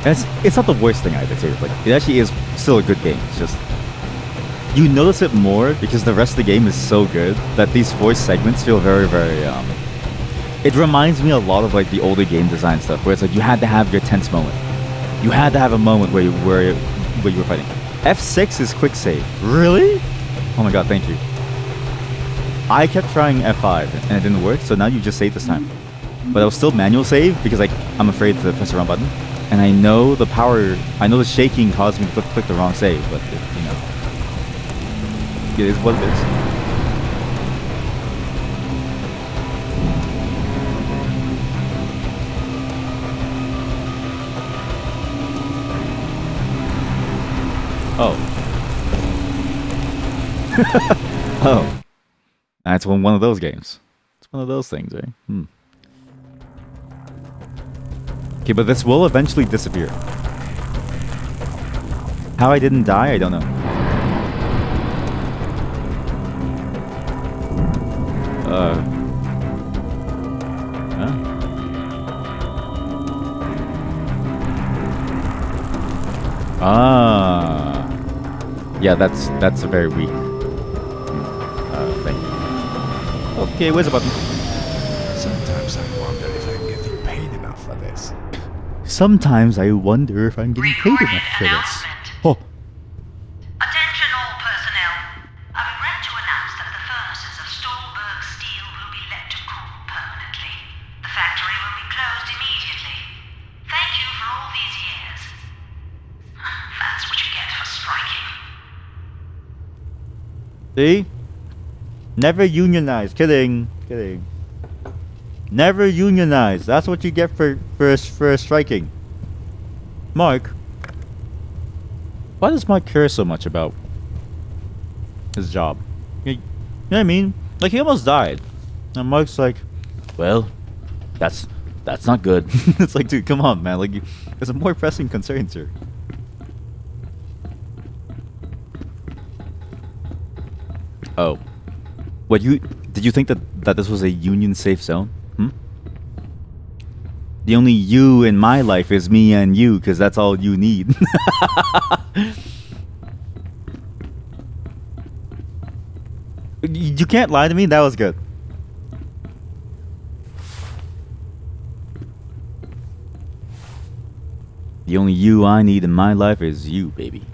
And it's not the worst thing either, too. Like, it actually is still a good game. It's just... You notice it more because the rest of the game is so good that these voice segments feel very, very, It reminds me a lot of, like, the older game design stuff, where it's like you had to have your tense moment. You had to have a moment where you were fighting. F6 is quick save. Really? Oh my god, thank you. I kept trying F5 and it didn't work, so now you just save this time. But I was still manual save because, like, I'm afraid to press the wrong button. And I know the shaking caused me to click the wrong save, but, you know. It is what it is. Oh. Oh. That's one of those games. It's one of those things, eh? Okay, but this will eventually disappear. How I didn't die, I don't know. Yeah, that's a very weak thing. Okay, where's the button? Sometimes I wonder if I'm getting paid enough for this. Sometimes I wonder if I'm getting paid enough for this. Oh. Attention all personnel. I regret to announce that the furnaces of Stolberg Steel will be let to cool permanently. The factory will be closed immediately. Thank you for all these years. That's what you get for striking. See? Never unionize. Kidding. Kidding. Never unionize. That's what you get for striking. Mark. Why does Mark care so much about his job? You know what I mean? Like, he almost died. And Mark's like, well, that's not good. It's like, dude, come on, man. Like, there's some more pressing concerns here. Oh. What, did you think that this was a union safe zone? The only you in my life is me and you, because that's all you need. You can't lie to me, that was good. The only you I need in my life is you, baby.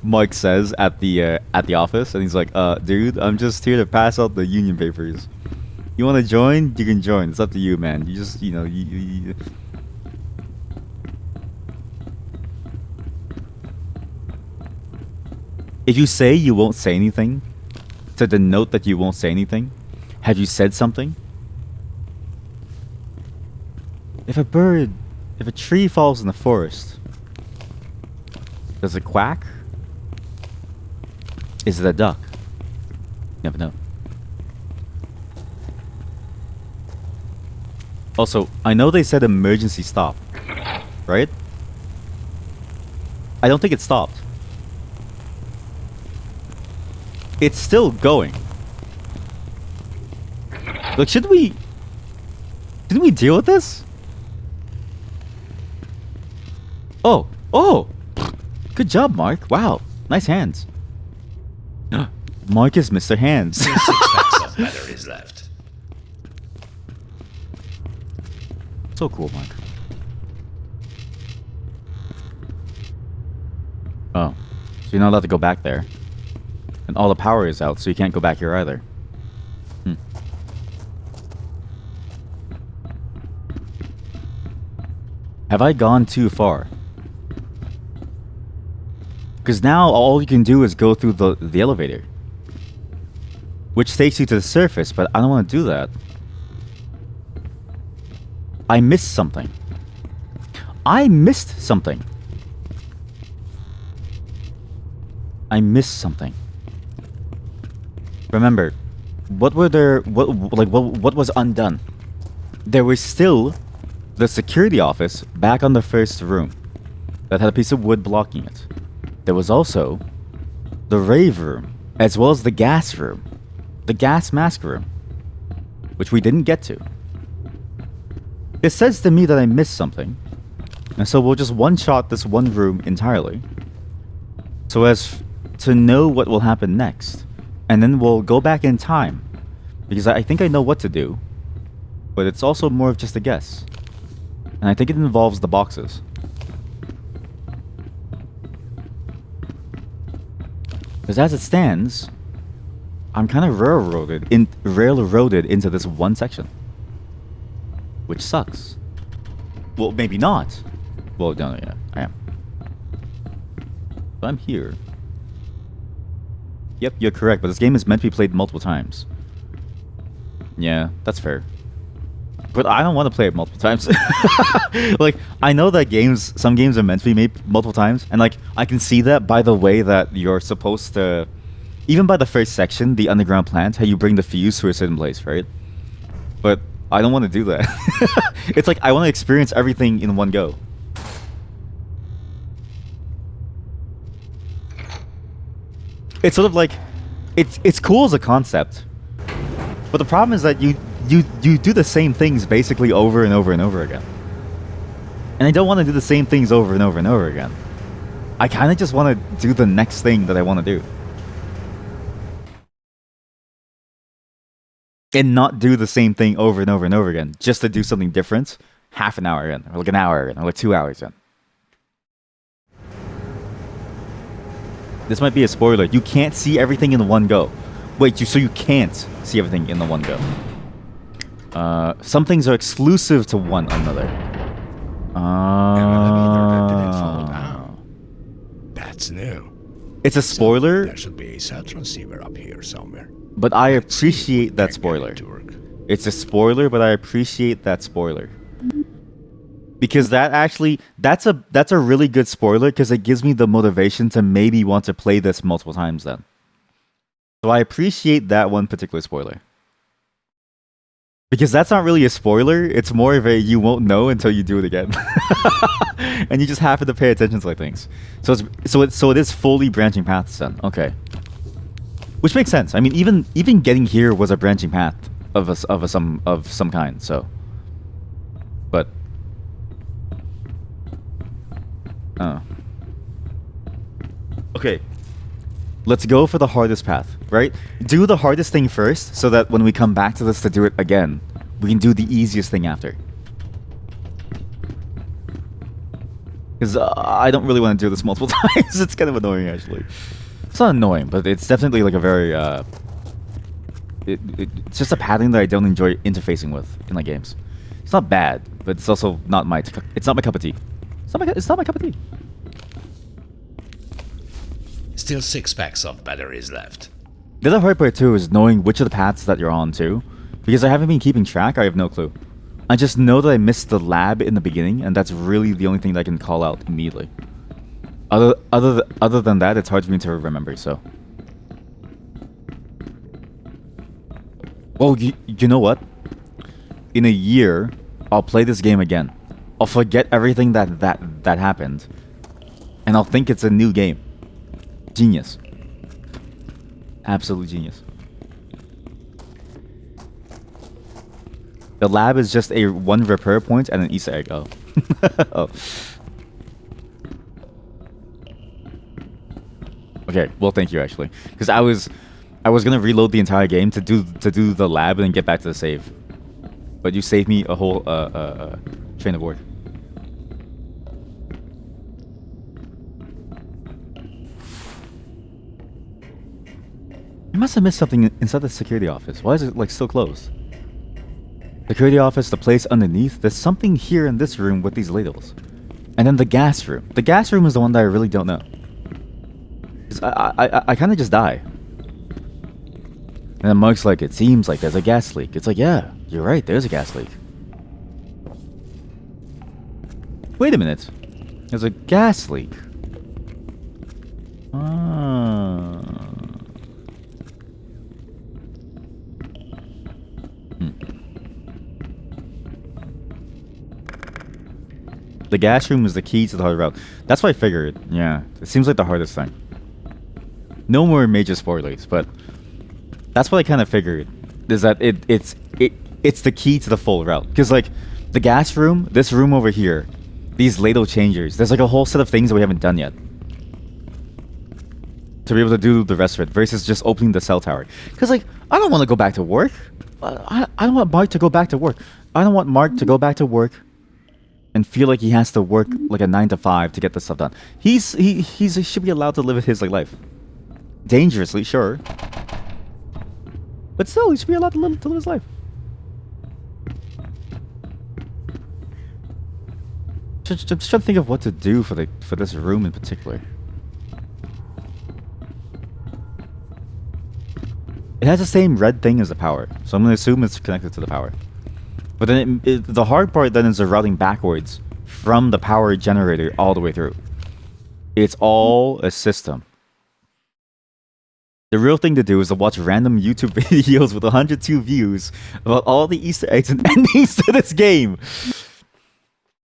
Mike says at the office, and he's like, dude, I'm just here to pass out the union papers. You want to join? You can join. It's up to you, man. You just, you know, you... If you say you won't say anything, to denote that you won't say anything, have you said something? If a tree falls in the forest, does it quack? Is it a duck? Never know. Also, I know they said emergency stop, right? I don't think it stopped. It's still going. Look, shouldn't we deal with this? Oh, good job, Mark. Wow, nice hands. Mark is Mr. Hands. 6 packs of batteries left. So cool, Mark. Oh, so you're not allowed to go back there. And all the power is out, so you can't go back here either. Have I gone too far? Because now all you can do is go through the elevator. Which takes you to the surface, but I don't want to do that. I missed something. I missed something. Remember, what was undone? There was still the security office back on the first room that had a piece of wood blocking it. there was also the rave room, as well as the gas room, the gas mask room, which we didn't get to. It says to me that I missed something, and so we'll just one-shot this one room entirely, so as to know what will happen next, and then we'll go back in time, because I think I know what to do, but it's also more of just a guess, and I think it involves the boxes. Because as it stands, I'm kind of railroaded into this one section, which sucks. Well, maybe not. Well, no, yeah, I am. But I'm here. Yep, you're correct, but this game is meant to be played multiple times. Yeah, that's fair. But I don't want to play it multiple times. Like, I know that some games are meant to be made multiple times, and like, I can see that by the way that you're supposed to, even by the first section, the underground plant, how you bring the fuse to a certain place, right? But I don't want to do that. It's like, I want to experience everything in one go. It's sort of like, it's cool as a concept, but the problem is that you do the same things basically over and over and over again. And I don't want to do the same things over and over and over again. I kind of just want to do the next thing that I want to do. And not do the same thing over and over and over again, just to do something different half an hour in, or like an hour in, or like 2 hours in. This might be a spoiler. You can't see everything in one go. Wait, so you can't see everything in the one go. Some things are exclusive to one another. Didn't fall down. That's new. It's a spoiler, There should be a cell transceiver up here somewhere. but I appreciate that spoiler. It's a spoiler, but I appreciate that spoiler. Because that's a really good spoiler, because it gives me the motivation to maybe want to play this multiple times then. So I appreciate that one particular spoiler. Because that's not really a spoiler, it's more of a you won't know until you do it again. And you just happen to pay attention to like things. So it is fully branching paths then. Okay. Which makes sense. I mean, even getting here was a branching path of some kind, so. But okay. Let's go for the hardest path, right? Do the hardest thing first, so that when we come back to this to do it again, we can do the easiest thing after. Because I don't really want to do this multiple times. It's kind of annoying, actually. It's not annoying, but it's definitely like a very... it's just a pattern that I don't enjoy interfacing with in like games. It's not bad, but it's also not my... It's not my cup of tea. It's not my cup of tea. Still 6 packs of batteries left. The other hard part too is knowing which of the paths that you're on too. Because I haven't been keeping track, I have no clue. I just know that I missed the lab in the beginning, and that's really the only thing that I can call out immediately. Other than that, it's hard for me to remember, so. Well, you know what? In a year, I'll play this game again. I'll forget everything that happened, and I'll think it's a new game. Genius. Absolute genius. The lab is just a one repair point and an Easter egg. Oh. Oh. Okay, well thank you actually. Because I was gonna reload the entire game to do the lab and then get back to the save. But you saved me a whole train of work. I must have missed something inside the security office. Why is it like still closed? Security office, the place underneath. There's something here in this room with these ladles. And then the gas room. The gas room is the one that I really don't know. I kind of just die. And then Mark's like, it seems like there's a gas leak. It's like, yeah, you're right, there's a gas leak. Wait a minute. There's a gas leak. Ah. The gas room is the key to the hard route. That's what I figured. Yeah, it seems like the hardest thing. No more major spoilers, but that's what I kind of figured. Is that it's the key to the full route. Because like the gas room, this room over here, these ladle changers, there's like a whole set of things that we haven't done yet to be able to do the rest of it versus just opening the cell tower. Because like I don't want to go back to work. I don't want Mark to go back to work. I don't want Mark to go back to work and feel like he has to work like a 9 to 5 to get this stuff done. He should be allowed to live his like life. Dangerously, sure. But still, he should be allowed to live his life. I'm just trying to think of what to do for this room in particular. It has the same red thing as the power, so I'm gonna assume it's connected to the power. But then the hard part then is the routing backwards from the power generator all the way through. It's all a system. The real thing to do is to watch random YouTube videos with 102 views about all the Easter eggs and endings to this game.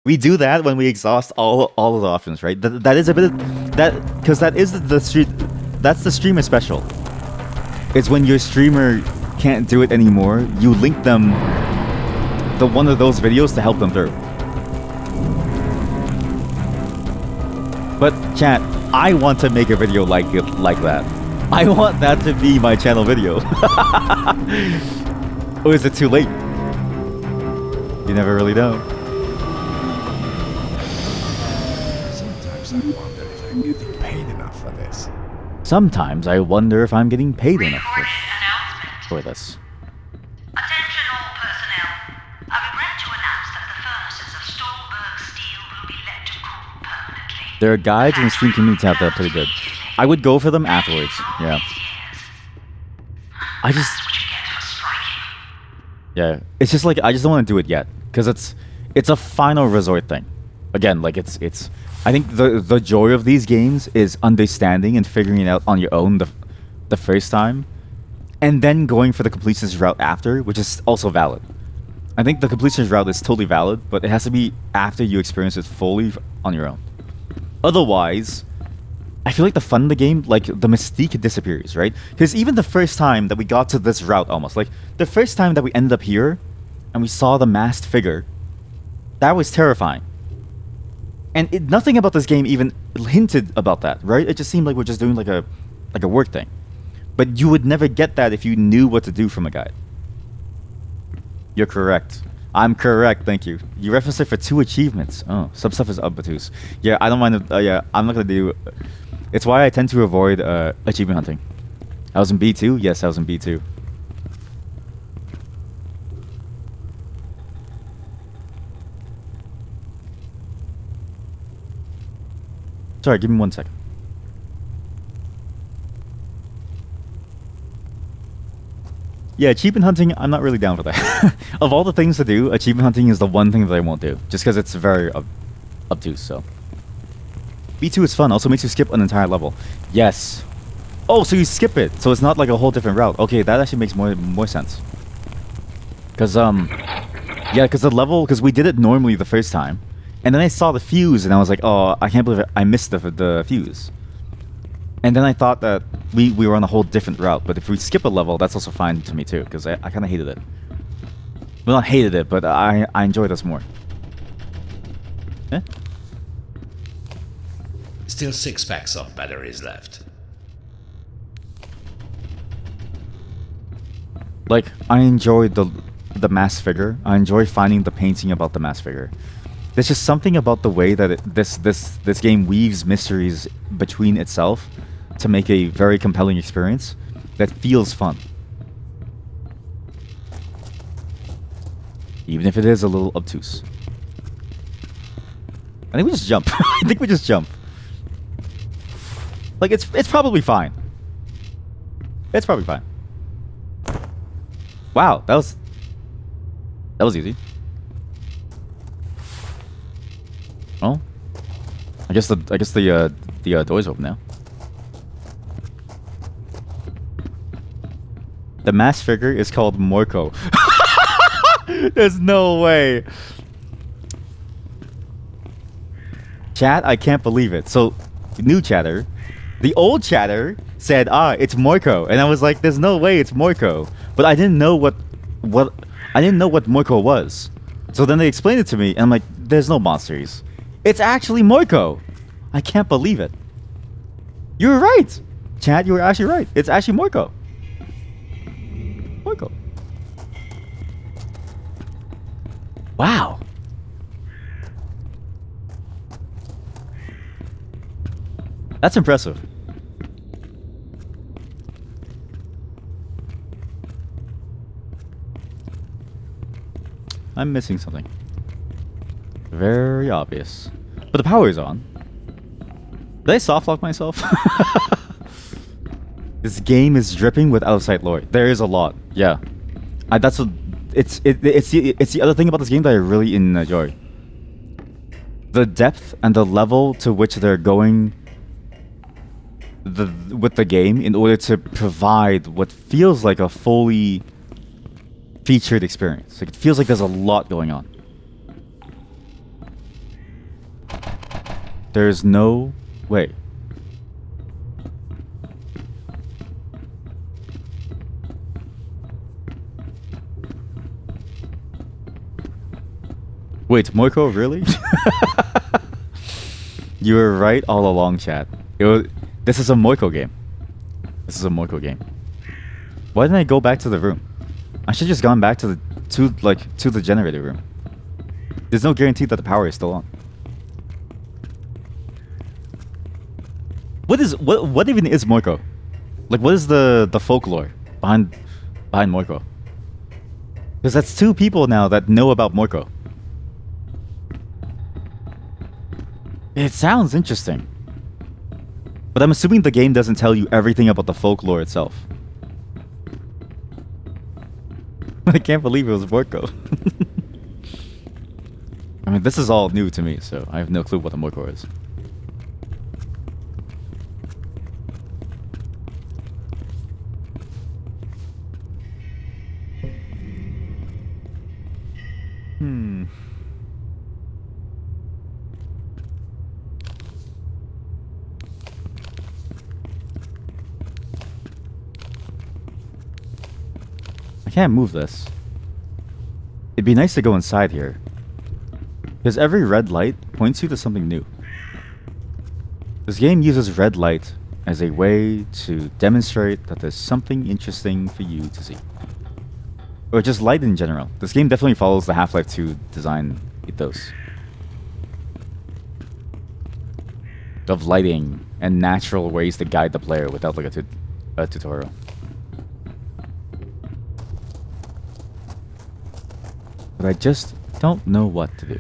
We do that when we exhaust all of the options, right? That is a bit of, that because that is that's the streamer special. It's when your streamer can't do it anymore, you link them to one of those videos to help them through. But chat, I want to make a video like that. I want that to be my channel video. Or is it too late? You never really know. Sometimes I wonder if I'm getting paid enough for this. Sometimes I wonder if I'm getting paid enough Pre-recorded announcement. for this. Attention all personnel. I regret to announce that the furnaces of Stolberg Steel will be let to cool permanently. There are guides in the Steam community tab that are pretty good. I would go for them afterwards. Yeah. I just... That's what you get for striking. Yeah. It's just like, I just don't want to do it yet. Because it's a final resort thing. Again, like it's I think the joy of these games is understanding and figuring it out on your own the first time. And then going for the completionist route after, which is also valid. I think the completionist route is totally valid, but it has to be after you experience it fully on your own. Otherwise, I feel like the fun of the game, like the mystique disappears, right? Because even the first time that we got to this route almost, like the first time that we ended up here and we saw the masked figure, that was terrifying. And nothing about this game even hinted about that, right? It just seemed like we're just doing like a work thing. But you would never get that if you knew what to do from a guide. You're correct. I'm correct, thank you. You referenced it for 2 achievements. Oh, some stuff is obtuse. Yeah, I don't mind. Yeah, I'm not gonna do. It's why I tend to avoid achievement hunting. I was in B2. Yes, I was in B2. Sorry, give me 1 second. Yeah, achievement hunting, I'm not really down for that. Of all the things to do, achievement hunting is the one thing that I won't do. Just because it's very obtuse, so. B2 is fun, also makes you skip an entire level. Yes. Oh, so you skip it, so it's not like a whole different route. Okay, that actually makes more sense. Because, yeah, because the level, because we did it normally the first time. And then I saw the fuse, and I was like, oh, I can't believe I missed the fuse. And then I thought that we were on a whole different route. But if we skip a level, that's also fine to me too, because I kind of hated it. Well, not hated it, but I enjoyed this more. Eh? Still 6 packs of batteries left. Like, I enjoyed the mass figure. I enjoy finding the painting about the mass figure. There's just something about the way that this game weaves mysteries between itself to make a very compelling experience that feels fun. Even if it is a little obtuse. I think we just jump. I think we just jump. Like, it's probably fine. It's probably fine. Wow, that was easy. Oh, I guess the door's open now. The mass figure is called Morko. There's no way. Chat, I can't believe it. So, new chatter. The old chatter said, it's Moiko. And I was like, there's no way it's Moiko. But I didn't know what Moiko was. So then they explained it to me, and I'm like, there's no monsters. It's actually Moiko. I can't believe it. You were right. Chat, you were actually right. It's actually Moiko. Moiko. Wow. That's impressive. I'm missing something. Very obvious. But the power is on. Did I softlock myself? This game is dripping with out-of-sight lore. There is a lot. Yeah. It's the other thing about this game that I really enjoy. The depth and the level to which they're going with the game in order to provide what feels like a fully featured experience. Like, it feels like there's a lot going on. There's no way. Wait, Moiko, really? You were right all along, chat. This is a Moiko game. This is a Moiko game. Why didn't I go back to the room? I should have just gone back to the generator room. There's no guarantee that the power is still on. What even is Moiko? Like, what is the folklore behind Moiko? Because that's two people now that know about Moiko. It sounds interesting. But I'm assuming the game doesn't tell you everything about the folklore itself. I can't believe it was Moiko. I mean, this is all new to me, so I have no clue what a Moiko is. I can't move this. It'd be nice to go inside here. Because every red light points you to something new. This game uses red light as a way to demonstrate that there's something interesting for you to see. Or just light in general. This game definitely follows the Half-Life 2 design ethos. Of lighting and natural ways to guide the player without like a tutorial. But I just don't know what to do.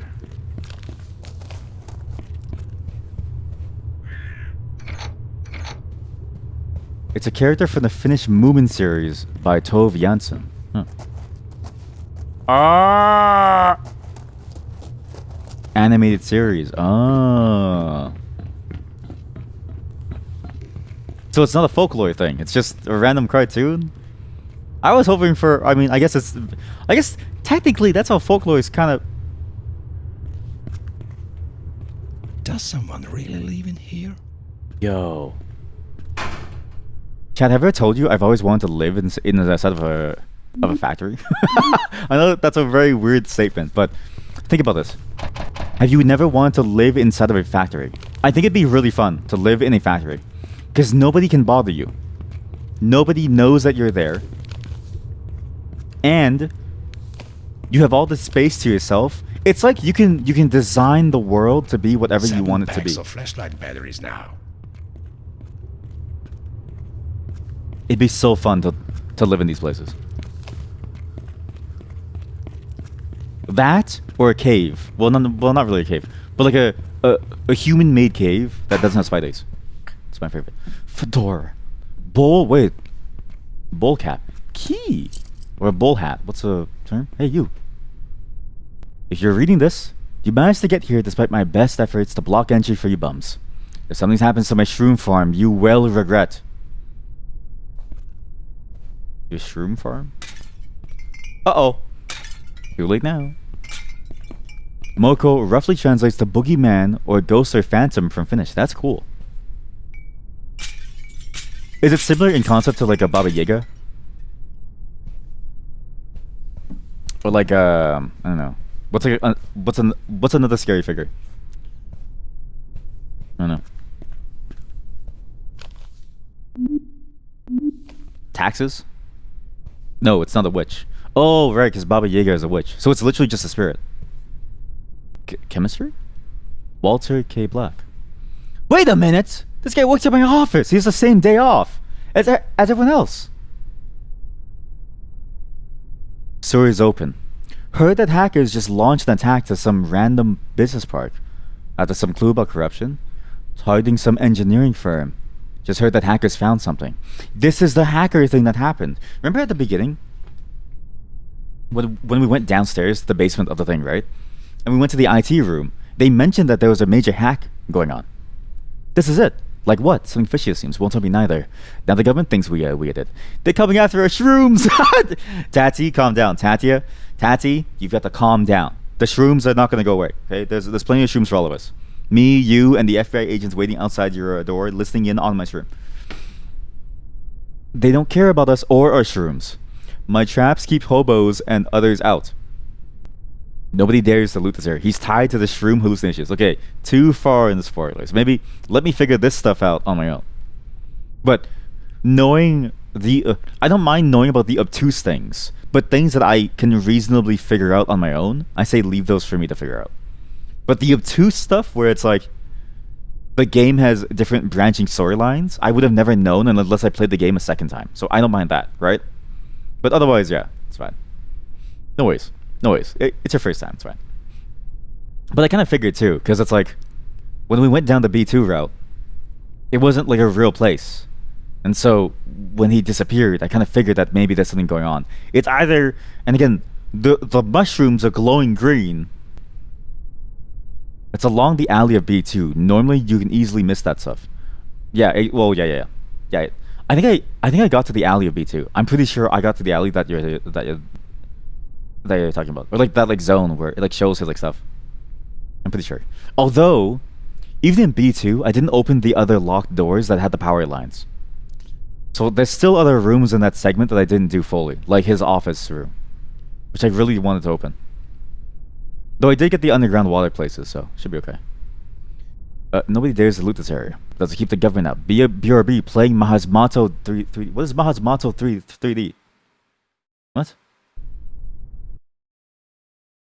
It's a character from the Finnish Moomin series by Tove Jansson. Huh. Animated series. So it's not a folklore thing. It's just a random cartoon. I was hoping for. I mean, I guess technically that's how folklore is kind of. Does someone really live in here? Yo. Chad, have I ever told you I've always wanted to live in the side of a factory? I know that's a very weird statement, but think about this. Have you never wanted to live inside of a factory? I think it'd be really fun to live in a factory. Because nobody can bother you. Nobody knows that you're there. And you have all this space to yourself. It's like you can design the world to be whatever you want it to be. 7 packs of flashlight batteries now. It'd be so fun to live in these places. That or a cave. Well, not really a cave, but like a human-made cave that doesn't have spiders. It's my favorite. Fedora. Bowl cap. Key. Or a bowl hat. What's the term? Hey, you. If you're reading this, you managed to get here despite my best efforts to block entry for you bums. If something happens to my shroom farm, you will regret. Your shroom farm? Uh-oh. Too late now. Moko roughly translates to boogeyman or ghost or phantom from Finnish. That's cool. Is it similar in concept to like a Baba Yaga? Or like I don't know. What's another scary figure? I don't know. Taxes? No, it's not a witch. Oh, right, because Baba Yaga is a witch. So it's literally just a spirit. Chemistry? Walter K. Black. Wait a minute! This guy works at my office. He has the same day off as everyone else. Story is open. Heard that hackers just launched an attack to some random business park. After some clue about corruption. Targeting some engineering firm. Just heard that hackers found something. This is the hacker thing that happened. Remember at the beginning? When we went downstairs to the basement of the thing, right? And we went to the IT room. They mentioned that there was a major hack going on. This is it. Like what? Something fishy it seems. Won't tell me neither. Now the government thinks we did. They're coming after our shrooms! Tati, calm down. Tati, you've got to calm down. The shrooms are not going to go away. Okay? There's plenty of shrooms for all of us. Me, you, and the FBI agents waiting outside your door, listening in on my shroom. They don't care about us or our shrooms. My traps keep hobos and others out. Nobody dares to loot this area. He's tied to the shroom hallucinations. Okay, too far in the spoilers. Maybe let me figure this stuff out on my own. But knowing the... I don't mind knowing about the obtuse things. But things that I can reasonably figure out on my own, I say leave those for me to figure out. But the obtuse stuff where it's like... the game has different branching storylines, I would have never known unless I played the game a second time. So I don't mind that, right? But otherwise, yeah, it's fine. No worries. No worries. It's your first time. It's fine. But I kind of figured too, because it's like, when we went down the B2 route, it wasn't like a real place. And so, when he disappeared, I kind of figured that maybe there's something going on. It's either, and again, the mushrooms are glowing green. It's along the alley of B2. Normally, you can easily miss that stuff. Yeah, yeah. I think I got to the alley of B2. I'm pretty sure I got to the alley that you're talking about, or like that like zone where it like shows his like stuff. I'm pretty sure. Although, even in B2, I didn't open the other locked doors that had the power lines. So there's still other rooms in that segment that I didn't do fully, like his office room, which I really wanted to open. Though I did get the underground water places, so should be okay. Nobody dares to loot this area. Let's keep the government out. BRB playing Mahasmato 3D. What is Mahasmato 3D? What?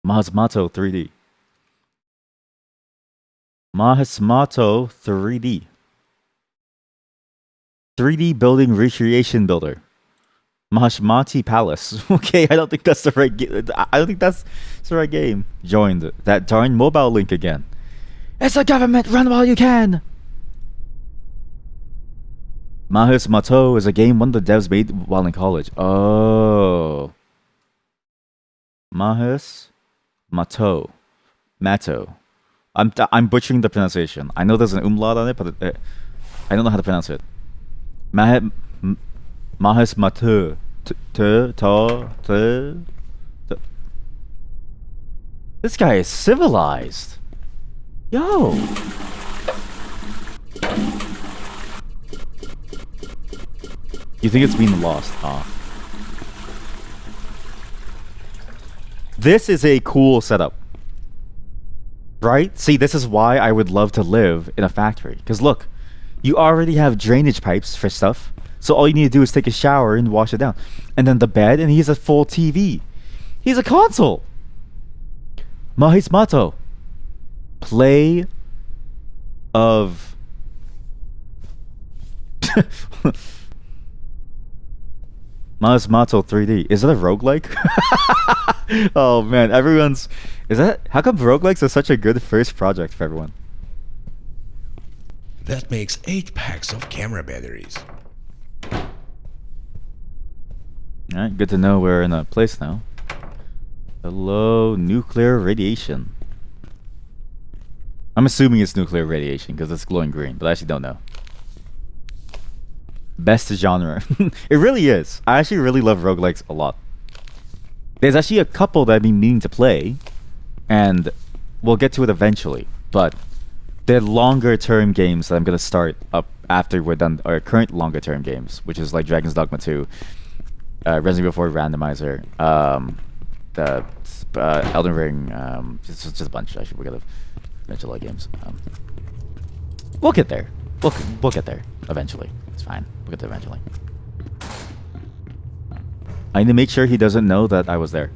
Mahasmato 3D. Mahasmato 3D. 3D building recreation builder. Mahasmati Palace. Okay, I don't think that's the right game. I don't think that's the right game. Joined that darn mobile link again. It's a government, run while you can! Mahasmato is a game one of the devs made while in college. Oh. Mahasmato. Mato. I'm butchering the pronunciation. I know there's an umlaut on it, but I don't know how to pronounce it. Mahasmato. This guy is civilized. Yo. You think it's been lost, huh? This is a cool setup. Right? See, this is why I would love to live in a factory. Because look, you already have drainage pipes for stuff. So all you need to do is take a shower and wash it down. And then the bed, and he has a full TV. He's a console. Mahismato. Play of... Mahismato 3D. Is that a roguelike? Oh man, everyone's... Is that... How come roguelikes are such a good first project for everyone? That makes 8 packs of camera batteries. Alright, good to know we're in a place now. Hello, nuclear radiation. I'm assuming it's nuclear radiation because it's glowing green, but I actually don't know. Best genre. It really is. I actually really love roguelikes a lot. There's actually a couple that I've been meaning to play, and we'll get to it eventually, but the longer term games that I'm gonna start up after we're done our current longer term games, which is like Dragon's Dogma 2, Resident Evil 4 Randomizer, the Elden Ring, just a bunch. Actually, we gotta mention a lot of games. We'll get there. We'll get there eventually. It's fine. We'll get there eventually. I need to make sure he doesn't know that I was there.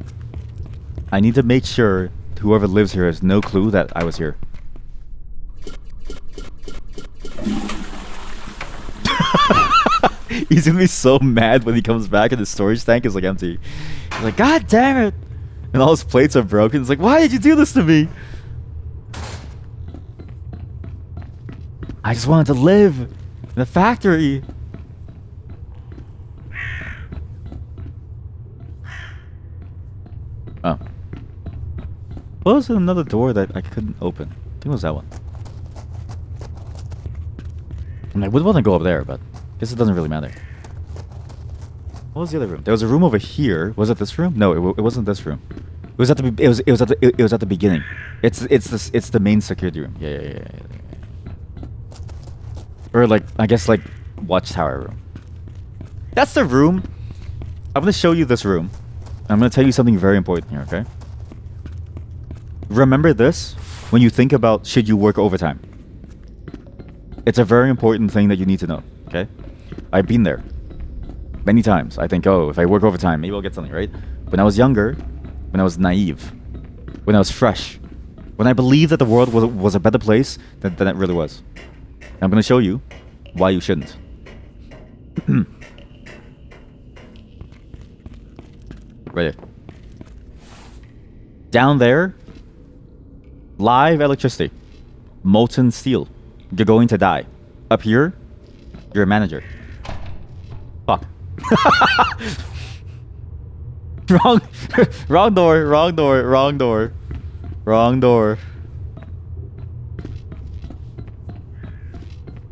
I need to make sure whoever lives here has no clue that I was here. He's gonna be so mad when he comes back and the storage tank is like empty. He's like, God damn it! And all his plates are broken. It's like, why did you do this to me? I just wanted to live in the factory. Oh. What was another door that I couldn't open? I think it was that one. I would want to go up there, but I guess it doesn't really matter. What was the other room? There was a room over here. Was it this room? No, it wasn't this room. It was at the beginning. It's the main security room. Yeah. Or like, I guess like watchtower room. That's the room. I'm gonna show you this room. I'm gonna tell you something very important here, okay? Remember this when you think about should you work overtime. It's a very important thing that you need to know, okay? I've been there many times. I think, oh, if I work overtime, maybe I'll get something, right? When I was younger, when I was naive, when I was fresh, when I believed that the world was a better place than it really was. I'm gonna show you why you shouldn't. Right here. Down there, live electricity, molten steel. You're going to die. Up here, you're a manager. Fuck. Wrong door.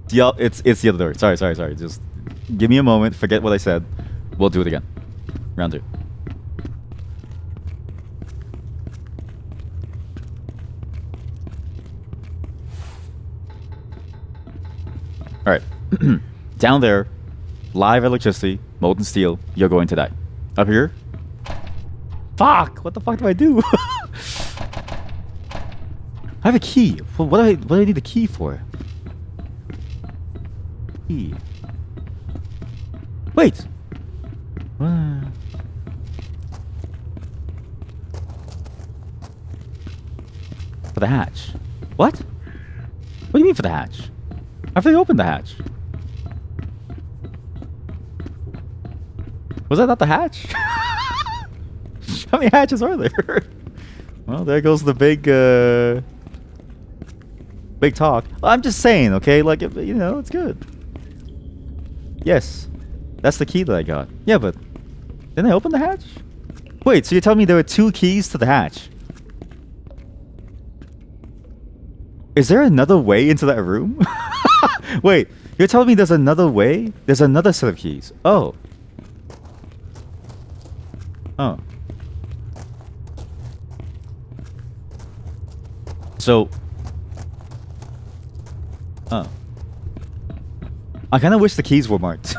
Yeah, it's the other door. Sorry. Just give me a moment. Forget what I said. We'll do it again. Round 2. All right. Down there, live electricity, molten steel. You're going to die. Up here. Fuck! What the fuck do I do? I have a key. Well, what do I need the key for? Key. Wait. For the hatch. What? What do you mean for the hatch? I've already opened the hatch. Was that not the hatch? How many hatches are there? Well, there goes the big talk. I'm just saying, okay? Like, you know, it's good. Yes. That's the key that I got. Yeah, but didn't I open the hatch? Wait, so you're telling me there were 2 keys to the hatch? Is there another way into that room? Wait, you're telling me there's another way? There's another set of keys. Oh. So. I kind of wish the keys were marked.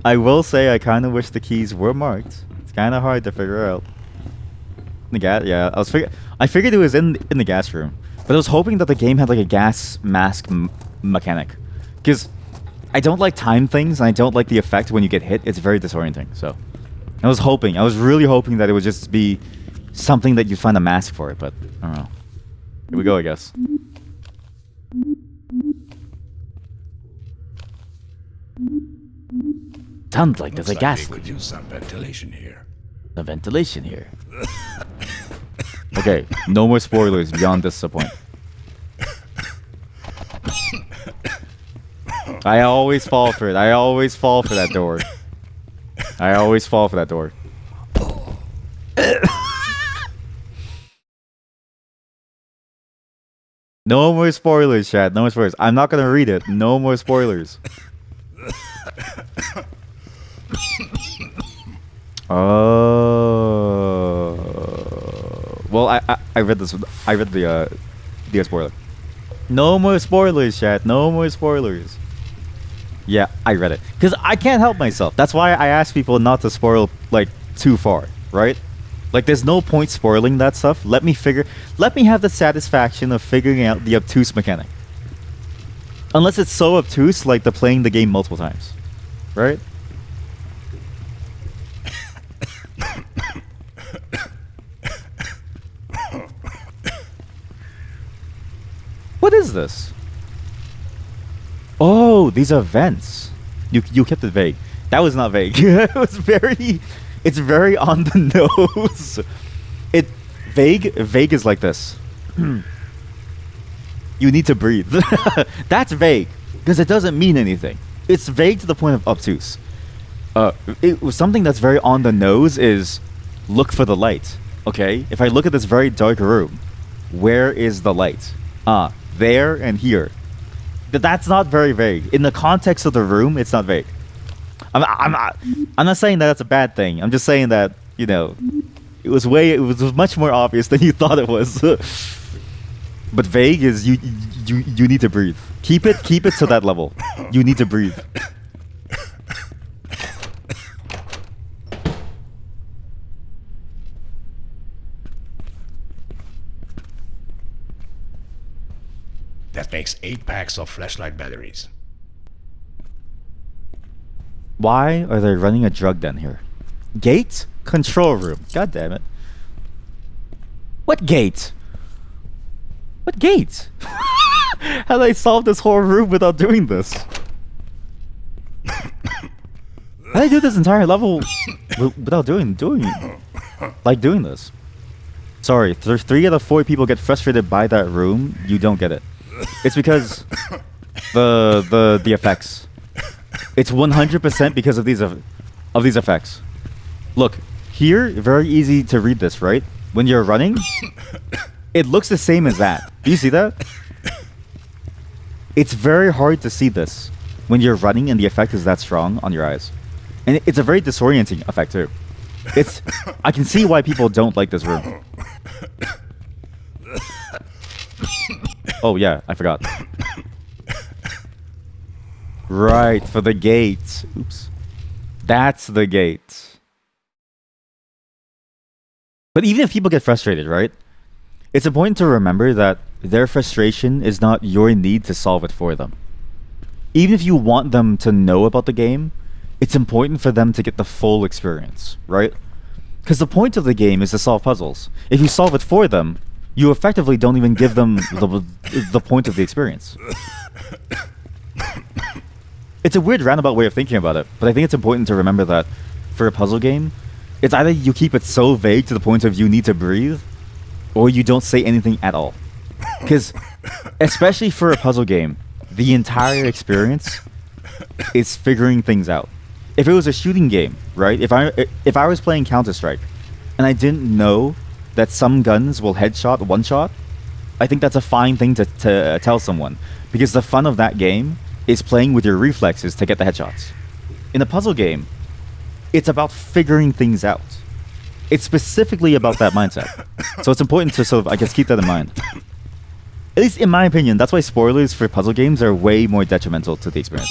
I will say I kind of wish the keys were marked. It's kind of hard to figure out. The gas, yeah. I figured it was in the gas room, but I was hoping that the game had like a gas mask mechanic, because I don't like time things and I don't like the effect when you get hit. It's very disorienting. So I was really hoping that it would just be something that you find a mask for it, but I don't know. Here we go, I guess. Sounds like there's a gas leak. Could use some ventilation here. The ventilation here. Okay, no more spoilers beyond this point. I always fall for it. I always fall for that door. No more spoilers, chat. No more spoilers. I'm not gonna read it. No more spoilers. Oh. Well, I read this. I read the spoiler. No more spoilers, chat. No more spoilers. Yeah, I read it because I can't help myself. That's why I ask people not to spoil like too far, right? Like, there's no point spoiling that stuff. Let me have the satisfaction of figuring out the obtuse mechanic. Unless it's so obtuse, like the playing the game multiple times, right? What is this? Oh, these are vents. You kept it vague. That was not vague. It was very. It's very on the nose. Vague is like this. You need to breathe. That's vague because it doesn't mean anything. It's vague to the point of obtuse. It was something that's very on the nose is look for the light. Okay, if I look at this very dark room, where is the light? There and here. That's not very vague. In the context of the room, it's not vague. I'm not saying that that's a bad thing. I'm just saying that, you know, it was much more obvious than you thought it was. But vague is you need to breathe. Keep it to that level. You need to breathe. That makes 8 packs of flashlight batteries. Why are they running a drug den here? Gate? Control room. God damn it. What gate? What gate? How did I solve this whole room without doing this? How did I do this entire level without doing this? Sorry, 3 out of 4 people get frustrated by that room. You don't get it. It's because the effects. It's 100% because of these effects. Look, here, very easy to read this, right? When you're running, it looks the same as that. Do you see that? It's very hard to see this when you're running and the effect is that strong on your eyes. And it's a very disorienting effect too. I can see why people don't like this room. Oh yeah, I forgot. Right, for the gate. Oops. That's the gate. But even if people get frustrated, right? It's important to remember that their frustration is not your need to solve it for them. Even if you want them to know about the game, it's important for them to get the full experience, right? Because the point of the game is to solve puzzles. If you solve it for them, you effectively don't even give them the point of the experience. It's a weird roundabout way of thinking about it, but I think it's important to remember that for a puzzle game, it's either you keep it so vague to the point of you need to breathe, or you don't say anything at all. Because, especially for a puzzle game, the entire experience is figuring things out. If it was a shooting game, right? If I was playing Counter-Strike, and I didn't know that some guns will headshot one shot, I think that's a fine thing to tell someone. Because the fun of that game is playing with your reflexes to get the headshots. In a puzzle game, it's about figuring things out. It's specifically about that mindset. So it's important to sort of, I guess, keep that in mind. At least in my opinion, that's why spoilers for puzzle games are way more detrimental to the experience.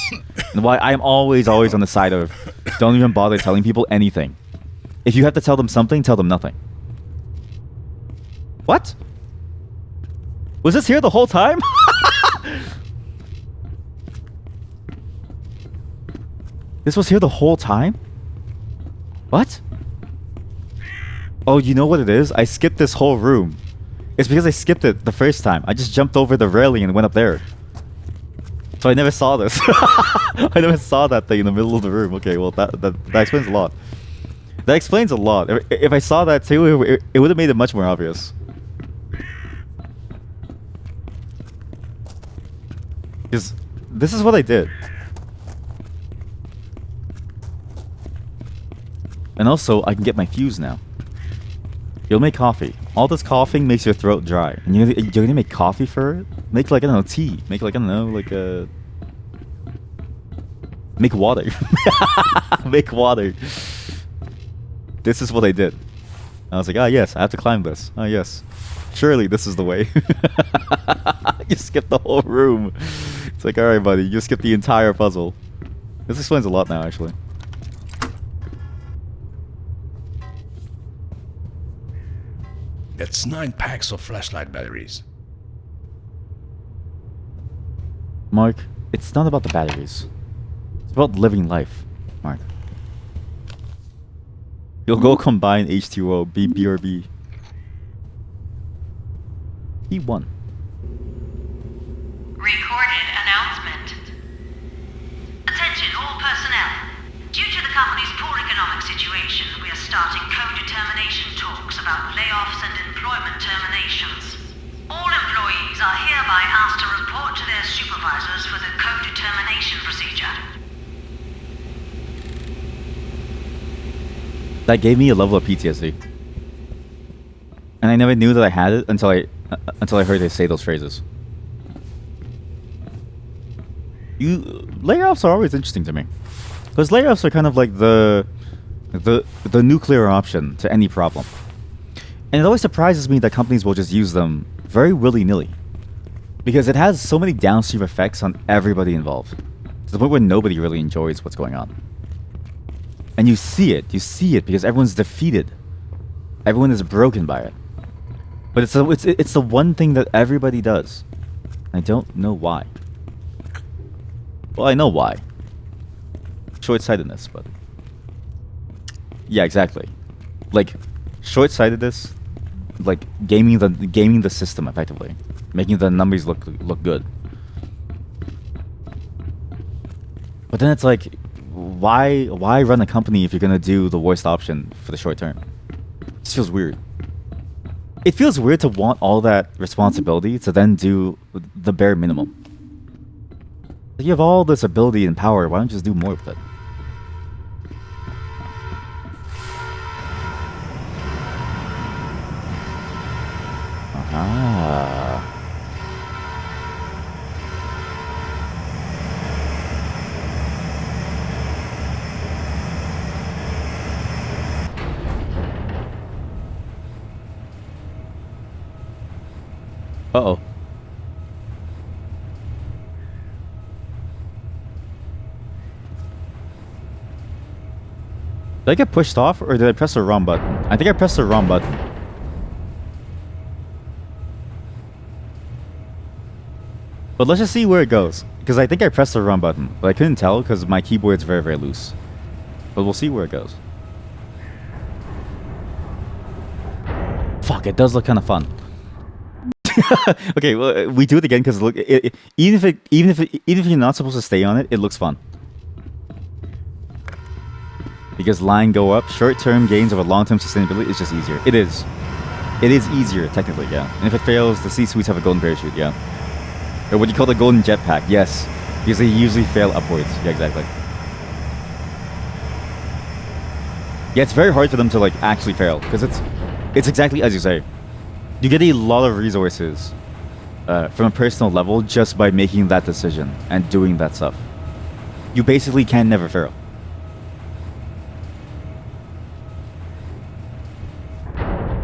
And why I'm always on the side of don't even bother telling people anything. If you have to tell them something, tell them nothing. What? Was this here the whole time? This was here the whole time? What? Oh, you know what it is? I skipped this whole room. It's because I skipped it the first time. I just jumped over the railing and went up there. So I never saw this. I never saw that thing in the middle of the room. Okay, well, that explains a lot. That explains a lot. If I saw that too, it would have made it much more obvious. Because this is what I did. And also, I can get my fuse now. You'll make coffee. All this coughing makes your throat dry. And you're gonna make coffee for it? Make, like, I don't know, tea. Make, like, I don't know, like a... Make water. Make water. This is what I did. I was like, ah, yes, I have to climb this. Ah, yes. Surely this is the way. You skip the whole room. It's like, alright, buddy, you skip the entire puzzle. This explains a lot now, actually. That's 9 packs of flashlight batteries. Mark, it's not about the batteries. It's about living life, Mark. You'll go combine H2O, BRB. E1. Recorded announcement. Attention all personnel. Due to the company's poor economic situation, we are starting co-determination talks about layoffs and employment terminations. All employees are hereby asked to report to their supervisors for the co-determination procedure. That gave me a level of PTSD. And I never knew that I had it until I heard they say those phrases. Layoffs are always interesting to me. Because layoffs are kind of like the nuclear option to any problem. And it always surprises me that companies will just use them very willy-nilly. Because it has so many downstream effects on everybody involved. To the point where nobody really enjoys what's going on. And you see it because everyone's defeated. Everyone is broken by it. But it's the one thing that everybody does. I don't know why. Well, I know why. Short-sightedness, but... Yeah, exactly. Like, short-sightedness, like, gaming the system, effectively. Making the numbers look good. But then it's like... Why run a company if you're gonna do the worst option for the short term? It just feels weird. It feels weird to want all that responsibility to then do the bare minimum. You have all this ability and power, why don't you just do more with it? Aha. Uh-oh. Did I get pushed off, or did I press the wrong button? I think I pressed the wrong button. But let's just see where it goes. Because I think I pressed the wrong button. But I couldn't tell because my keyboard's very, very loose. But we'll see where it goes. Fuck, it does look kind of fun. Okay, well, we do it again because look, even if you're not supposed to stay on it, it looks fun. Because line go up, short-term gains over long-term sustainability is just easier. It is. It is easier, technically, yeah. And if it fails, the C-suites have a golden parachute, yeah. Or what do you call the golden jetpack? Yes. Because they usually fail upwards. Yeah, exactly. Yeah, it's very hard for them to, like, actually fail. Because it's exactly as you say. You get a lot of resources from a personal level just by making that decision and doing that stuff. You basically can never fail.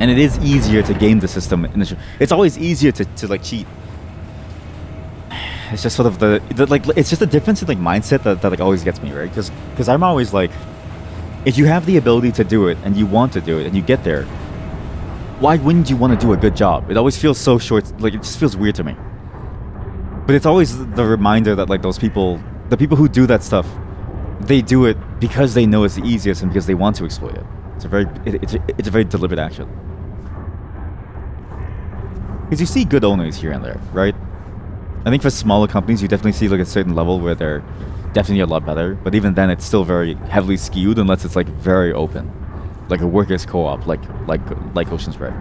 And it is easier to game the system. It's always easier to like cheat. It's just sort of it's just a difference in like mindset that like always gets me, right? Because I'm always like, if you have the ability to do it and you want to do it and you get there, why wouldn't you want to do a good job? It always feels so short, like it just feels weird to me. But it's always the reminder that like those people, the people who do that stuff, they do it because they know it's the easiest and because they want to exploit it. It's a very deliberate action. Because you see good owners here and there, right? I think for smaller companies, you definitely see like a certain level where they're definitely a lot better. But even then, it's still very heavily skewed unless it's like very open, like a workers' co-op, like Ocean Spray.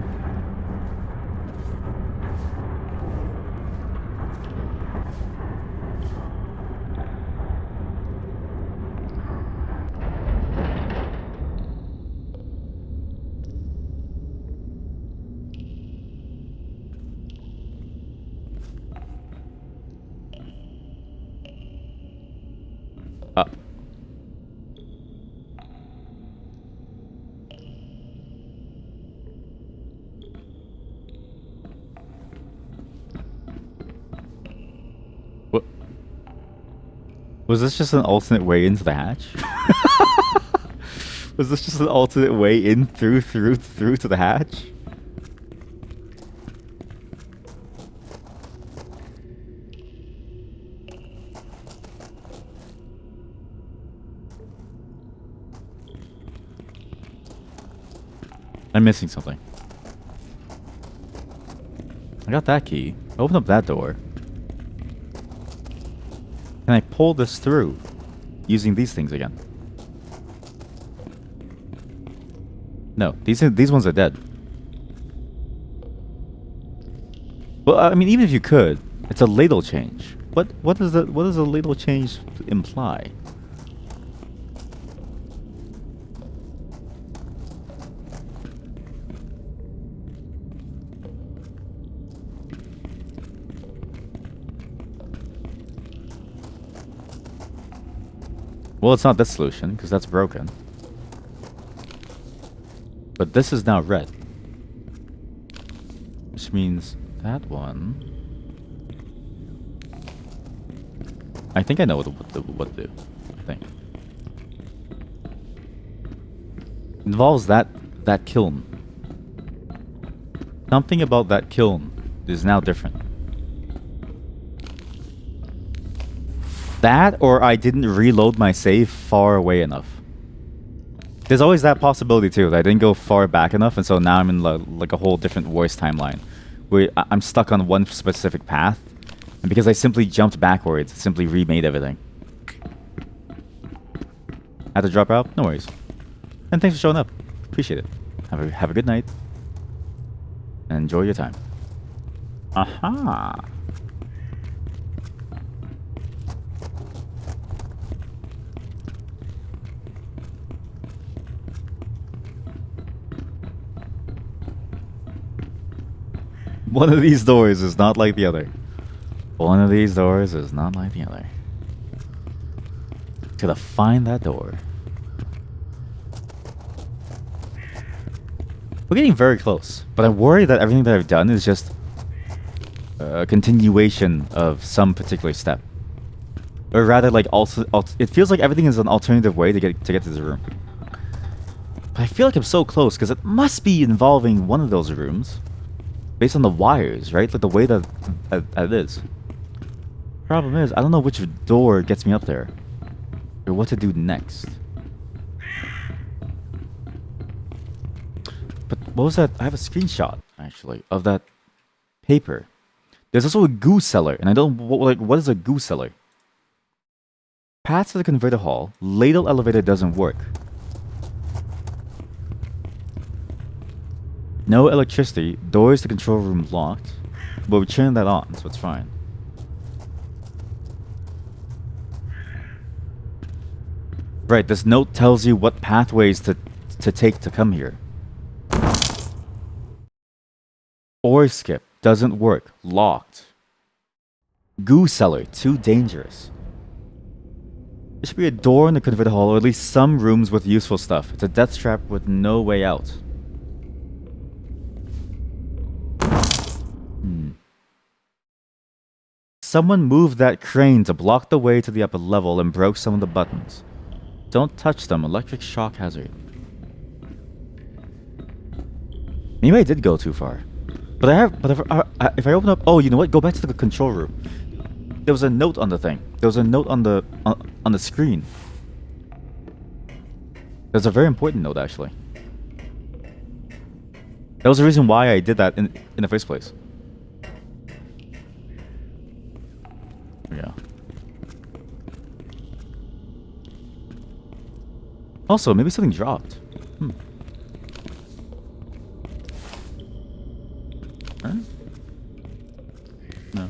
Was this just an alternate way into the hatch? Was this just an alternate way in through to the hatch? I'm missing something. I got that key. Open up that door. Can I pull this through using these things again? No, these ones are dead. Well, I mean, even if you could, it's a ladle change. What does a ladle change imply? Well, it's not this solution, because that's broken. But this is now red. Which means that one... I think I know what to do. I think. Involves that kiln. Something about that kiln is now different. That, or I didn't reload my save far away enough. There's always that possibility too, that I didn't go far back enough, and so now I'm in like a whole different voice timeline, where I'm stuck on one specific path, and because I simply jumped backwards, it simply remade everything. Had to drop out? No worries. And thanks for showing up. Appreciate it. Have a good night. And enjoy your time. Aha! One of these doors is not like the other. One of these doors is not like the other. Gotta find that door. We're getting very close, but I worry that everything that I've done is just a continuation of some particular step. Or rather, like, it feels like everything is an alternative way to get to this room. But I feel like I'm so close, because it must be involving one of those rooms. Based on the wires, right? Like the way that it is. Problem is, I don't know which door gets me up there. Or what to do next. But what was that? I have a screenshot, actually, of that paper. There's also a goo cellar, and I don't... what is a goo cellar? Path to the converter hall. Ladle elevator doesn't work. No electricity. Doors to control room locked. But we turned that on, so it's fine. Right, this note tells you what pathways to take to come here. Ore skip. Doesn't work. Locked. Goo cellar. Too dangerous. There should be a door in the converter hall, or at least some rooms with useful stuff. It's a death trap with no way out. Someone moved that crane to block the way to the upper level and broke some of the buttons. Don't touch them. Electric shock hazard. Maybe I did go too far. But if I open up... Oh, you know what? Go back to the control room. There was a note on the thing. There was a note on the screen. There's a very important note, actually. That was the reason why I did that in the first place. Yeah. Also, maybe something dropped. Huh? No.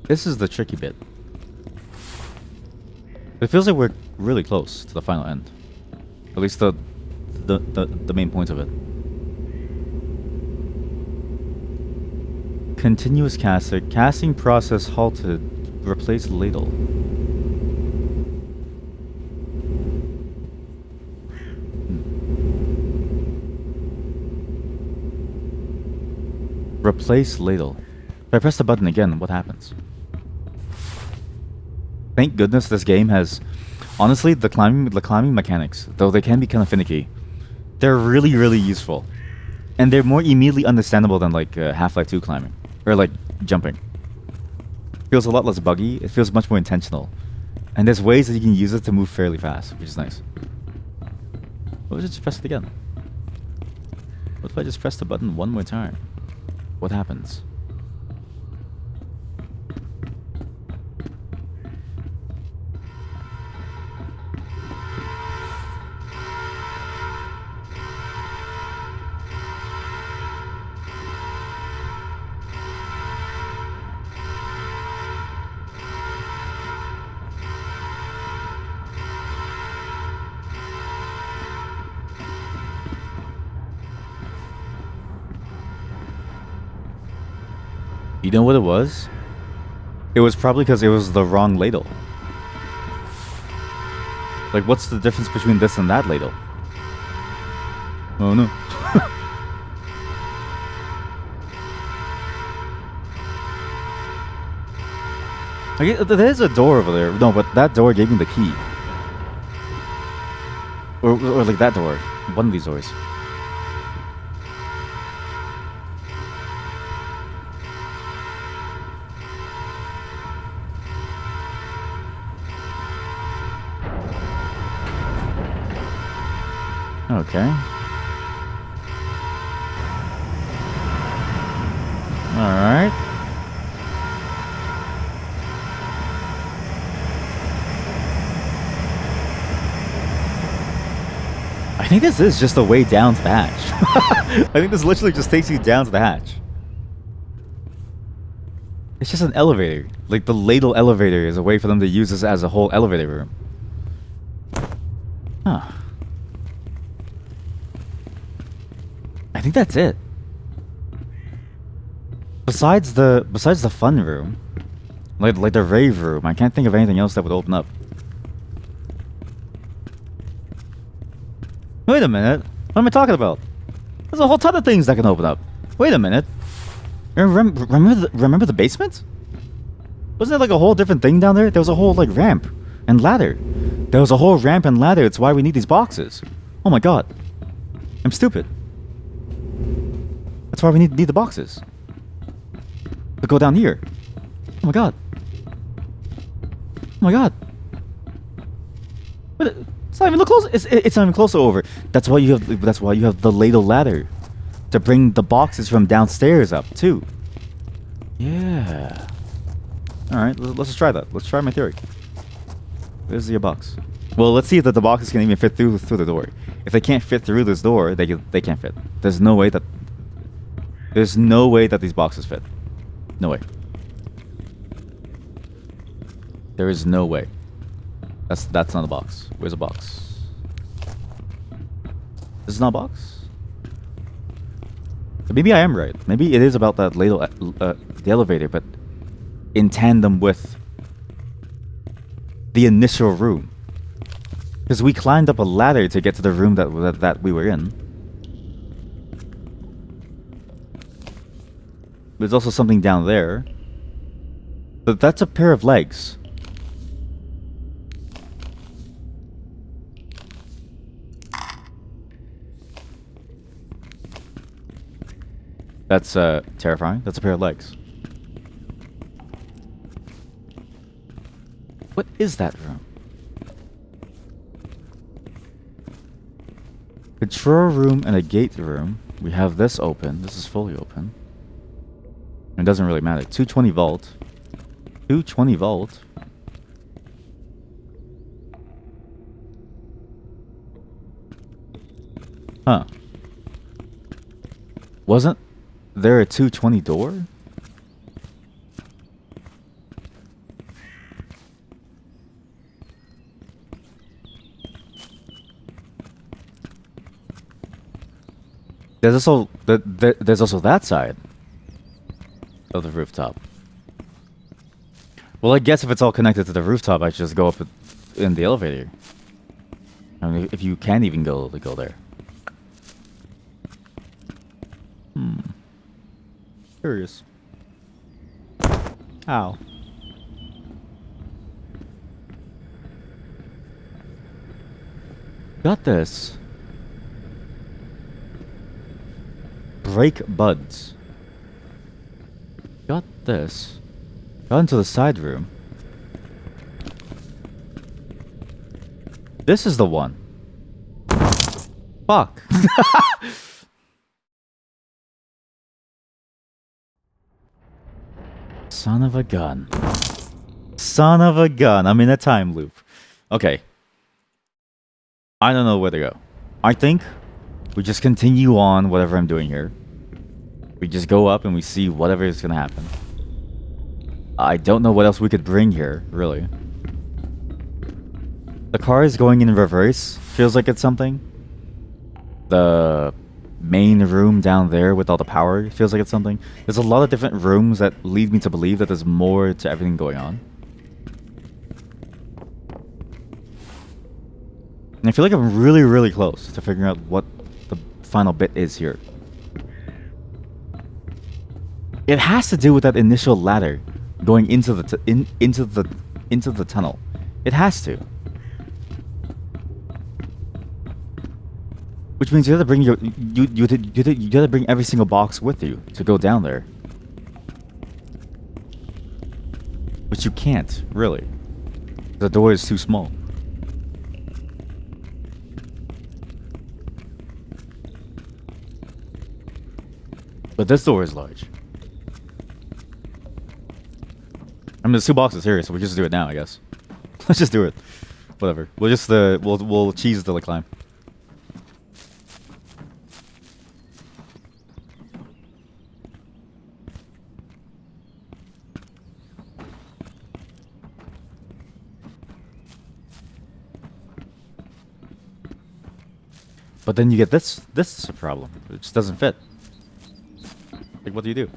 This is the tricky bit. It feels like we're really close to the final end. At least the main point of it. Continuous caster. Casting process halted. Replace ladle. Replace ladle. If I press the button again, what happens? Thank goodness this game has... Honestly, the climbing mechanics, though they can be kind of finicky, they're really, really useful. And they're more immediately understandable than like Half-Life 2 climbing. Or like jumping. It feels a lot less buggy. It feels much more intentional. And there's ways that you can use it to move fairly fast, which is nice. What if I just press it again? What if I just press the button one more time? What happens? You know what it was? It was probably because it was the wrong ladle. Like, what's the difference between this and that ladle? Oh no. There's a door over there. No, but that door gave me the key. Or like that door. One of these doors. Okay. Alright. I think this is just a way down to the hatch. I think this literally just takes you down to the hatch. It's just an elevator. Like the ladle elevator is a way for them to use this as a whole elevator room. Huh. I think that's it. Besides the fun room, like the rave room, I can't think of anything else that would open up. Wait a minute. What am I talking about? There's a whole ton of things that can open up. Wait a minute. Remember the basement? Wasn't there like a whole different thing down there? There was a whole like ramp and ladder. There was a whole ramp and ladder. It's why we need these boxes. Oh my god. I'm stupid. That's why we need the boxes. To go down here. Oh my god. Oh my god. But it's not even close. It's not even close to over. That's why you have the ladle ladder to bring the boxes from downstairs up too. Yeah. All right. Let's just try that. Let's try my theory. Where's your box? Well, let's see if the boxes can even fit through the door. If they can't fit through this door, they can't fit. There's no way that these boxes fit. No way. There is no way. That's not a box. Where's a box? This is not a box? Maybe I am right. Maybe it is about that ladle, the elevator, but in tandem with the initial room. Because we climbed up a ladder to get to the room that we were in. There's also something down there. But that's a pair of legs. That's terrifying. That's a pair of legs. What is that room? Control room and a gate room. We have this open. This is fully open. It doesn't really matter. 220 volt. 220 volt. Huh. Wasn't there a 220 door? There's also that side of the rooftop. Well, I guess if it's all connected to the rooftop, I should just go up in the elevator. I mean, if you can't even go there. Curious. Ow. Got this. Break buds. Got this. Got into the side room. This is the one. Fuck. Son of a gun. Son of a gun. I'm in a time loop. Okay. I don't know where to go. I think we just continue on whatever I'm doing here. We just go up and we see whatever is gonna happen. I don't know what else we could bring here, really. The car is going in reverse. Feels like it's something. The main room down there with all the power feels like it's something. There's a lot of different rooms that lead me to believe that there's more to everything going on. And I feel like I'm really, really close to figuring out what the final bit is here. It has to do with that initial ladder going into the into the tunnel. It has to. Which means you have to bring your you have to bring every single box with you to go down there. Which you can't, really. The door is too small. But this door is large. I mean, there's 2 boxes here, so we can just do it now, I guess. Let's just do it. Whatever. We'll just we'll cheese the climb. But then you get this is a problem. It just doesn't fit. Like, what do you do?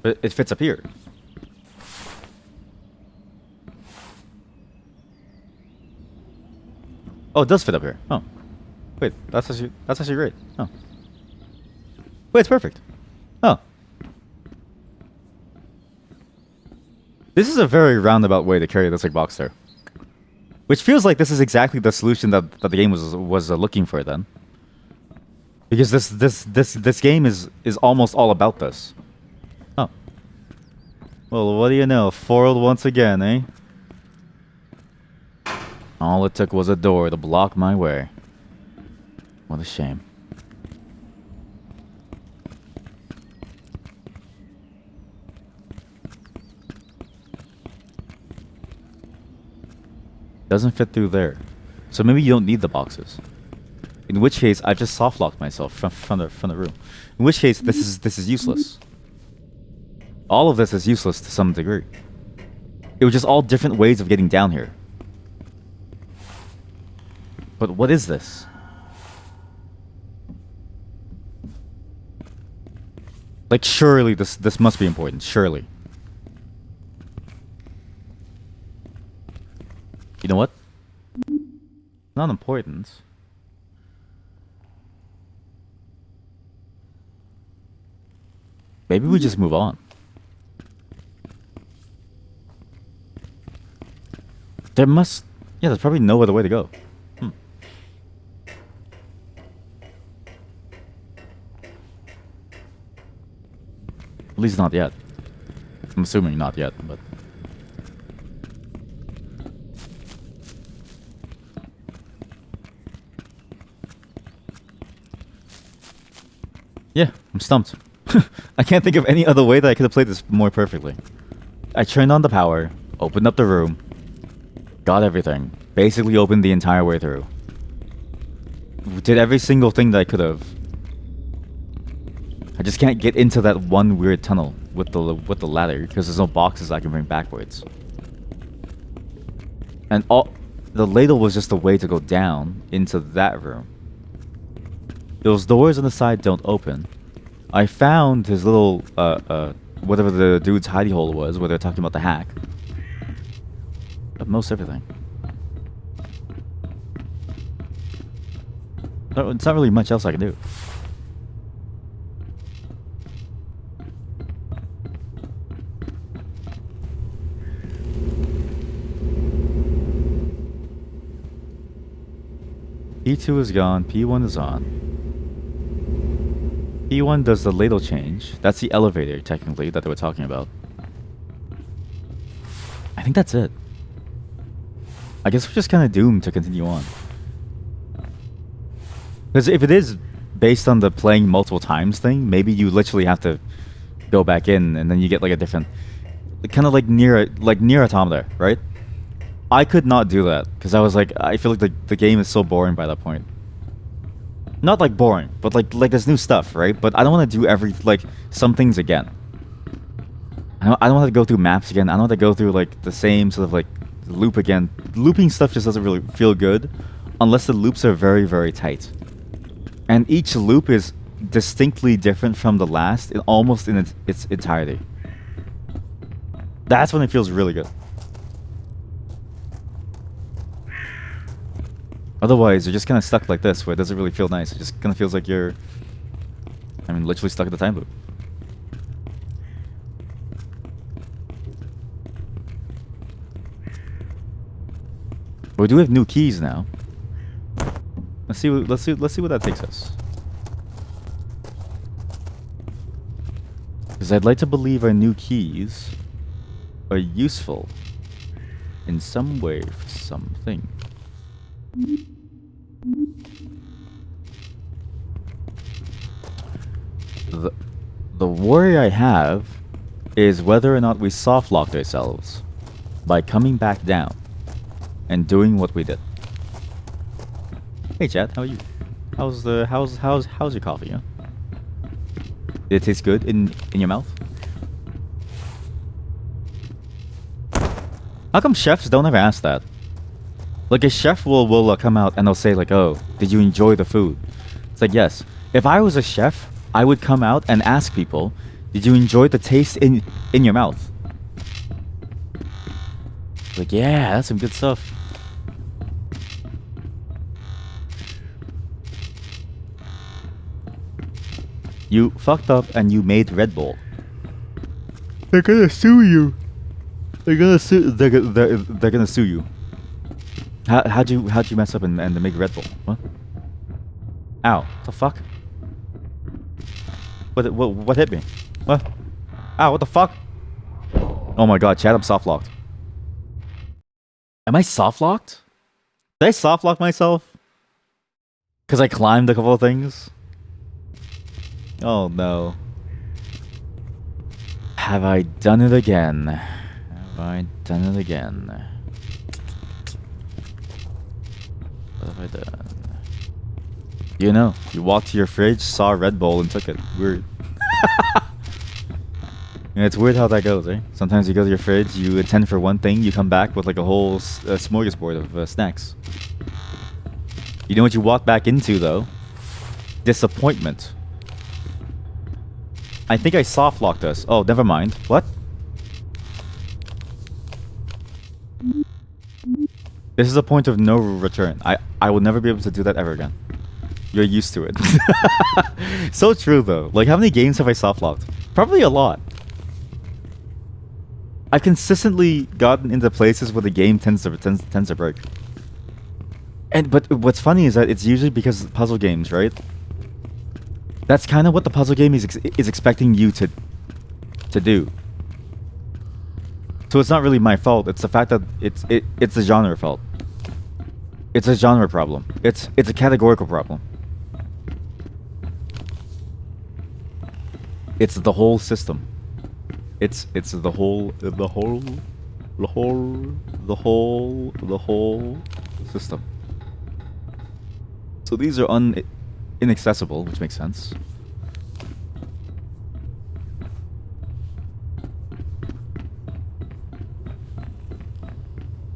But it fits up here. Oh, it does fit up here. Oh. Wait, that's actually great. Oh. Wait, it's perfect. Oh. This is a very roundabout way to carry this like box there. Which feels like this is exactly the solution that the game was looking for then. Because this game is almost all about this. Oh. Well, what do you know? Foiled once again, eh? All it took was a door to block my way. What a shame. Doesn't fit through there. So maybe you don't need the boxes. In which case, I've just soft locked myself from the room. In which case, this is useless. All of this is useless to some degree. It was just all different ways of getting down here. But what is this? Like, surely this must be important. Surely. You know what? Not important. Maybe we just move on. There must... Yeah, there's probably no other way to go. At least not yet. I'm assuming not yet, but... Yeah, I'm stumped. I can't think of any other way that I could have played this more perfectly. I turned on the power, opened up the room, got everything, basically opened the entire way through. Did every single thing that I could have. I just can't get into that one weird tunnel with the ladder because there's no boxes I can bring backwards. And the ladle was just a way to go down into that room. Those doors on the side don't open. I found his little, whatever the dude's hidey hole was, where they're talking about the hack. But most everything. It's not really much else I can do. P2 is gone. P1 is on. P1 does the ladle change. That's the elevator, technically, that they were talking about. I think that's it. I guess we're just kind of doomed to continue on. Because if it is based on the playing multiple times thing, maybe you literally have to go back in and then you get like a different... Kind of like near Automata, right? I could not do that because I was like, I feel like the game is so boring by that point. Not like boring, but like there's new stuff, right? But I don't want to do some things again. I don't want to go through maps again. I don't want to go through like the same sort of like loop again. Looping stuff just doesn't really feel good unless the loops are very, very tight. And each loop is distinctly different from the last, almost in its entirety. That's when it feels really good. Otherwise, you're just kind of stuck like this, where it doesn't really feel nice. It just kind of feels like you're, literally stuck in the time loop. But we do have new keys now. Let's see what that takes us. Because I'd like to believe our new keys are useful in some way for something. The worry I have is whether or not we soft locked ourselves by coming back down and doing what we did. Hey chat, how are you? How's your coffee, huh? Did it taste good in your mouth? How come chefs don't ever ask that? Like a chef will come out and they'll say like, oh, did you enjoy the food? It's like, yes. If I was a chef, I would come out and ask people, did you enjoy the taste in your mouth? Like, yeah, that's some good stuff. You fucked up and you made Red Bull. They're gonna sue you. They're gonna sue you. How'd you mess up and make Red Bull? What? Ow! The fuck? What hit me? What? Ow! What the fuck? Oh my god, chat! I'm soft locked. Am I soft locked? Did I soft lock myself? Cause I climbed a couple of things. Oh no. Have I done it again? Have I done it again? What have I done? You know, you walked to your fridge, saw a Red Bull, and took it. Weird. Yeah, it's weird how that goes, eh? Sometimes you go to your fridge, you attend for one thing, you come back with like a whole smorgasbord of snacks. You know what you walk back into, though? Disappointment. I think I soft locked us. Oh, never mind. What? This is a point of no return. I will never be able to do that ever again. You're used to it. So true, though. Like, how many games have I soft locked? Probably a lot. I've consistently gotten into places where the game tends to break. But what's funny is that it's usually because of puzzle games, right? That's kind of what the puzzle game is expecting you to do. So it's not really my fault. It's the fact that it's a genre fault. It's a genre problem. It's a categorical problem. It's the whole system. It's the whole system. So these are inaccessible, which makes sense.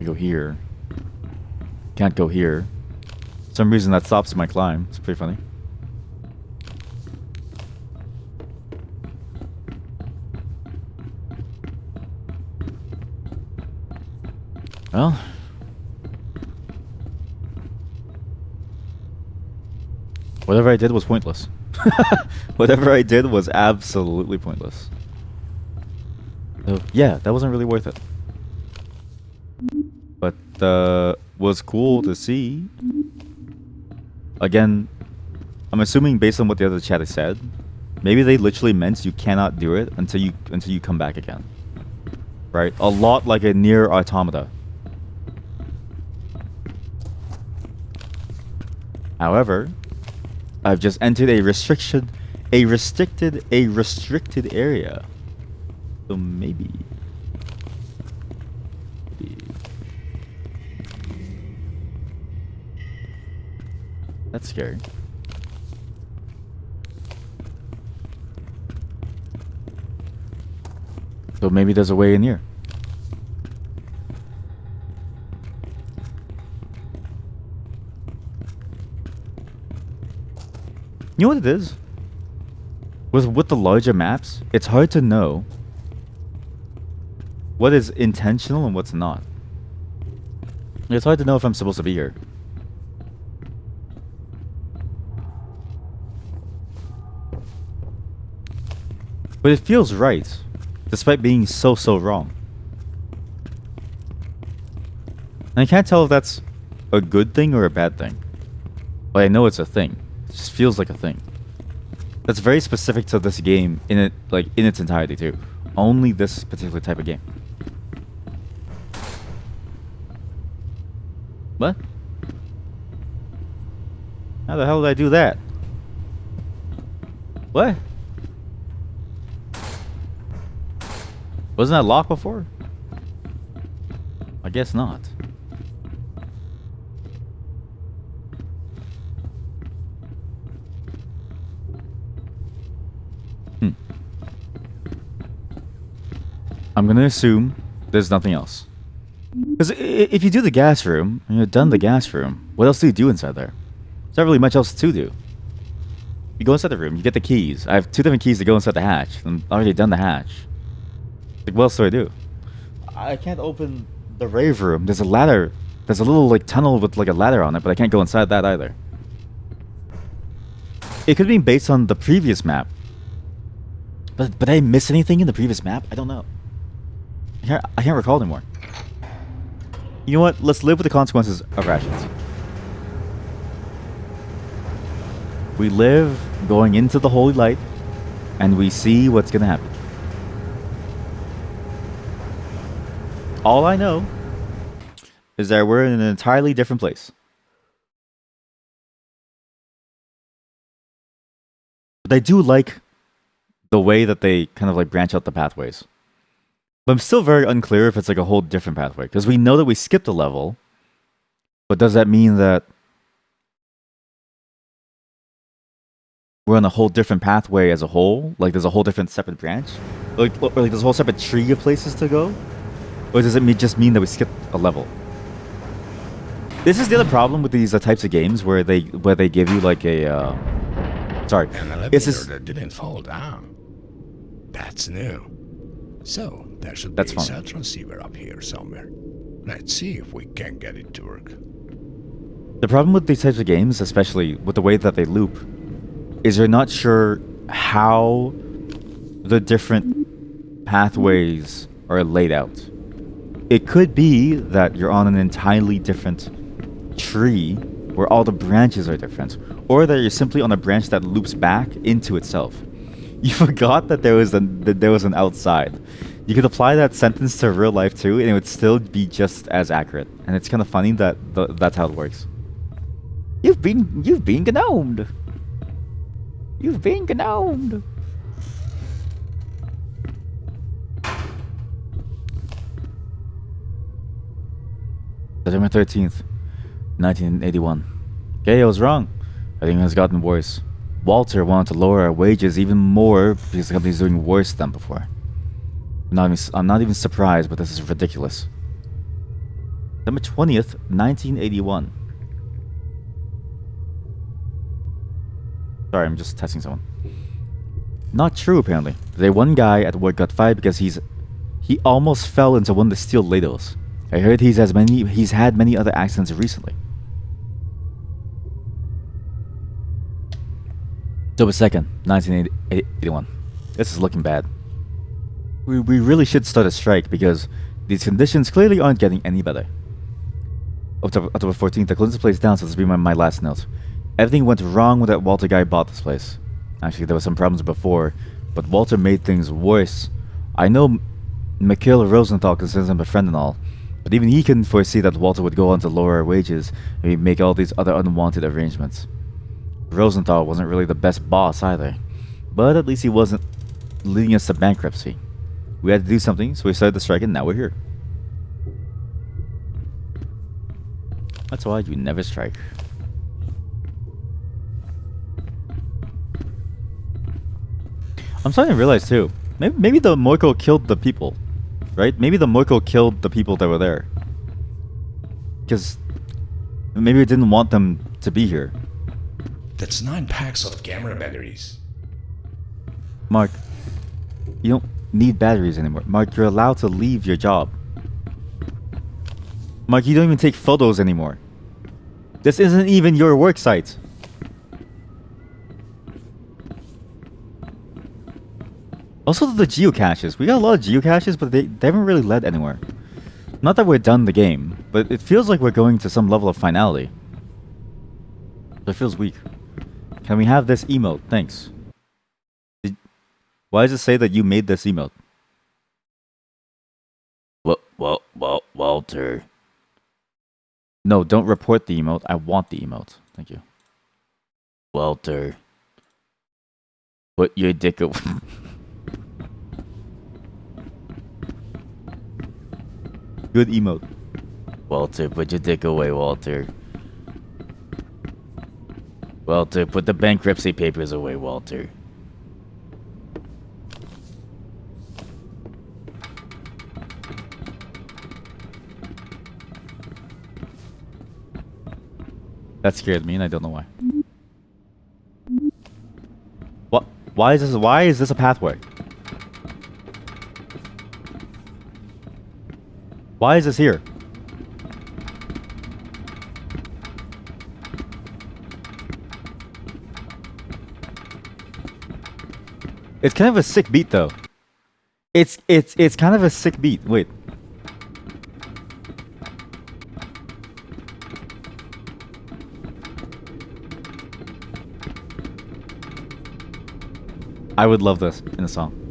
You go here. Can't go here. For some reason that stops my climb. It's pretty funny. Well, whatever I did was pointless. Whatever I did was absolutely pointless. So, yeah, that wasn't really worth it. But was cool to see. Again, I'm assuming based on what the other chat has said, maybe they literally meant you cannot do it until you come back again. Right? A lot like a near automata. However, I've just entered a restricted area. So maybe. That's scary. So maybe there's a way in here. You know what it is? With the larger maps, it's hard to know what is intentional and what's not. It's hard to know if I'm supposed to be here. But it feels right, despite being so wrong. And I can't tell if that's a good thing or a bad thing. But I know it's a thing. It just feels like a thing. That's very specific to this game in its entirety too. Only this particular type of game. What? How the hell did I do that? What? Wasn't that locked before? I guess not. I'm gonna assume there's nothing else. Because if you do the gas room, and you're done the gas room, what else do you do inside there? There's not really much else to do. You go inside the room, you get the keys. I have 2 different keys to go inside the hatch. I'm already done the hatch. Like, what else do I do? I can't open the rave room. There's a ladder. There's a little like tunnel with like a ladder on it, but I can't go inside that either. It could be based on the previous map. But did I miss anything in the previous map? I don't know. I can't recall anymore. You know what? Let's live with the consequences of rations. We live going into the holy light, and we see what's gonna happen. All I know is that we're in an entirely different place. But I do like the way that they kind of like branch out the pathways. But I'm still very unclear if it's like a whole different pathway. Because we know that we skipped a level. But does that mean that we're on a whole different pathway as a whole? Like there's a whole different separate branch? Or like there's a whole separate tree of places to go? Or does it just mean that we skipped a level? This is the other problem with these types of games where they give you like a sorry. An elevator that didn't fall down. That's new. So there should be a cell transceiver up here somewhere. Let's see if we can get it to work. The problem with these types of games, especially with the way that they loop, is you're not sure how the different pathways are laid out. It could be that you're on an entirely different tree where all the branches are different, or that you're simply on a branch that loops back into itself. You forgot that there was an outside. You could apply that sentence to real life too, and it would still be just as accurate. And it's kind of funny that that's how it works. You've been gnomed. You've been gnomed. September 13th, 1981. Okay, I was wrong. I think it has gotten worse. Walter wanted to lower our wages even more because the company's doing worse than before. I'm not even surprised, but this is ridiculous. September 20th, 1981. Sorry, I'm just testing someone. Not true, apparently. Today, one guy at work got fired because he almost fell into one of the steel ladles. I heard he's had many other accidents recently. October 2nd, 1981. This is looking bad. We really should start a strike because these conditions clearly aren't getting any better. October 14th, the cleanser plays down, so this will be my last note. Everything went wrong when that Walter guy bought this place. Actually, there were some problems before, but Walter made things worse. I know Mikhail Rosenthal considers him a friend and all, but even he couldn't foresee that Walter would go on to lower our wages and we'd make all these other unwanted arrangements. Rosenthal wasn't really the best boss either, but at least he wasn't leading us to bankruptcy. We had to do something, so we started the strike and now we're here. That's why you never strike. I'm starting to realize too, maybe the Moiko killed the people, right? Maybe the Moiko killed the people that were there. Because maybe it didn't want them to be here. That's 9 packs of camera batteries. Mark, you don't need batteries anymore. Mark, you're allowed to leave your job. Mark, you don't even take photos anymore. This isn't even your work site. Also, the geocaches. We got a lot of geocaches, but they haven't really led anywhere. Not that we're done the game, but it feels like we're going to some level of finality. It feels weak. Can we have this emote? Thanks. Why does it say that you made this emote? Walter. No, don't report the emote. I want the emote. Thank you. Walter. Put your dick away. Good emote. Walter, put your dick away, Walter. Walter, put the bankruptcy papers away, Walter. That scared me, and I don't know why. What? Why is this a pathway? Why is this here? It's kind of a sick beat though. It's kind of a sick beat. Wait. I would love this in a song.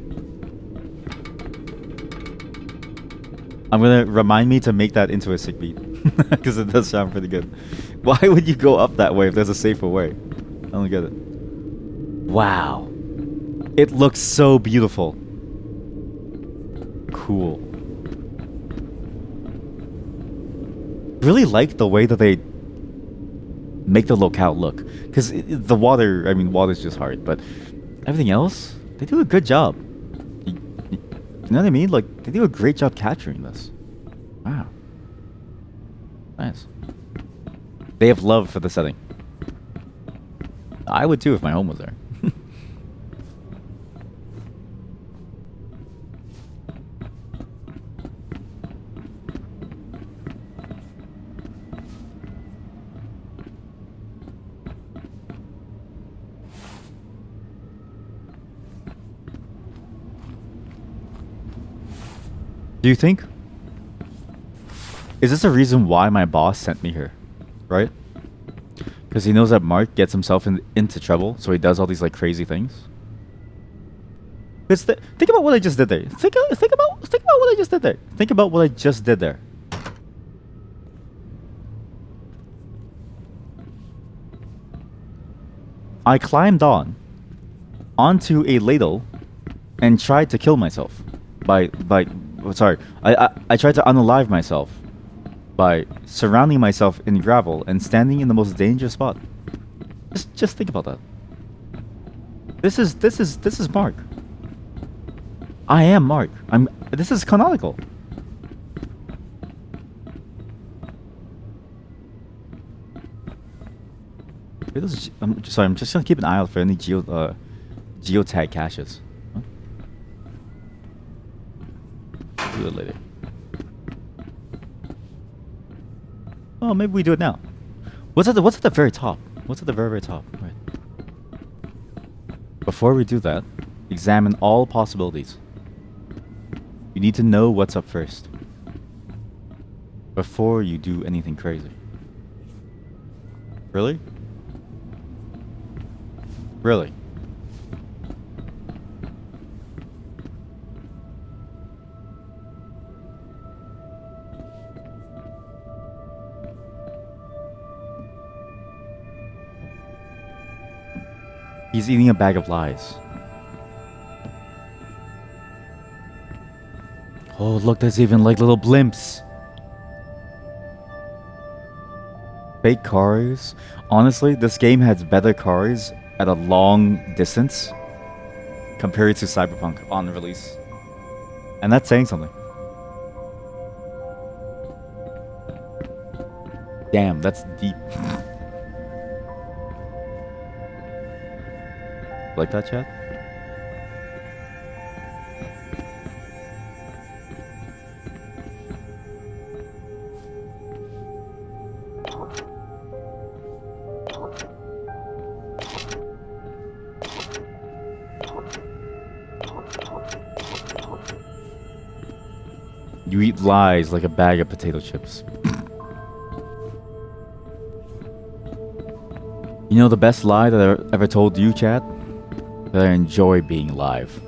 I'm gonna remind me to make that into a sick beat. Because it does sound pretty good. Why would you go up that way if there's a safer way? I don't get it. Wow. It looks so beautiful. Cool. Really like the way that they make the locale look. Because the water, I mean, water's just hard, but everything else, they do a good job. You know what I mean? Like, they do a great job capturing this. Wow. Nice. They have love for the setting. I would too if my home was there. Do you think? Is this a reason why my boss sent me here? Right? Because he knows that Mark gets himself into trouble, so he does all these like crazy things. Think about what I just did there. Think about what I just did there. Think about what I just did there. I climbed onto a ladle and tried to kill myself I tried to unalive myself by surrounding myself in gravel and standing in the most dangerous spot. Just think about that. This is Mark. I am Mark. This is canonical. I'm just gonna keep an eye out for any geotag caches. Do it later. Oh, maybe we do it now. What's at the very top? What's at the very top? Right. Before we do that, examine all possibilities. You need to know what's up first before you do anything crazy. Really? Really? He's eating a bag of lies. Oh, look, there's even like little blimps. Fake cars. Honestly, this game has better cars at a long distance compared to Cyberpunk on release. And that's saying something. Damn, that's deep. Like that, chat? You eat lies like a bag of potato chips. You know the best lie that I ever told you, chat? That I enjoy being live.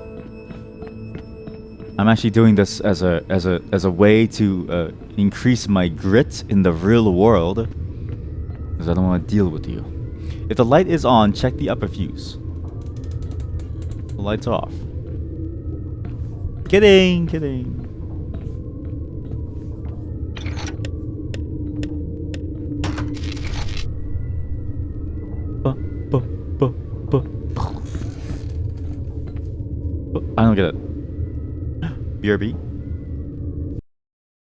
I'm actually doing this as a way to increase my grit in the real world, because I don't want to deal with you. If the light is on, check the upper fuse. The light's off. Kidding, kidding. I don't get it. BRB?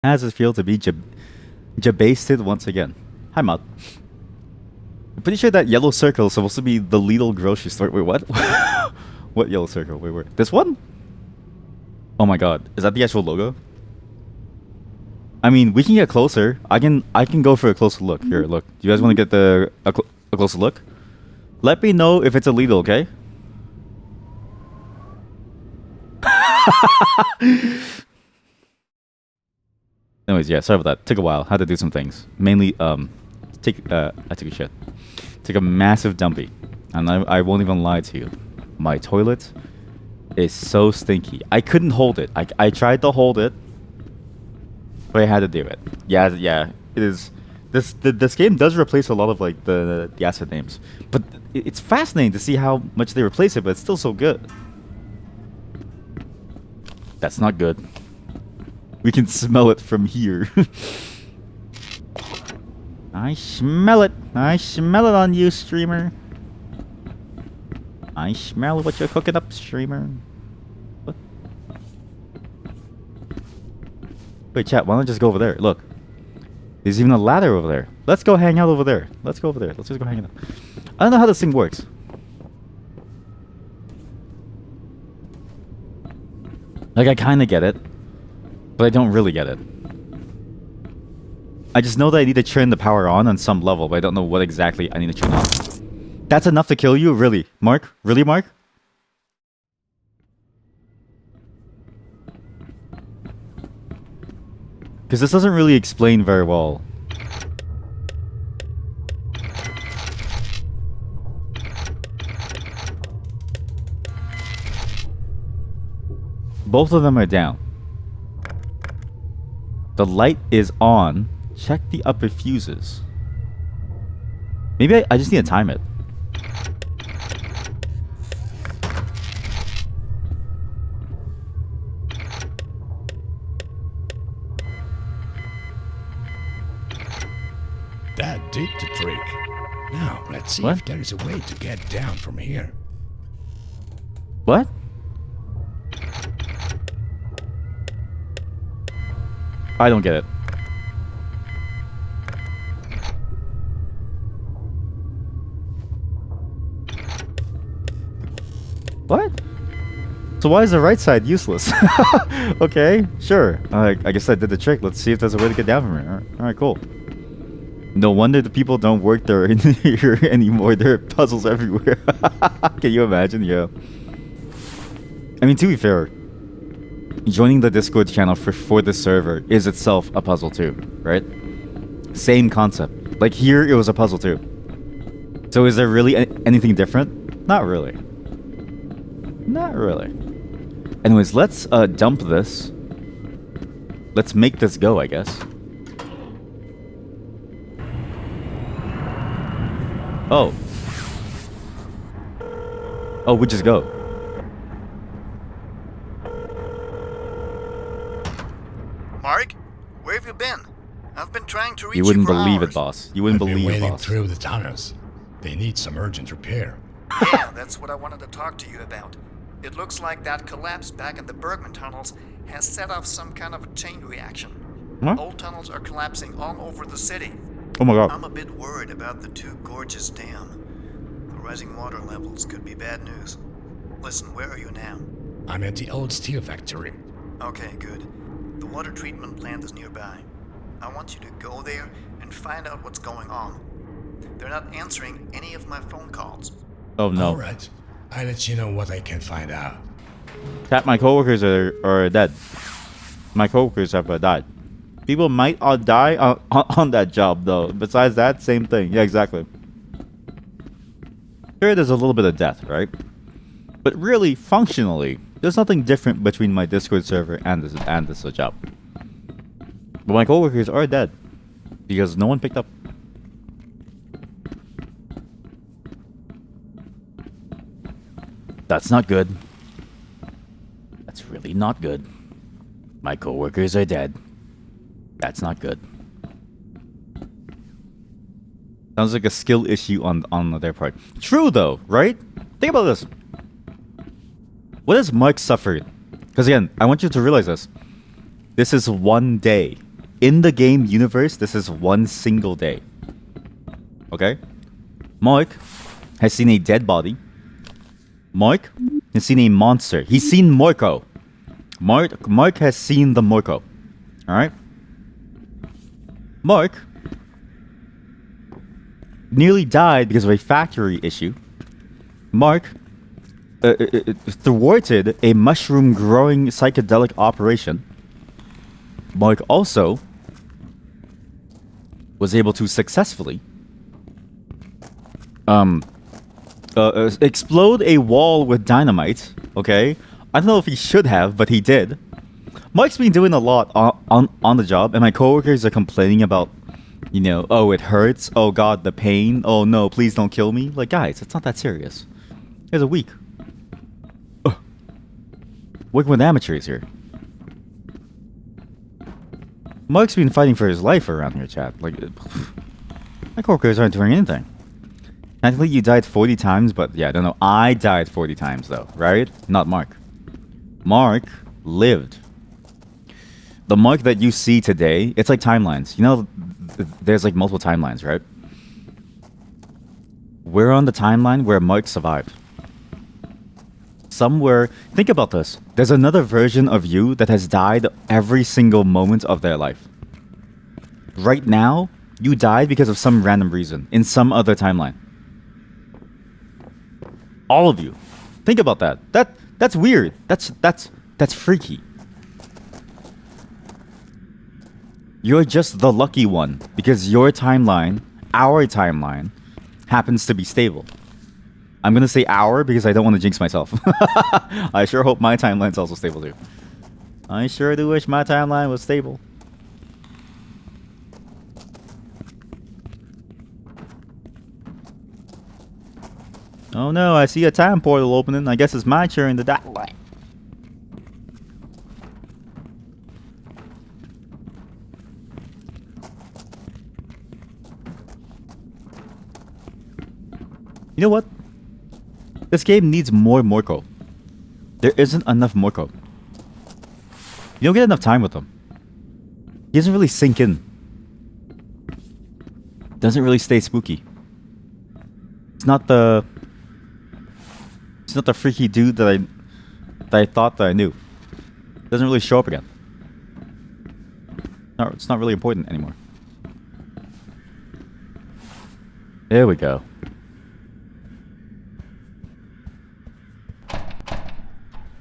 How does it feel to be jabasted once again? Hi, Mod. I'm pretty sure that yellow circle is supposed to be the Lidl grocery store. Wait, what? What yellow circle? Wait, where? This one? Oh my god. Is that the actual logo? I mean, we can get closer. I can go for a closer look. Here, look. Do you guys want to get a closer look? Let me know if it's a Lidl, okay? Anyways, yeah, sorry about that. Took a while. Had to do some things. Mainly, I took a shit. Took a massive dumpy. And I won't even lie to you. My toilet is so stinky. I couldn't hold it. I tried to hold it, but I had to do it. Yeah, it is. This game does replace a lot of like the asset names, but it's fascinating to see how much they replace it, but it's still so good. That's not good. We can smell it from here. I smell it. I smell it on you, streamer. I smell what you're cooking up, streamer. What? Wait, chat, why don't I just go over there? Look. There's even a ladder over there. Let's go hang out over there. Let's go over there. Let's just go hang out. I don't know how this thing works. Like, I kind of get it, but I don't really get it. I just know that I need to turn the power on some level, but I don't know what exactly I need to turn on. That's enough to kill you? Really? Mark? Really, Mark? Because this doesn't really explain very well. Both of them are down. The light is on. Check the upper fuses. Maybe I just need to time it. That did the trick. Now, let's see if there is a way to get down from here. What? I don't get it. What? So why is the right side useless? Okay, sure. I guess I did the trick. Let's see if there's a way to get down from here. Alright, cool. No wonder the people don't work there here anymore. There are puzzles everywhere. Can you imagine? Yeah. I mean, to be fair, joining the Discord channel for the server is itself a puzzle too, right? Same concept. Like here, it was a puzzle too. So is there really anything different? Not really. Not really. Anyways, let's dump this. Let's make this go, I guess. Oh. Oh, we just go. Mark, where have you been? I've been trying to reach You wouldn't for believe hours. it, boss. You wouldn't I've been believe it, waiting boss. through the tunnels. They need some urgent repair. Yeah, that's what I wanted to talk to you about. It looks like that collapse back in the Bergman tunnels has set off some kind of a chain reaction. Huh? Old tunnels are collapsing all over the city. Oh my god. I'm a bit worried about the Two Gorges Dam. The rising water levels could be bad news. Listen, where are you now? I'm at the old steel factory. Okay, good. The water treatment plant is nearby. I want you to go there and find out what's going on. They're not answering any of my phone calls. Oh no. Alright, I'll let you know what I can find out. Chat, my coworkers are dead. My coworkers have died. People might die on that job though. Besides that, same thing. Yeah, exactly. Sure, there's a little bit of death, right? But really, functionally, there's nothing different between my Discord server and this job. But my coworkers are dead because no one picked up. That's not good. That's really not good. My coworkers are dead. That's not good. Sounds like a skill issue on their part. True though, right? Think about this. What has Mark suffered? Because again, I want you to realize this. This is one day. In the game universe, this is one single day. Okay? Mark has seen a dead body. Mark has seen a monster. He's seen Morko. Mark has seen the Morko. Alright? Mark nearly died because of a factory issue. Mark thwarted a mushroom growing psychedelic operation. Mark also was able to successfully explode a wall with dynamite. Okay, I don't know if he should have, but he did. Mike's been doing a lot on the job, and my coworkers are complaining about, you know, oh, it hurts. Oh God, the pain. Oh no, please don't kill me. Like, guys, it's not that serious. It's a week. Working with amateurs here. Mike's been fighting for his life around here, chat. Like, my coworkers aren't doing anything. I think you died 40 times, but yeah, I don't know. I died 40 times though, right? Not Mark. Mark lived. The Mark that you see today, it's like timelines. You know, there's like multiple timelines, right? We're on the timeline where Mark survived. Somewhere, think about this. There's another version of you that has died every single moment of their life. Right now, you died because of some random reason in some other timeline. All of you. Think about that. That's weird. That's freaky. You're just the lucky one because your timeline, our timeline, happens to be stable. I'm gonna say our because I don't want to jinx myself. I sure hope my timeline's also stable too. I sure do wish my timeline was stable. Oh no, I see a time portal opening. I guess it's my turn to die. You know what? This game needs more Morko. There isn't enough Morko. You don't get enough time with him. He doesn't really sink in. Doesn't really stay spooky. It's not the freaky dude that I thought that I knew. Doesn't really show up again. No, it's not really important anymore. There we go.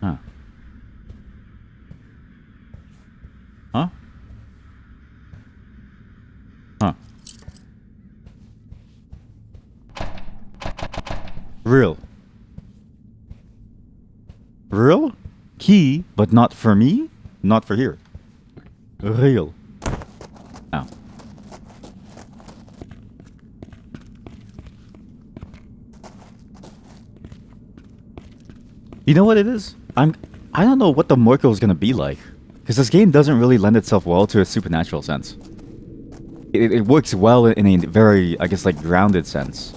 Huh. Huh? Huh. Real. Real? Key, but not for me? Not for here. Real. Ow. You know what it is? I don't know what the Morko is gonna be like. Because this game doesn't really lend itself well to a supernatural sense. It works well in a very, I guess, like, grounded sense.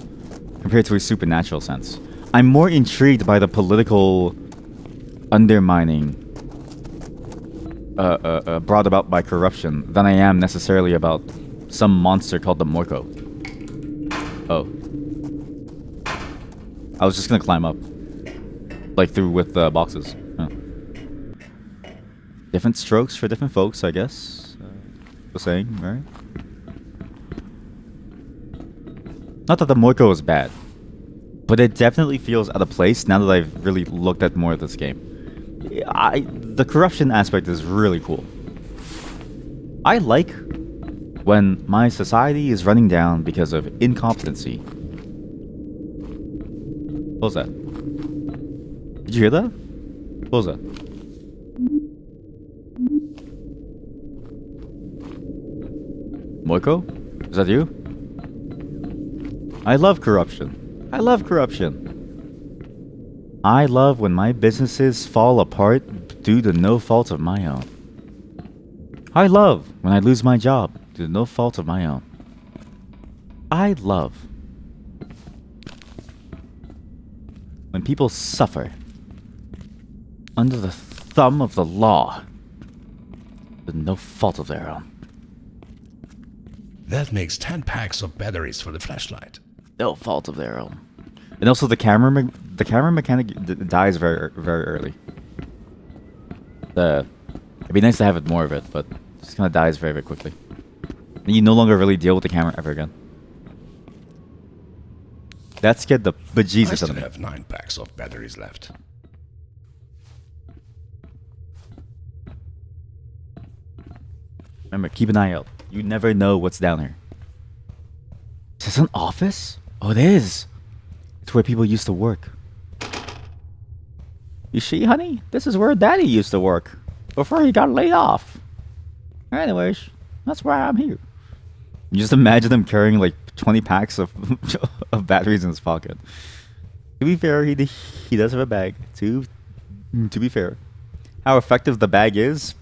Compared to a supernatural sense. I'm more intrigued by the political undermining brought about by corruption than I am necessarily about some monster called the Morko. Oh. I was just gonna climb up. Like through with boxes. Oh. Different strokes for different folks, I guess. The saying, right? Not that the Morko is bad. But it definitely feels out of place now that I've really looked at more of this game. The corruption aspect is really cool. I like when my society is running down because of incompetency. What was that? Did you hear that? What was that? Moiko? Is that you? I love corruption. I love corruption. I love when my businesses fall apart due to no fault of my own. I love when I lose my job due to no fault of my own. I love when people suffer under the thumb of the law with no fault of their own. That makes 10 packs of batteries for the flashlight. No fault of their own. And also the camera mechanic dies very early. It'd be nice to have it more of it, but it just kind of dies very quickly. And you no longer really deal with the camera ever again. That scared the bejesus I out still of me. have 9 packs of batteries left. Remember, keep an eye out. You never know what's down here. Is this an office? Oh, it is. It's where people used to work. You see, honey? This is where Daddy used to work. Before he got laid off. Anyways, that's why I'm here. You just imagine him carrying like 20 packs of batteries in his pocket. To be fair, he does have a bag. To be fair. How effective the bag is,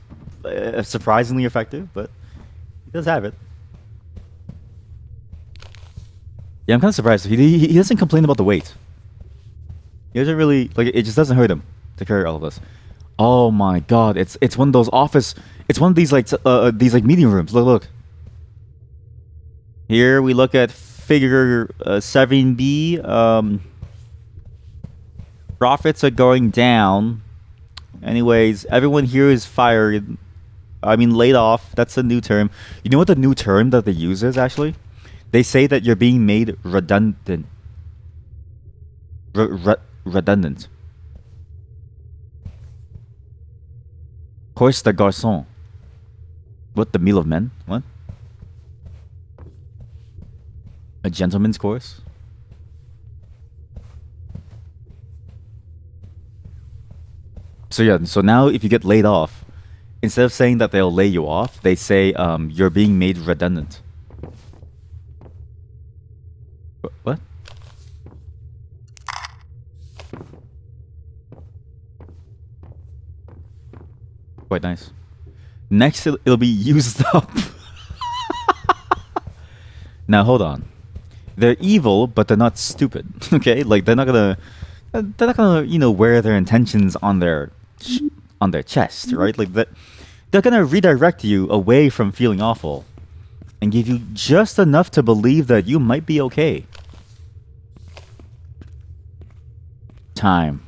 surprisingly effective, but he does have it. Yeah, I'm kind of surprised. He doesn't complain about the weight. He doesn't really, like, it just doesn't hurt him to carry all of this. Oh my god, it's one of those office, it's one of these like meeting rooms. Look. Here we look at figure 7B. Profits are going down. Anyways, everyone here is fired. I mean, laid off. That's a new term. You know what the new term that they use is, actually? They say that you're being made redundant. Redundant. Course de garçon. What, the meal of men? What? A gentleman's course? So yeah, so now if you get laid off, instead of saying that they'll lay you off, they say you're being made redundant. What? Quite nice. Next, it'll be used up. Now, hold on. They're evil, but they're not stupid. Okay, like they're not gonna, you know, wear their intentions on their chest, right? Like that, they're gonna redirect you away from feeling awful, and give you just enough to believe that you might be okay. Time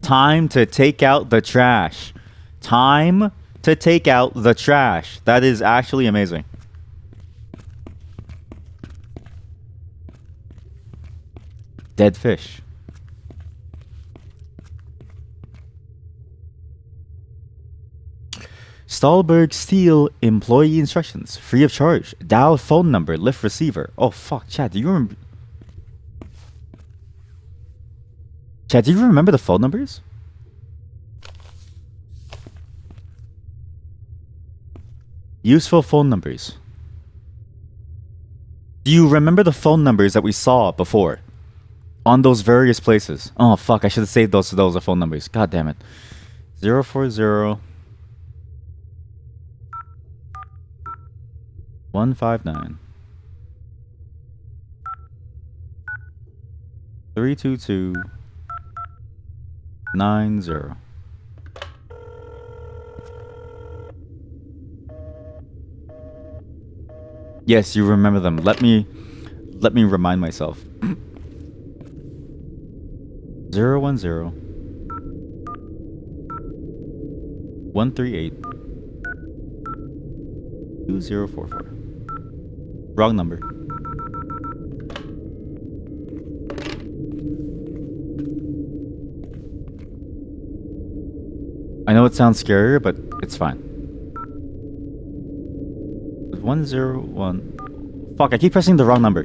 to take out the trash. Time to take out the trash. That is actually amazing. Dead fish. Stahlberg Steel employee instructions. Free of charge. Dial phone number. Lift receiver. Oh fuck, Chad, do you remember? Chad, do you remember the phone numbers? Useful phone numbers. Do you remember the phone numbers that we saw before? On those various places. Oh fuck, I should have saved those phone numbers. God damn it. 040 159 322 90. Yes, you remember them. Let me remind myself. 010 138 2044. Wrong number. I know it sounds scarier, but it's fine. 101. Fuck, I keep pressing the wrong number.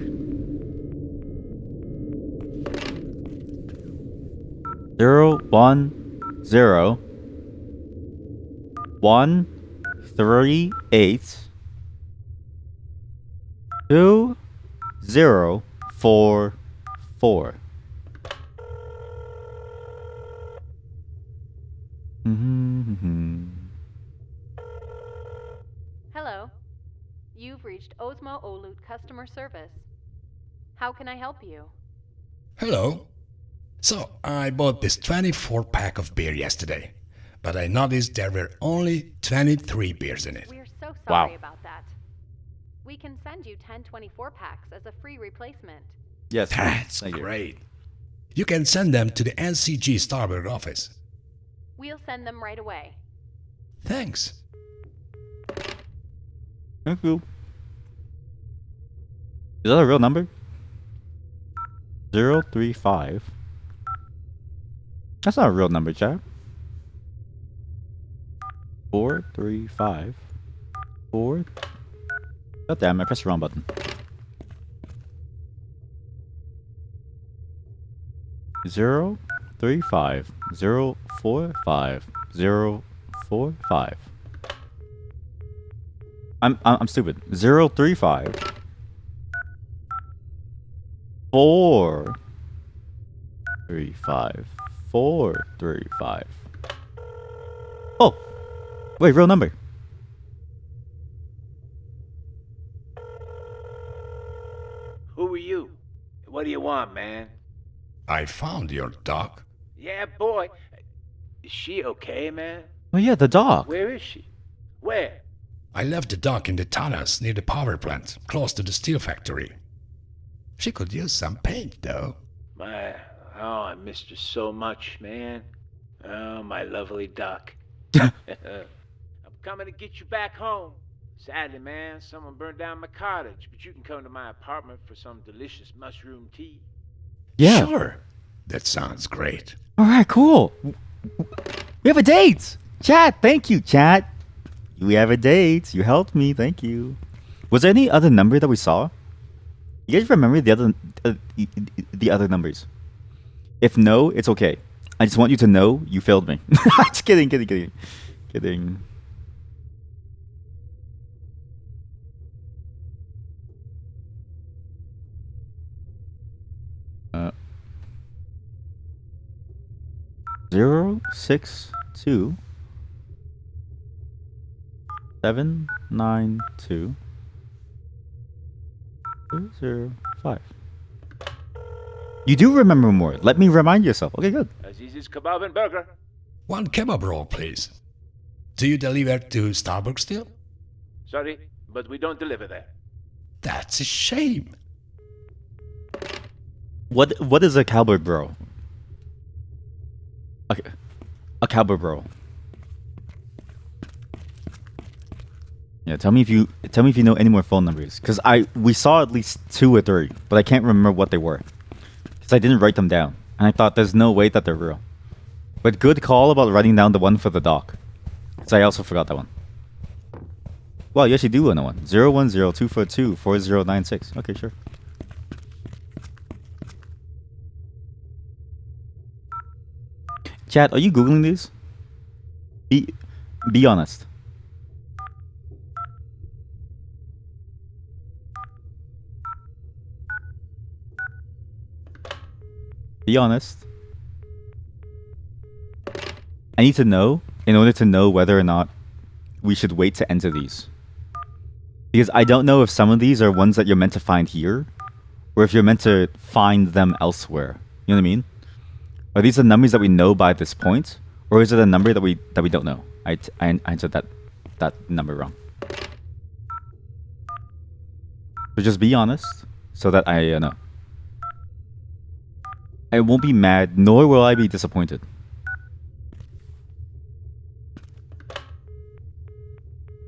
010 138 2044. Hello. You've reached Osmo Olut customer service. How can I help you? Hello. So, I bought this 24-pack of beer yesterday, but I noticed there were only 23 beers in it. We're so Wow. sorry about that. We can send you 10 24-packs as a free replacement. Yes. That's thank you. great. You can send them to the NCG Starbucks office. We'll send them right away. Thanks. Thank you. Is that a real number? 035. That's not a real number, chat. 435. 4. God damn, I pressed the wrong button. 035 045 045. I'm stupid. 035 435 435. Oh, wait, real number. Who are you? What do you want, man? I found your dog. Yeah, boy. Is she okay, man? Oh yeah, the dog. Where is she? Where? I left the dog in the tunnels near the power plant, close to the steel factory. She could use some paint, though. I missed her so much, man. Oh, my lovely duck. I'm coming to get you back home. Sadly, man, someone burned down my cottage, but you can come to my apartment for some delicious mushroom tea. Yeah. Sure. That sounds great. All right, cool. We have a date. Chat, thank you, chat. We have a date. You helped me. Thank you. Was there any other number that we saw? You guys remember the other numbers? If no, it's okay. I just want you to know you failed me. Just kidding. 062 792 205. You do remember more. Let me remind yourself. Okay, good. Aziz's Kebab and Burger. One kebab roll, please. Do you deliver to Starbucks still? Sorry, but we don't deliver there. That's a shame. What is a cowboy bro? A cowboy bro. Yeah, tell me if you know any more phone numbers, because we saw at least 2 or 3, but I can't remember what they were, because I didn't write them down, and I thought there's no way that they're real. But good call about writing down the one for the doc, because I also forgot that one. Well, you actually do know one. 010-242-4096. Okay, sure. Chat, are you Googling these? Be honest. Be honest. I need to know in order to know whether or not we should wait to enter these. Because I don't know if some of these are ones that you're meant to find here, or if you're meant to find them elsewhere. You know what I mean? Are these the numbers that we know by this point, or is it a number that we don't know? I answered that number wrong. So just be honest, so that I know. I won't be mad, nor will I be disappointed.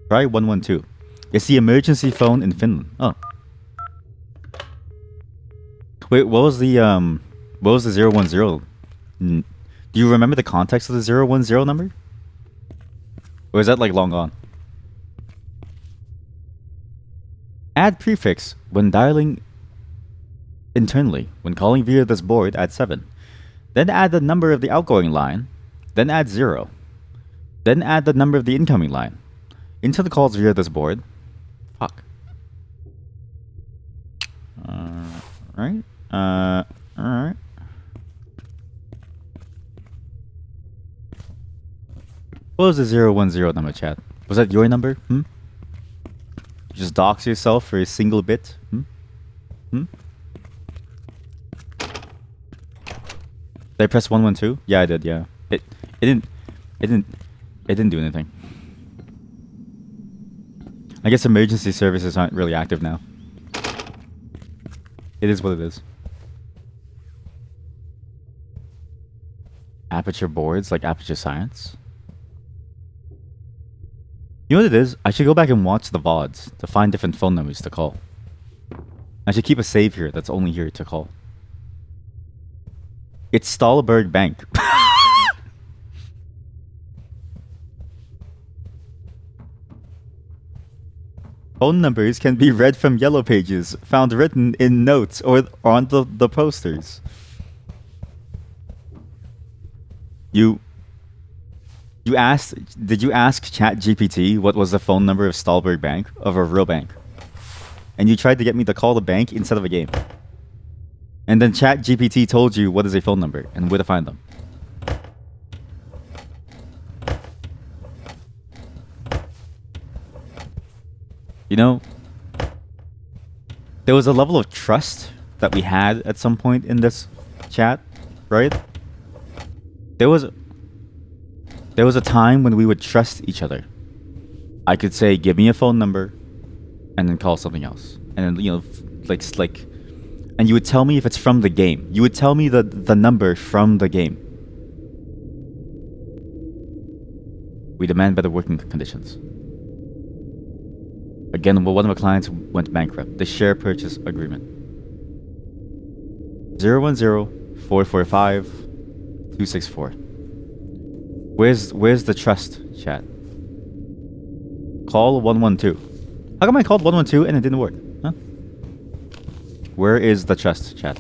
Try 112. It's the emergency phone in Finland. Oh. Wait, what was the 010? Do you remember the context of the 010 number? Or is that like long gone? Add prefix when dialing internally. When calling via this board, add 7. Then add the number of the outgoing line. Then add 0. Then add the number of the incoming line. Into the calls via this board. Fuck. Right? Alright. What was the 010 number, chat? Was that your number? You just dox yourself for a single bit? Did I press 112? Yeah, I did, yeah. It didn't do anything. I guess emergency services aren't really active now. It is what it is. Aperture boards, like Aperture Science. You know what it is? I should go back and watch the VODs to find different phone numbers to call. I should keep a save here that's only here to call. It's Stallberg Bank. Phone numbers can be read from yellow pages, found written in notes or on the posters. Did you ask ChatGPT what was the phone number of Stallberg Bank, of a real bank? And you tried to get me to call the bank instead of a game. And then ChatGPT told you what is a phone number and where to find them. You know, there was a level of trust that we had at some point in this chat, right? There was a time when we would trust each other. I could say, "Give me a phone number," and then call something else, and then and you would tell me if it's from the game. You would tell me the number from the game. We demand better working conditions. Again, one of our clients went bankrupt. The share purchase agreement. 010-445-264. Where's the trust, chat? Call 112. How come I called 112 and it didn't work? Huh? Where is the trust, chat?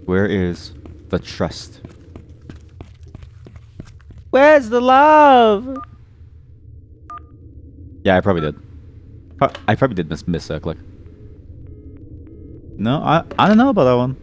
Where is the trust? Where's the love? Yeah, I probably did. I probably did miss a click. No, I don't know about that one.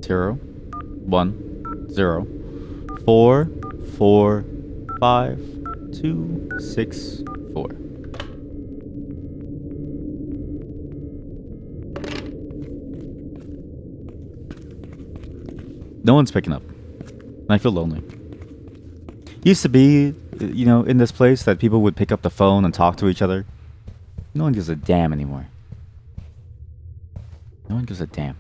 Zero, 1, 0, 4, 4, 5, 2, 6, 4. No one's picking up. And I feel lonely. Used to be, you know, in this place that people would pick up the phone and talk to each other. No one gives a damn anymore. No one gives a damn.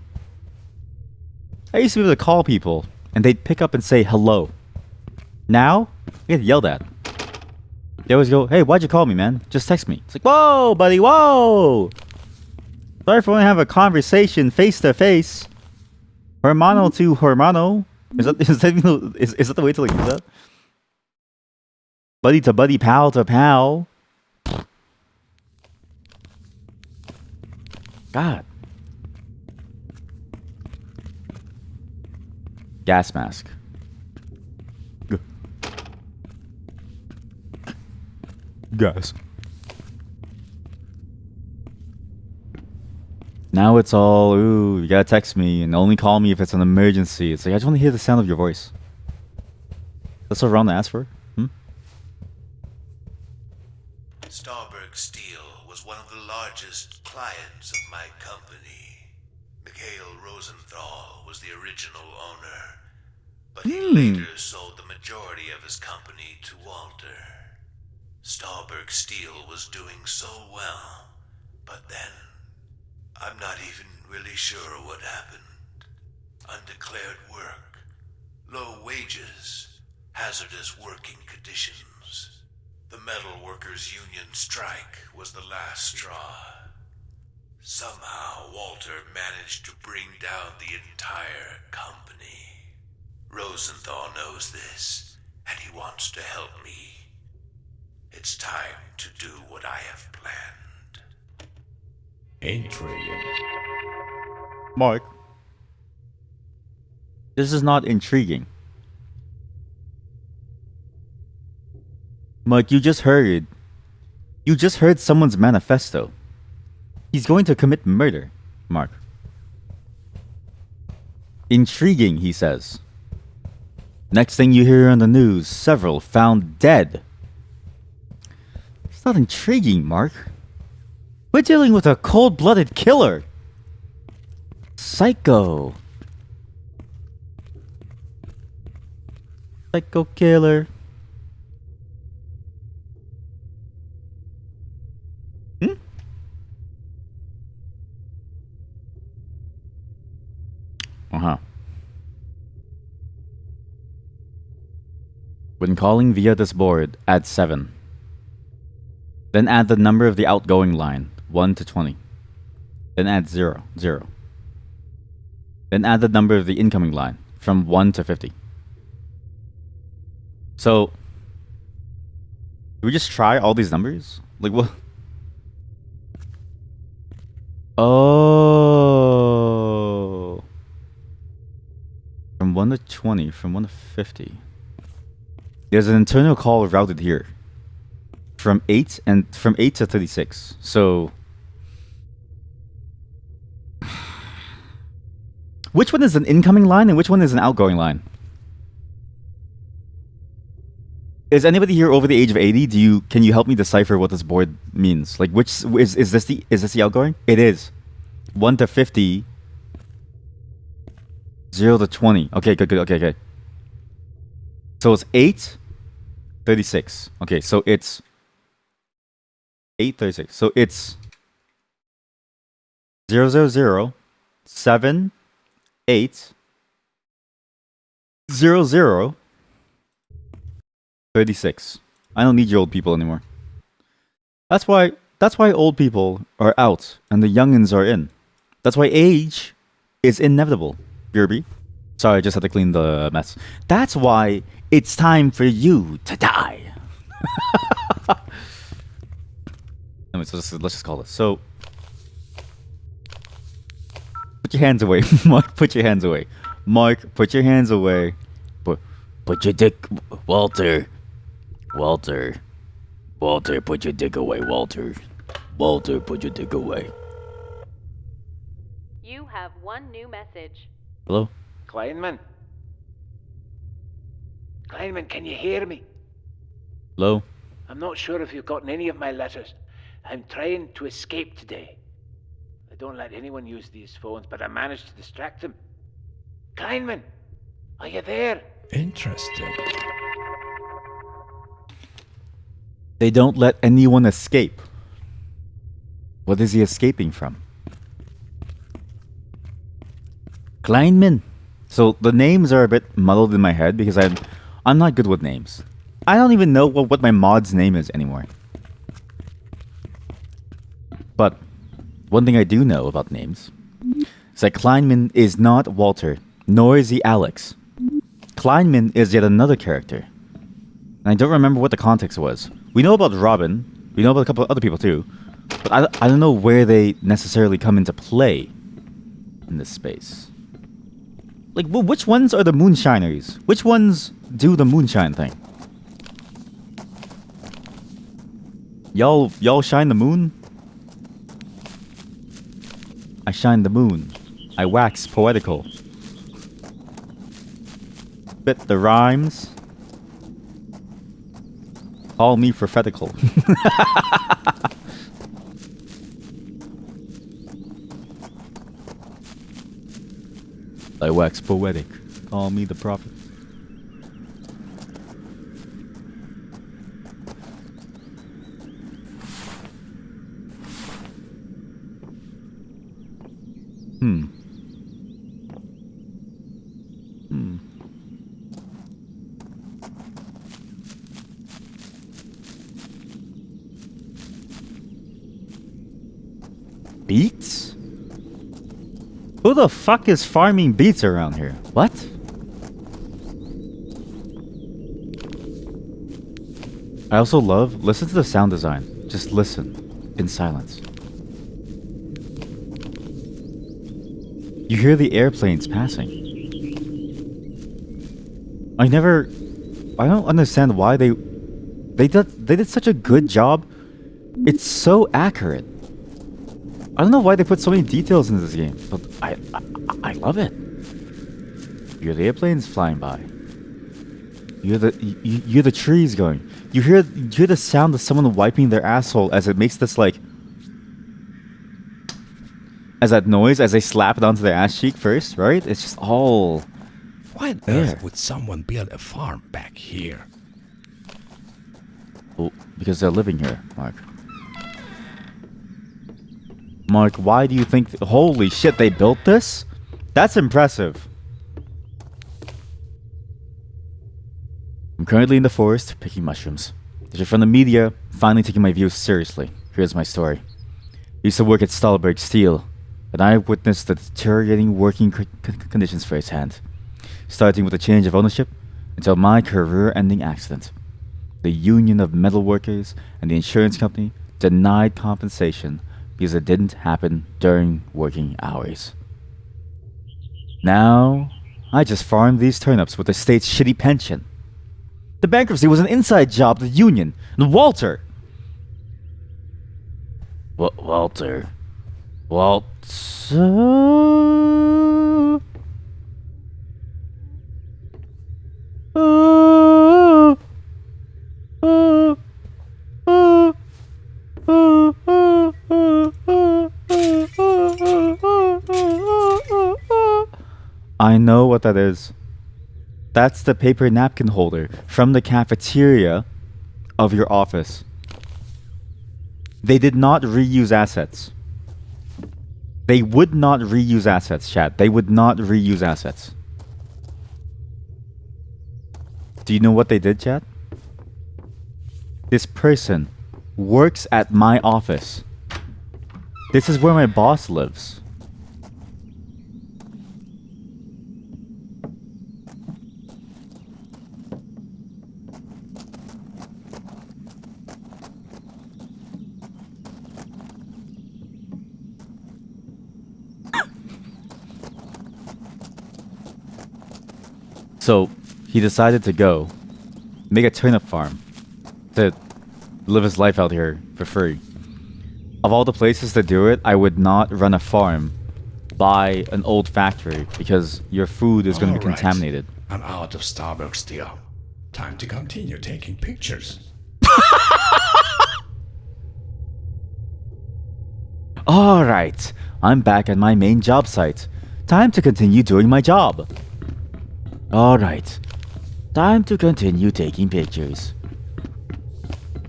I used to be able to call people and they'd pick up and say hello. Now, I get yelled at. They always go, "Hey, why'd you call me, man? Just text me." It's like, whoa, buddy, whoa! Sorry if we want to have a conversation face to face. Hermano to hermano. Is that the way to like use that? Buddy to buddy, pal to pal. God, Gas mask. Gas. Now it's all, ooh, you gotta text me and only call me if it's an emergency. It's like, I just want to hear the sound of your voice. That's what Ron asked for? Starberg Steel was one of the largest clients of my company. Mikhail Rosenthal was the original owner, but he later sold the majority of his company to Walter. Starberg Steel was doing so well, but then I'm not even really sure what happened. Undeclared work, low wages, hazardous working conditions. The Metal Workers Union strike was the last straw. Somehow Walter managed to bring down the entire company. Rosenthal knows this, and he wants to help me. It's time to do what I have planned. Intriguing. Mark. This is not intriguing. Mark, you just heard someone's manifesto. He's going to commit murder, Mark. Intriguing, he says. Next thing you hear on the news, several found dead. It's not intriguing, Mark. We're dealing with a cold-blooded killer. Psycho. Psycho killer. When calling via this board, add 7. Then add the number of the outgoing line, 1 to 20. Then add 0, 0. Then add the number of the incoming line, from 1 to 50. So, do we just try all these numbers? Like, what? Oh. From 1 to 20, from 1 to 50. There's an internal call routed here. From 8 to 36. So which one is an incoming line and which one is an outgoing line? Is anybody here over the age of 80? Can you help me decipher what this board means? Like, which is this the outgoing? It is. 1 to 50. 0 to 20. Okay, good. Okay. So it's 8, 36. Okay, so it's 8, 36. So it's 0, 0, 0, 7, 8, 0, 0, 36. I don't need you old people anymore. That's why old people are out and the youngins are in. That's why age is inevitable. Gerby. Sorry, I just had to clean the mess. That's why it's time for you to die. Anyway, so let's just call this. So, put your hands away. Mark, put your hands away. Mark, put your hands away. Put your dick... Walter, put your dick away, Walter. Walter, put your dick away. You have one new message. Hello? Kleinman, can you hear me? Hello? I'm not sure if you've gotten any of my letters. I'm trying to escape today. I don't let anyone use these phones, but I managed to distract them. Kleinman, are you there? Interesting. They don't let anyone escape. What is he escaping from? Kleinman. So the names are a bit muddled in my head because I'm not good with names. I don't even know what my mod's name is anymore. But one thing I do know about names is that Kleinman is not Walter, nor is he Alex. Kleinman is yet another character. And I don't remember what the context was. We know about Robin. We know about a couple of other people too. But I don't know where they necessarily come into play in this space. Like, which ones are the moonshiners? Which ones do the moonshine thing? Y'all shine the moon? I shine the moon. I wax poetical. Spit the rhymes. Call me prophetical. I wax poetic. Call me the prophet. Beets? Who the fuck is farming beets around here? What? I also listen to the sound design. Just listen in silence. You hear the airplanes passing. I don't understand why they did such a good job. It's so accurate. I don't know why they put so many details into this game, but I love it. You hear the airplanes flying by. You hear the trees going. You hear the sound of someone wiping their asshole as it makes this as that noise as they slap it onto their ass cheek first, right? It's just all. Why on earth would someone build a farm back here? Well, because they're living here, Mark. Mark, why do you think... Holy shit, they built this? That's impressive. I'm currently in the forest, picking mushrooms. If you're from the media, finally taking my views seriously. Here's my story. I used to work at Stahlberg Steel, and I witnessed the deteriorating working conditions firsthand. Starting with a change of ownership, until my career-ending accident. The Union of Metal Workers and the insurance company denied compensation because it didn't happen during working hours. Now, I just farmed these turnips with the state's shitty pension. The bankruptcy was an inside job to the union. And Walter... Walter... I know what that is. That's the paper napkin holder from the cafeteria of your office. They did not reuse assets. They would not reuse assets, chat. They would not reuse assets. Do you know what they did, chat? This person works at my office. This is where my boss lives. So, he decided to go make a turnip farm to live his life out here for free. Of all the places to do it, I would not run a farm by an old factory because your food is going to be contaminated. I'm out of Starbucks Steel. Time to continue taking pictures. Alright, I'm back at my main job site. Time to continue doing my job. Alright, time to continue taking pictures.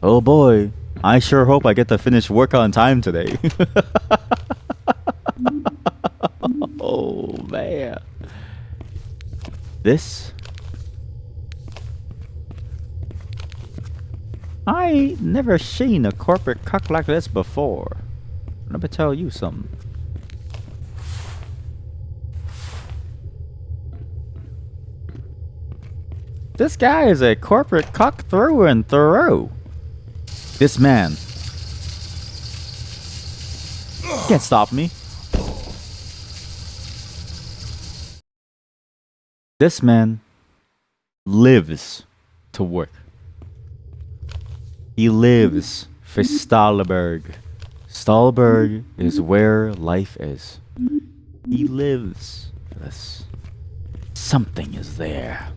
Oh boy, I sure hope I get to finish work on time today. Oh man. This... I never seen a corporate cuck like this before. Let me tell you something. This guy is a corporate cuck through and through. This man can't stop me. This man lives to work. He lives for Stahlberg. Stahlberg is where life is. He lives for this. Something is there.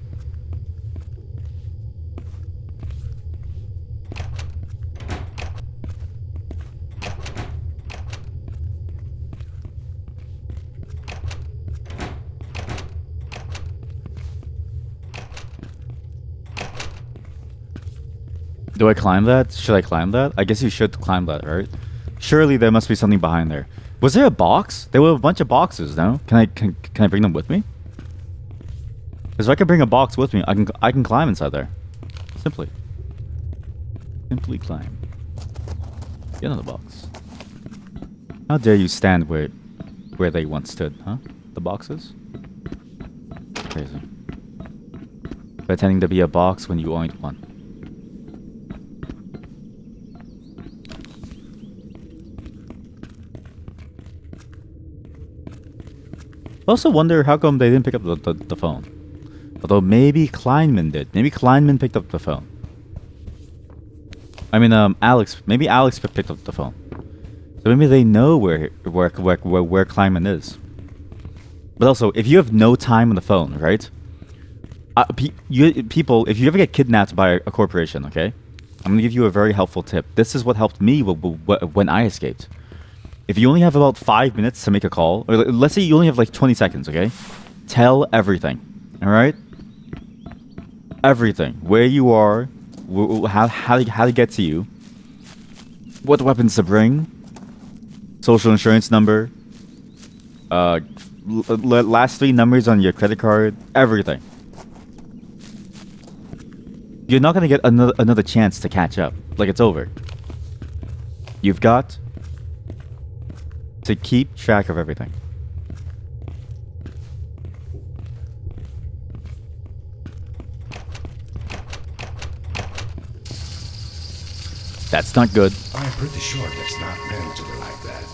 Do I climb that? Should I climb that? I guess you should climb that, right? Surely there must be something behind there. Was there a box? There were a bunch of boxes, no? Can I bring them with me? Because if I can bring a box with me, I can climb inside there. Simply climb. Get in the box. How dare you stand where they once stood, huh? The boxes? Crazy. Pretending to be a box when you aren't one. I also wonder how come they didn't pick up the phone. Although maybe Kleinman did. Maybe Kleinman picked up the phone. I mean, Alex. Maybe Alex picked up the phone. So maybe they know where Kleinman is. But also, if you have no time on the phone, right? People, if you ever get kidnapped by a corporation, okay? I'm gonna give you a very helpful tip. This is what helped me when I escaped. If you only have about 5 minutes to make a call, or let's say you only have like 20 seconds, okay? Tell everything, all right? Everything. Where you are, how to get to you, what weapons to bring, social insurance number, last 3 numbers on your credit card, everything. You're not gonna get another chance to catch up. Like, it's over. You've got to keep track of everything. That's not good. I'm pretty sure that's not meant to be like that.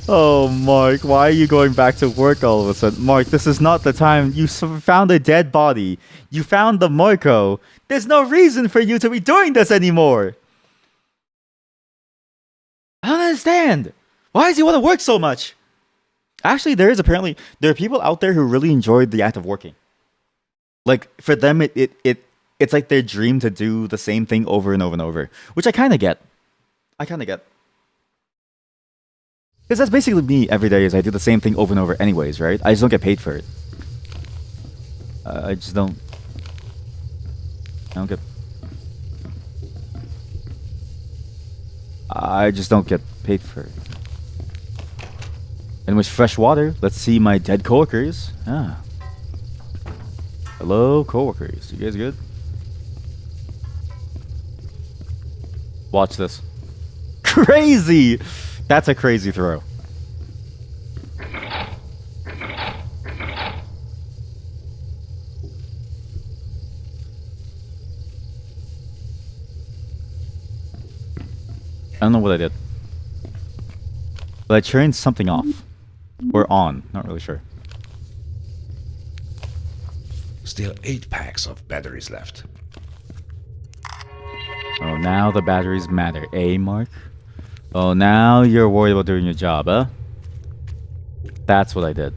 Oh, Mark, why are you going back to work all of a sudden? Mark, this is not the time. You found a dead body. You found the Marco. There's no reason for you to be doing this anymore. I don't understand. Why does he want to work so much? Actually, there are people out there who really enjoyed the act of working. Like, for them, it's like their dream to do the same thing over and over and over, which I kind of get. Because that's basically me every day, is I do the same thing over and over anyways, right? I just don't get paid for it. I don't get... I just don't get paid for it. And with fresh water, let's see my dead coworkers. Ah. Hello, coworkers. You guys good? Watch this. Crazy! That's a crazy throw. I don't know what I did. But I turned something off. Or on. Not really sure. Still 8 packs of batteries left. Oh, now the batteries matter, eh, Mark? Oh, now you're worried about doing your job, huh? That's what I did.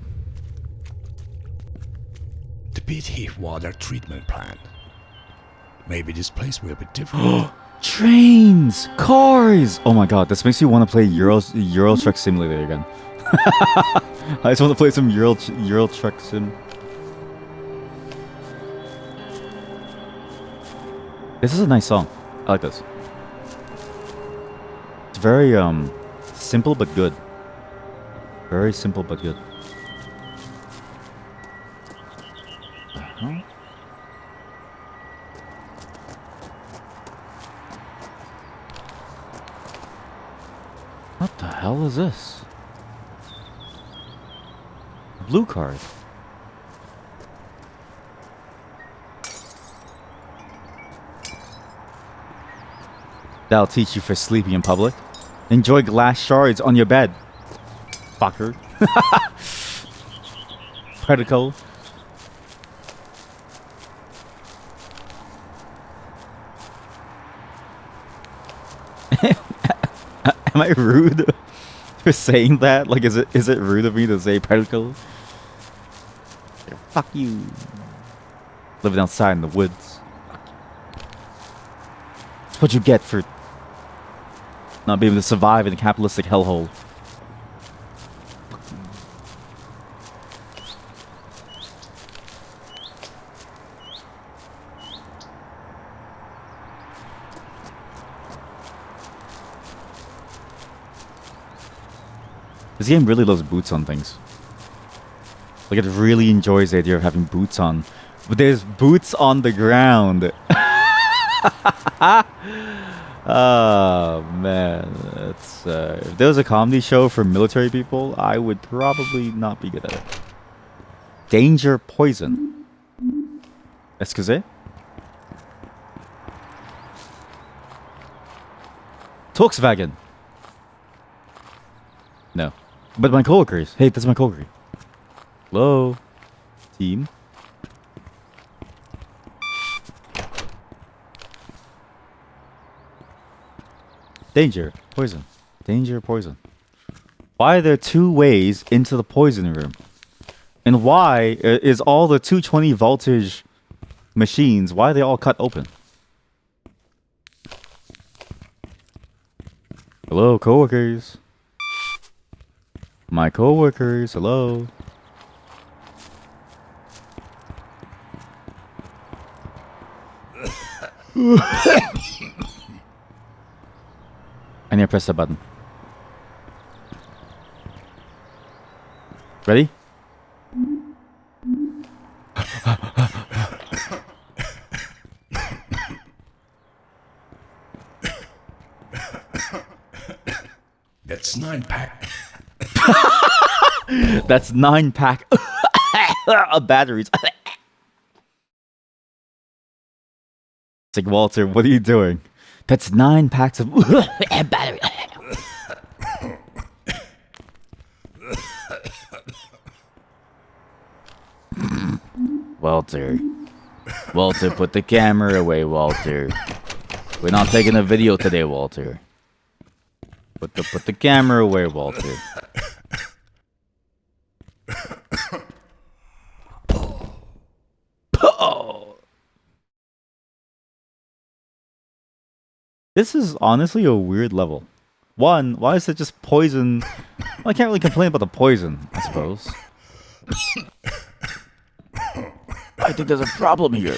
The BT water treatment plant. Maybe this place will be different. Trains! Cars! Oh my god, this makes me want to play Euro Truck Simulator again. I just want to play some Euro Truck Sim. This is a nice song. I like this. It's very simple but good. Very simple but good. What the hell is this? Blue card. That'll teach you for sleeping in public. Enjoy glass shards on your bed. Fucker. Predicle. Am I rude for saying that? Like, is it rude of me to say predicle? Fuck you. Living outside in the woods. That's what you get for not being able to survive in a capitalistic hellhole. This game really loves boots on things. Like, it really enjoys the idea of having boots on. But there's boots on the ground. Oh, man. It's, if there was a comedy show for military people, I would probably not be good at it. Danger poison. Excusez? Volkswagen. No. But my coworkers. Hey, that's my coworker. Hello, team. Danger, poison. Danger, poison. Why are there 2 ways into the poison room? And why is all the 220 voltage machines, why are they all cut open? Hello, coworkers. My coworkers, hello. I need to press that button. Ready? That's 9-pack. That's 9-pack of batteries. It's like, Walter, what are you doing? That's 9 packs of battery. Walter. Walter, put the camera away, Walter. We're not taking a video today, Walter. Put the camera away, Walter. This is honestly a weird level. One, why is it just poison? Well, I can't really complain about the poison, I suppose. I think there's a problem here.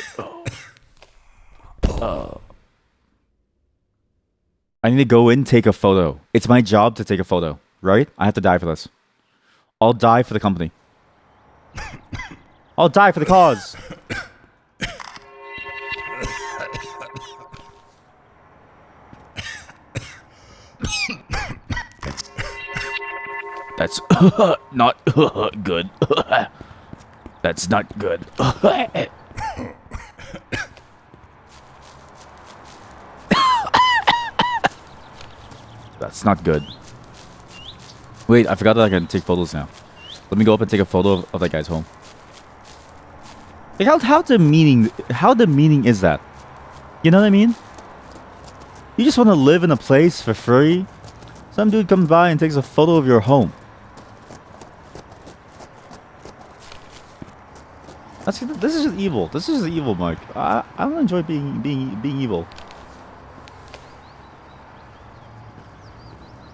I need to go in, take a photo. It's my job to take a photo, right? I have to die for this. I'll die for the company. I'll die for the cause. That's not good. That's not good. That's not good. Wait, I forgot that I can take photos now. Let me go up and take a photo of that guy's home. Like how demeaning is that? You know what I mean? You just want to live in a place for free. Some dude comes by and takes a photo of your home. This is just evil. This is just evil, Mike. I don't enjoy being evil.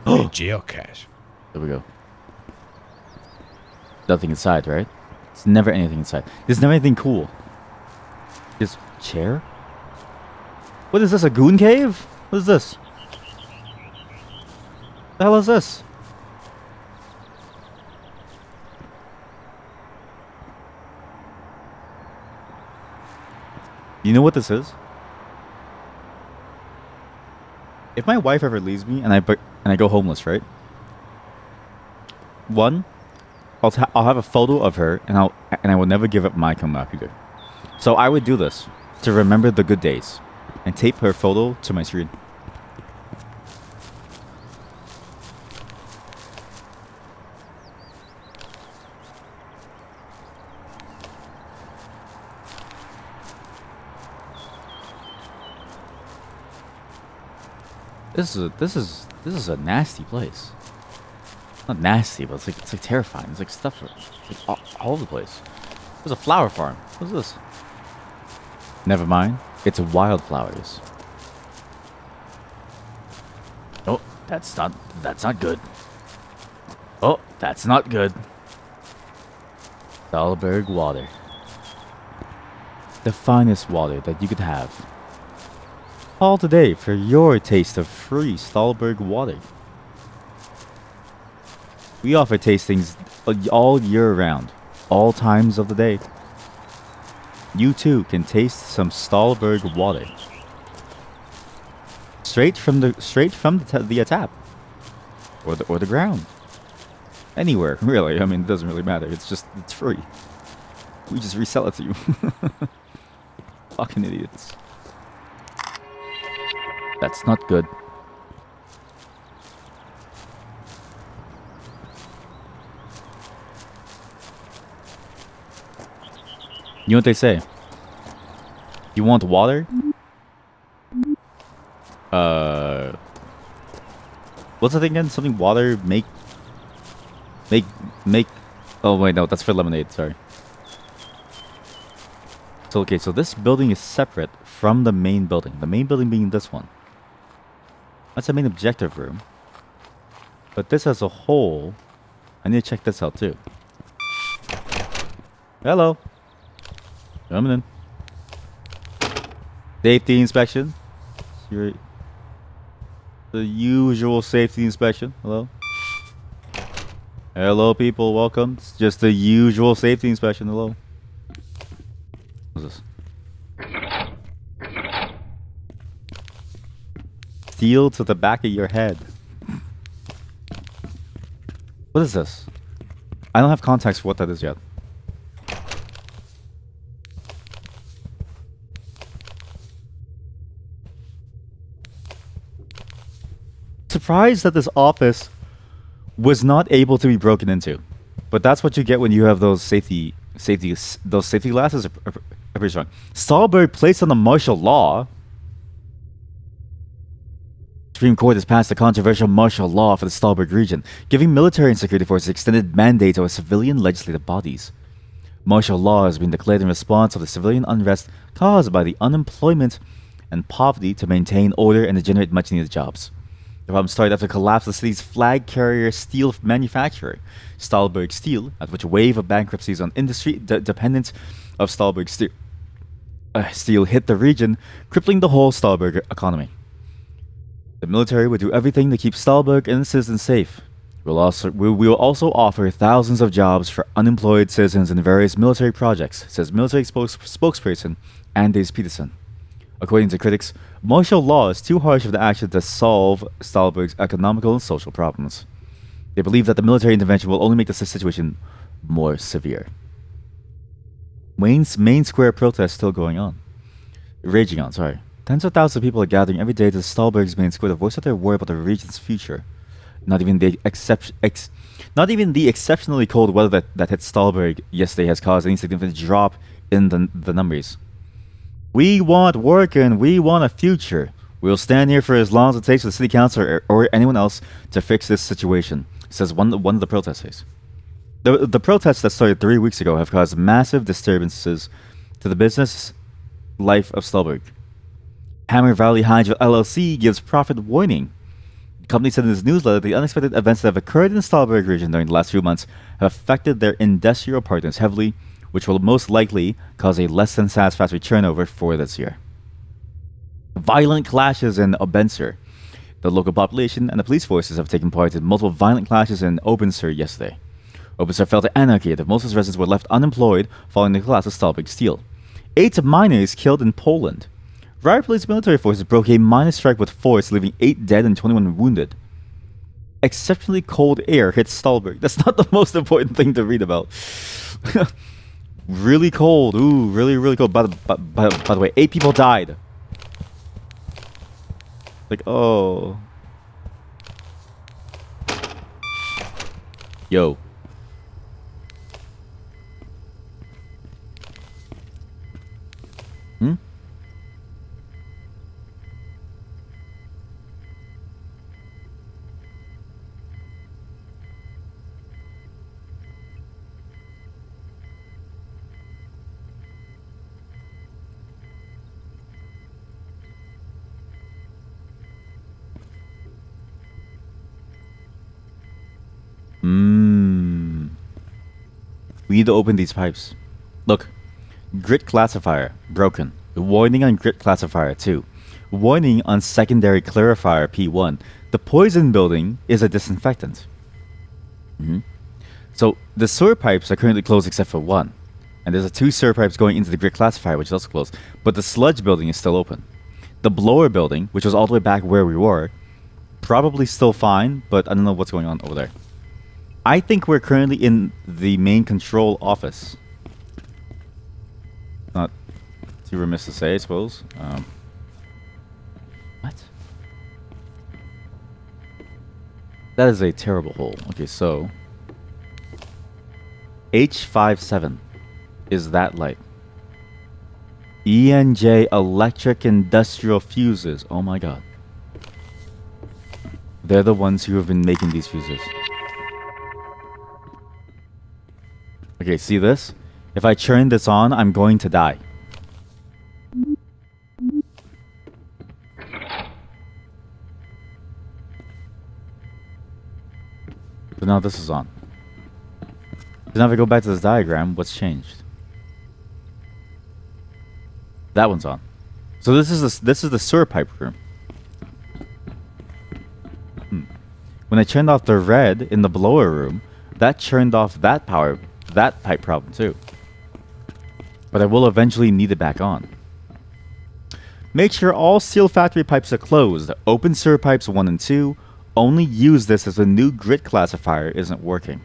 Hey, geocache. There we go. Nothing inside, right? There's never anything inside. There's never anything cool. This chair? What is this, a goon cave? What is this? The hell is this? You know what this is? If my wife ever leaves me and I go homeless, right? One, I'll have a photo of her and I will never give up my computer. So I would do this to remember the good days and tape her photo to my screen. This is a nasty place. Not nasty, but it's like terrifying. It's like stuff like all over the place. There's a flower farm. What's this? Never mind. It's wildflowers. Oh, that's not good. Oh, that's not good. Stahlberg water. The finest water that you could have. Call today for your taste of free Stahlberg water. We offer tastings all year round, all times of the day. You too can taste some Stahlberg water. Straight from the tap. Or the ground. Anywhere, really. I mean, it doesn't really matter. It's free. We just resell it to you. Fucking idiots. That's not good. You know what they say? You want water? What's the thing again? Something water make. Oh wait, no, that's for lemonade. Sorry. So okay, so this building is separate from the main building. The main building being this one. That's the main objective room. But this as a whole, I need to check this out too. Hello. Coming in. Safety inspection. The usual safety inspection. Hello. Hello, people. Welcome. It's just the usual safety inspection. Hello. What's this? Steel to the back of your head. What is this? I don't have context for what that is yet. Surprised that this office was not able to be broken into, but that's what you get when you have those safety glasses. Are pretty strong. Stahlberg placed on the martial law. Supreme Court has passed a controversial martial law for the Stahlberg region, giving military and security forces extended mandate over civilian legislative bodies. Martial law has been declared in response to the civilian unrest caused by the unemployment and poverty to maintain order and to generate much-needed jobs. The problem started after the collapse of the city's flag carrier steel manufacturer, Stahlberg Steel, at which a wave of bankruptcies on industry dependent of Stahlberg Steel hit the region, crippling the whole Stahlberg economy. The military will do everything to keep Stahlberg and its citizens safe. We will also offer thousands of jobs for unemployed citizens in various military projects, says military spokesperson Anders Peterson. According to critics, martial law is too harsh of the action to solve Stahlberg's economical and social problems. They believe that the military intervention will only make the situation more severe. Wayne's main square protest still raging on. Tens of thousands of people are gathering every day to Stahlberg's main square to voice out their worry about the region's future. Not even the exceptionally cold weather that hit Stahlberg yesterday has caused any significant drop in the numbers. We want work and we want a future. We'll stand here for as long as it takes for the city council or anyone else to fix this situation, says one of the protesters. The protests that started 3 weeks ago have caused massive disturbances to the business life of Stahlberg. Hammer Valley Hydro LLC gives profit warning. The company said in its newsletter the unexpected events that have occurred in the Stahlberg region during the last few months have affected their industrial partners heavily, which will most likely cause a less than satisfactory turnover for this year. Violent clashes in Obenser. The local population and the police forces have taken part in multiple violent clashes in Obenser yesterday. Obenser felt anarchy as most of its residents were left unemployed following the collapse of Stahlberg Steel. 8 miners killed in Poland. Riot Police military forces broke a miner strike with force, leaving 8 dead and 21 wounded. Exceptionally cold air hit Stahlberg. That's not the most important thing to read about. Really cold. Ooh, really, really cold. By the way, 8 people died. Like, oh. Yo. We need to open these pipes. Look. Grit classifier. Broken. Warning on grit classifier 2. Warning on secondary clarifier P1. The poison building is a disinfectant. So the sewer pipes are currently closed except for one. And there's 2 sewer pipes going into the grit classifier, which is also closed. But the sludge building is still open. The blower building, which was all the way back where we were, probably still fine, but I don't know what's going on over there. I think we're currently in the main control office. Not too remiss to say, I suppose. What? That is a terrible hole. Okay, so H57 is that light. ENJ electric industrial fuses. Oh my god. They're the ones who have been making these fuses. Okay, see this? If I turn this on, I'm going to die. So now this is on. So now if I go back to this diagram, what's changed? That one's on. So this is the sewer pipe room. When I turned off the red in the blower room, that turned off that pipe problem too. But I will eventually need it back on. Make sure all steel factory pipes are closed. Open sewer pipes 1 and 2. Only use this as the new grit classifier isn't working.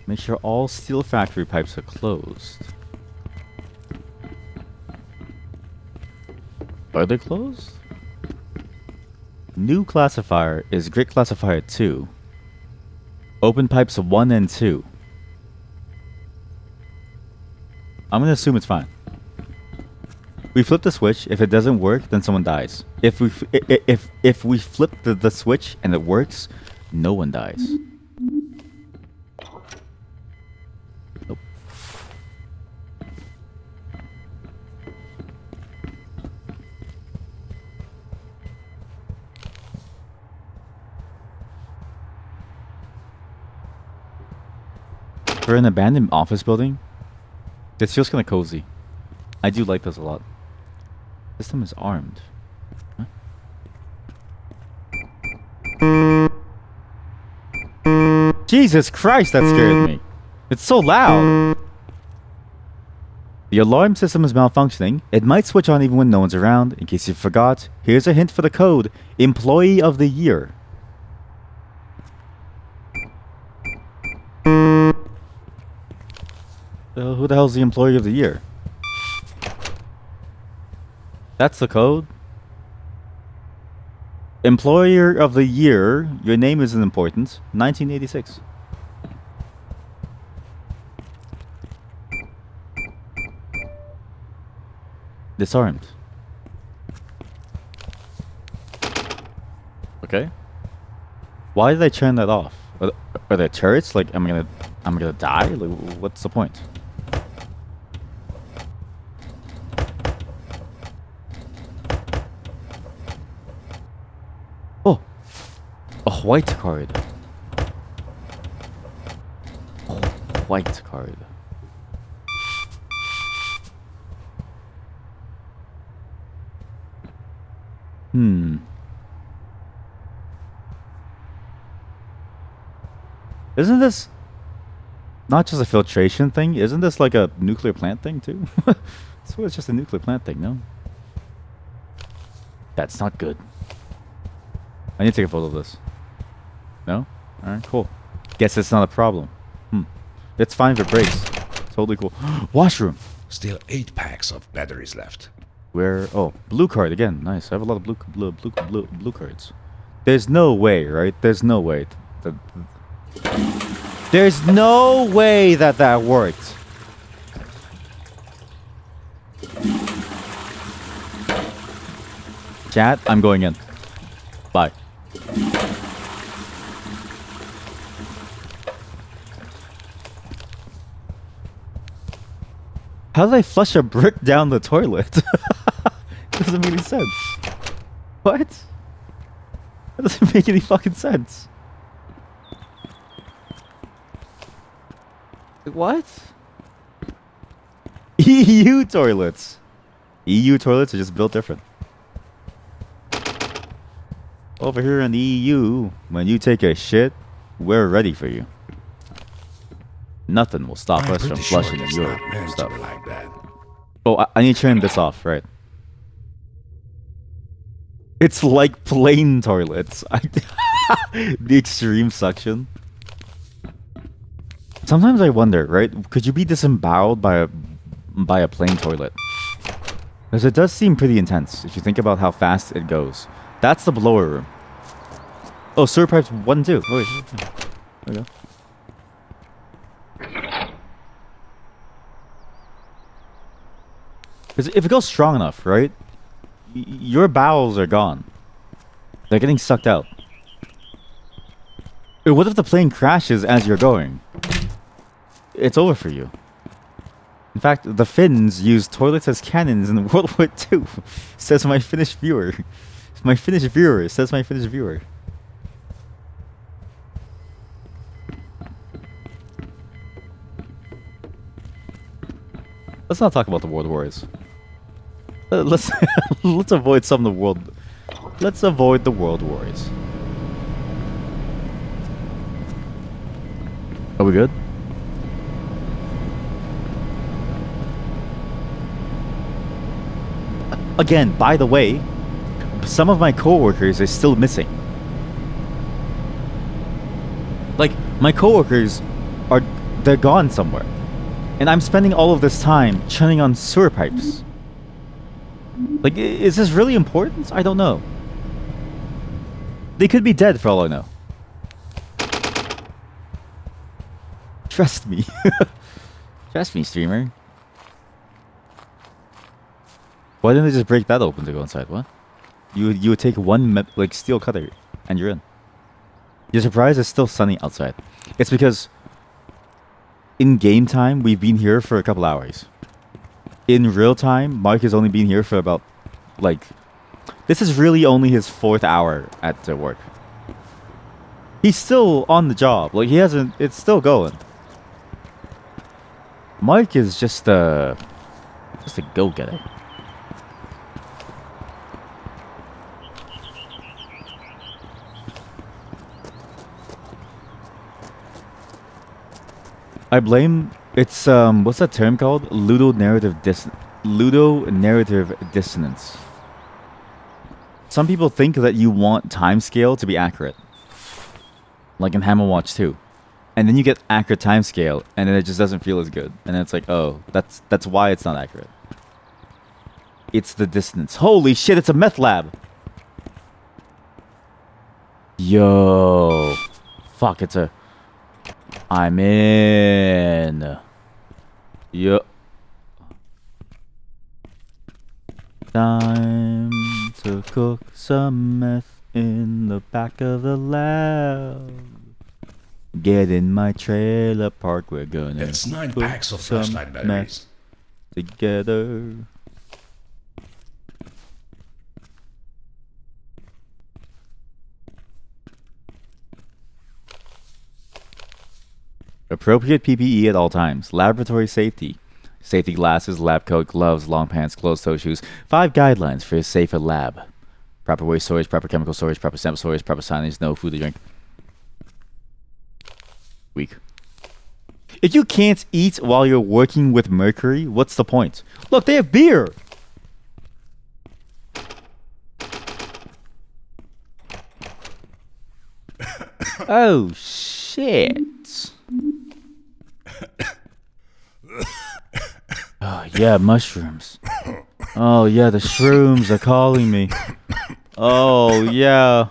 Make sure all steel factory pipes are closed. Are they closed? New classifier is grit classifier 2. Open pipes 1 and 2. I'm gonna assume it's fine. We flip the switch. If it doesn't work, then someone dies. If we flip the switch and it works, no one dies. Nope. For an abandoned office building, this feels kind of cozy. I do like this a lot. System is armed. Huh? Jesus Christ, that scared me. It's so loud. The alarm system is malfunctioning. It might switch on even when no one's around. In case you forgot, here's a hint for the code. Employee of the Year. Who the hell's the Employee of the Year? That's the code. Employer of the Year. Your name isn't important. 1986. Disarmed. Okay. Why did I turn that off? Are there turrets? Like, am I gonna die? Like, what's the point? Oh, a white card. Oh, white card. Isn't this not just a filtration thing? Isn't this like a nuclear plant thing too? So it's just a nuclear plant thing, no? That's not good. I need to take a photo of this. No? Alright, cool. Guess it's not a problem. It's fine if it breaks. Totally cool. Washroom! Still 8 packs of batteries left. Where? Oh, blue card again. Nice. I have a lot of blue cards. There's no way, right? There's no way. There's no way that worked. Chat, I'm going in. Bye. How did I flush a brick down the toilet? Doesn't make any sense. What? That doesn't make any fucking sense. what? EU toilets. EU toilets are just built different. Over here in the EU, when you take a shit, we're ready for you. Nothing will stop us from flushing in your stuff. Like that. Oh, I need to turn this off, right? It's like plane toilets. The extreme suction. Sometimes I wonder, right? Could you be disemboweled by a plane toilet? Because it does seem pretty intense if you think about how fast it goes. That's the blower room. Oh, sewer pipes 1 and 2. Oh, wait. There we go. Because if it goes strong enough, right? Your bowels are gone. They're getting sucked out. What if the plane crashes as you're going? It's over for you. In fact, the Finns used toilets as cannons in World War II. Says my Finnish viewer. My Finnish viewer. Says my Finnish viewer. Let's not talk about the world wars. Let's let's avoid some of the world. Let's avoid the world wars. Are we good? Again, by the way, some of my coworkers are still missing. Like, my coworkers they're gone somewhere. And I'm spending all of this time churning on sewer pipes. Like, is this really important? I don't know. They could be dead for all I know. Trust me. Trust me, streamer. Why didn't they just break that open to go inside? What? You would take one like steel cutter and you're in. You're surprised it's still sunny outside. It's because in game time we've been here for a couple hours. In real time, Mark has only been here for about like this is really only his 4th hour at work. He's still on the job. Like he hasn't. It's still going. Mike is just a go-getter. I blame it's what's that term called? Ludo narrative dissonance. Some people think that you want timescale to be accurate. Like in Hammer Watch 2. And then you get accurate timescale and then it just doesn't feel as good. And then it's like, oh, that's why it's not accurate. It's the dissonance. Holy shit, it's a meth lab. Yo. Fuck, it's a I'm in. Yup. Time to cook some meth in the back of the lab. Get in my trailer park. We're gonna. It's 9 packs of flashlight batteries together. Appropriate PPE at all times. Laboratory safety. Safety glasses, lab coat, gloves, long pants, closed-toe shoes. 5 guidelines for a safer lab. Proper waste storage, proper chemical storage, proper sample storage, proper signage, no food to drink. Weak. If you can't eat while you're working with mercury, what's the point? Look, they have beer! Oh, shit. Oh, yeah, mushrooms. Oh, yeah, the shrooms are calling me. Oh, yeah.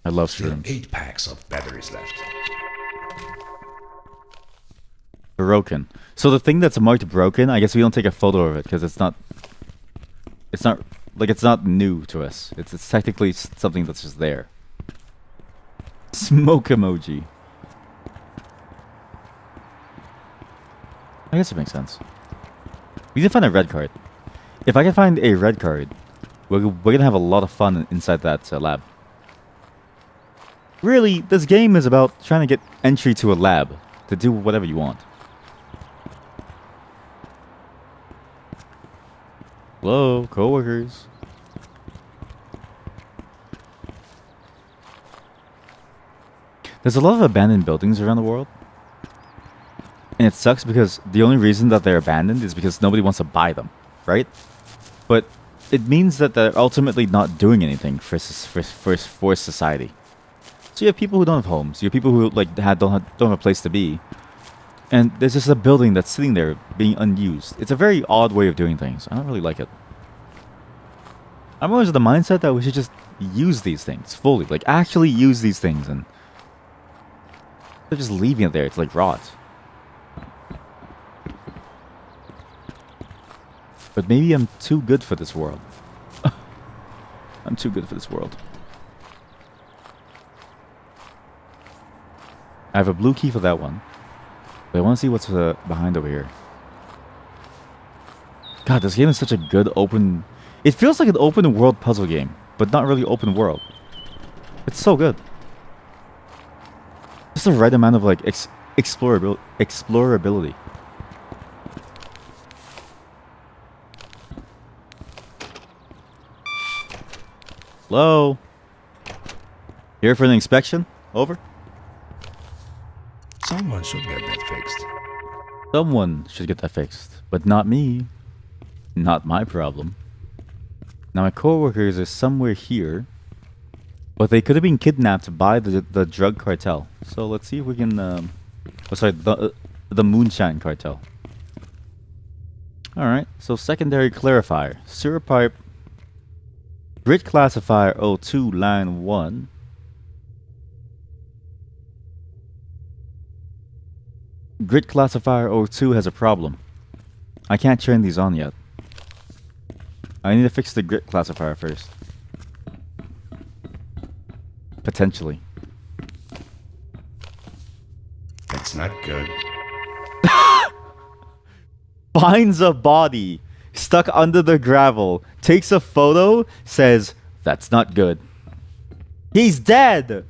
I love shrooms. 8 packs of batteries left. Broken. So the thing that's marked broken, I guess we don't take a photo of it because it's not new to us. It's technically something that's just there. Smoke emoji. I guess it makes sense. We need to find a red card. If I can find a red card, we're gonna have a lot of fun inside that lab. Really, this game is about trying to get entry to a lab to do whatever you want. Hello, coworkers. There's a lot of abandoned buildings around the world. And it sucks because the only reason that they're abandoned is because nobody wants to buy them, right? But it means that they're ultimately not doing anything for society. So you have people who don't have homes. You have people who like don't have a place to be. And there's just a building that's sitting there being unused. It's a very odd way of doing things. I don't really like it. I'm always of the mindset that we should just use these things fully. Like, actually use these things. And they're just leaving it there to, like, rot. But maybe I'm too good for this world. I'm too good for this world. I have a blue key for that one. But I want to see what's behind over here. God, this game is such a good open... It feels like an open world puzzle game, but not really open world. It's so good. Just the right amount of like explorability. Hello? Here for an inspection? Over? Someone should get that fixed. Someone should get that fixed, but not me. Not my problem. Now my coworkers are somewhere here, but they could have been kidnapped by the drug cartel. So let's see if we can. The moonshine cartel. All right. So secondary clarifier, sewer pipe, grid classifier 02 line 1. Grid classifier 02 has a problem. I can't turn these on yet. I need to fix the grid classifier first. Potentially. That's not good. Finds a body stuck under the gravel, takes a photo, says, "That's not good." He's dead!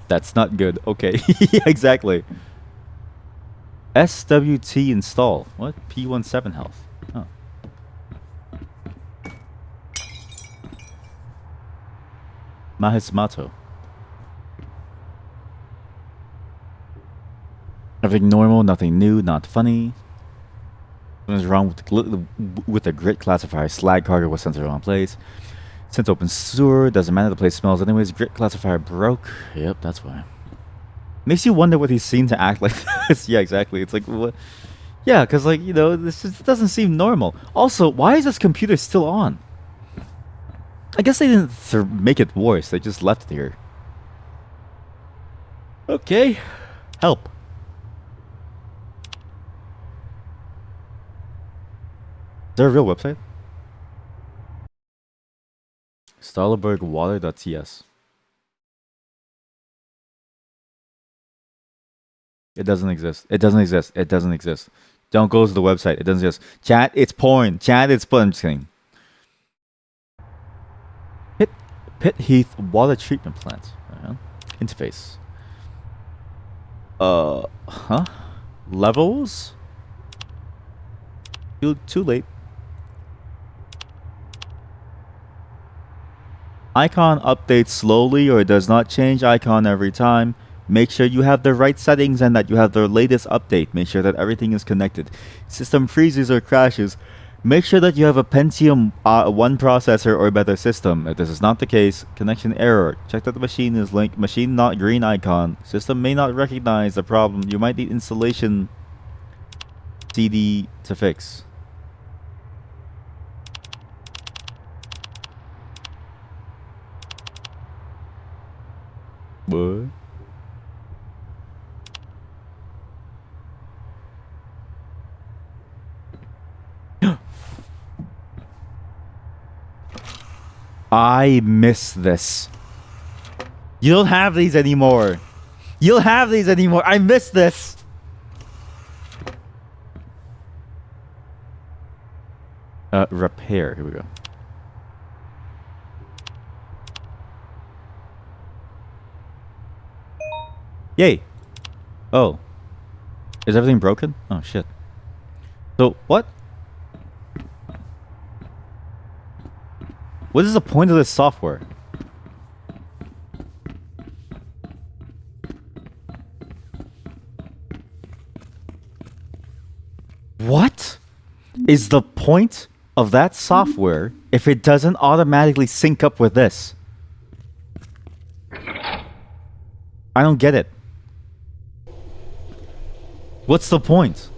That's not good. Okay. Yeah, exactly. SWT install. What? P17 health. Oh. Mahismato. Everything normal, nothing new, not funny. What is wrong with the grit classifier? Slag cargo was sent to the wrong place. Sent to open sewer, doesn't matter, the place smells anyways. Grit classifier broke. Yep, that's why. Makes you wonder what he's seen to act like this. Yeah, exactly. It's like, what? Yeah, because, like, you know, this just doesn't seem normal. Also, why is this computer still on? I guess they didn't make it worse. They just left it here. Okay. Help. Is there a real website? Stahlerbergwater.ts. It doesn't exist. It doesn't exist. It doesn't exist. Don't go to the website. It doesn't exist. Chat, it's porn. Chat, it's porn. I'm just kidding. Pitt Heath Water Treatment Plant. Interface. Levels? Too late. Icon updates slowly or does not change icon every time. Make sure you have the right settings and that you have the latest update. Make sure that everything is connected. System freezes or crashes. Make sure that you have a Pentium 1 processor or better system. If this is not the case, connection error. Check that the machine is linked. Machine not green icon. System may not recognize the problem. You might need installation CD to fix. What? I miss this. You don't have these anymore. You don't have these anymore. I miss this. Repair. Here we go. Yay! Oh. Is everything broken? Oh, shit. So, what? What is the point of this software? What is the point of that software if it doesn't automatically sync up with this? I don't get it. What's the point?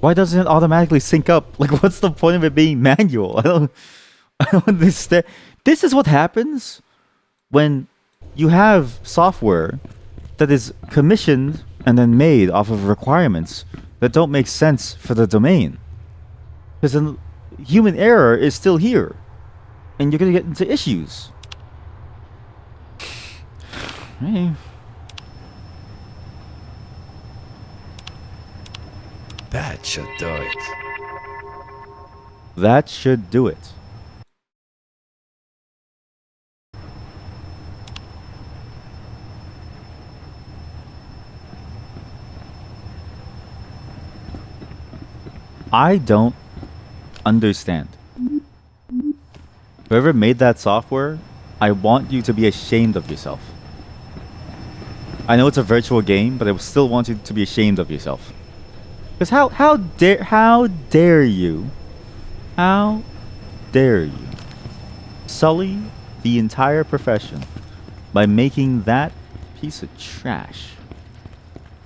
Why doesn't it automatically sync up? Like, what's the point of it being manual? I don't understand. This is what happens when you have software that is commissioned and then made off of requirements that don't make sense for the domain. Because then human error is still here, and you're gonna get into issues. Hey. That should do it. That should do it. I don't understand. Whoever made that software, I want you to be ashamed of yourself. I know it's a virtual game, but I still want you to be ashamed of yourself. Because how dare you sully the entire profession by making that piece of trash?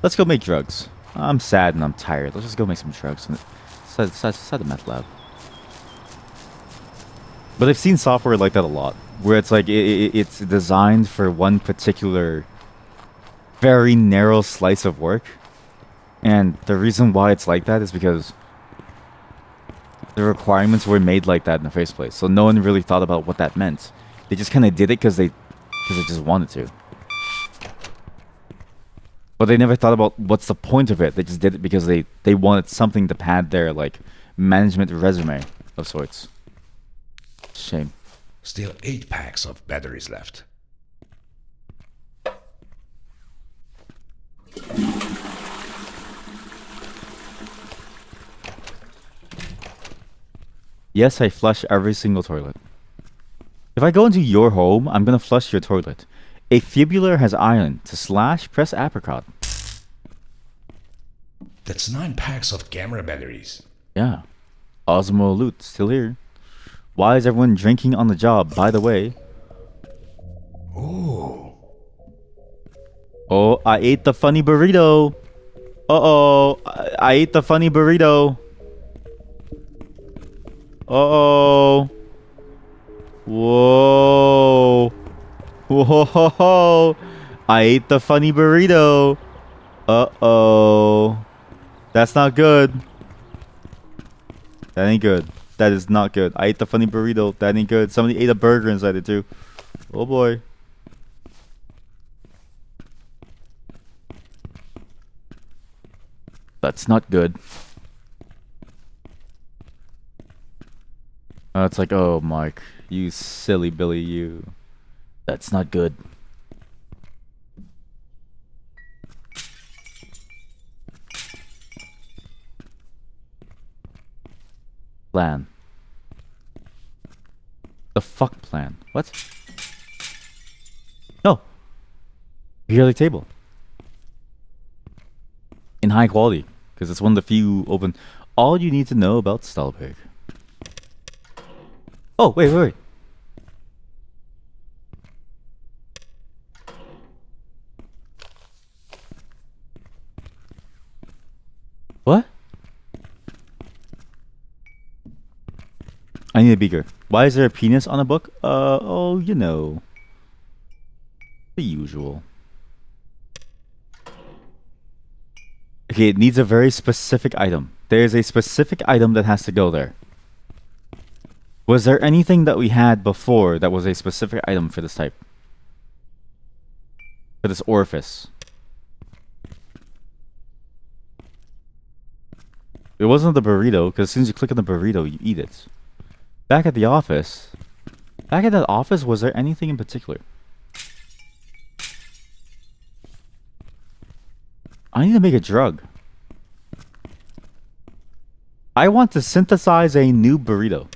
Let's go make drugs. I'm sad and I'm tired. Let's just go make some drugs. Inside the meth lab. But I've seen software like that a lot, where it's like it's designed for one particular very narrow slice of work, and the reason why it's like that is because the requirements were made like that in the first place. So no one really thought about what that meant. They just kind of did it because they just wanted to. But they never thought about what's the point of it. They just did it because they wanted something to pad their like management resume of sorts. Shame. Still 8 packs of batteries left. Yes, I flush every single toilet. If I go into your home, I'm gonna flush your toilet. A fibular has iron. To slash, press apricot. That's 9 packs of camera batteries. Yeah. Osmo loot, still here. Why is everyone drinking on the job, by the way? Ooh. Oh, I ate the funny burrito. Uh-oh. I ate the funny burrito. Uh-oh. Whoa. Whoa. I ate the funny burrito. Uh-oh. That's not good. That ain't good. That is not good. I ate the funny burrito. That ain't good. Somebody ate a burger inside it too. Oh boy. That's not good. It's like, oh, Mike, you silly Billy, you. That's not good. Plan. The fuck plan? What? No. Periodic table. In high quality. Because it's one of the few open... All you need to know about Stahlberg. Oh, wait. What? I need a beaker. Why is there a penis on a book? Oh, you know. The usual. Okay, it needs a very specific item. There's a specific item that has to go there. Was there anything that we had before that was a specific item for this type? For this orifice. It wasn't the burrito, because as soon as you click on the burrito, you eat it. Back at the office. Back at that office, was there anything in particular? I need to make a drug. I want to synthesize a new burrito.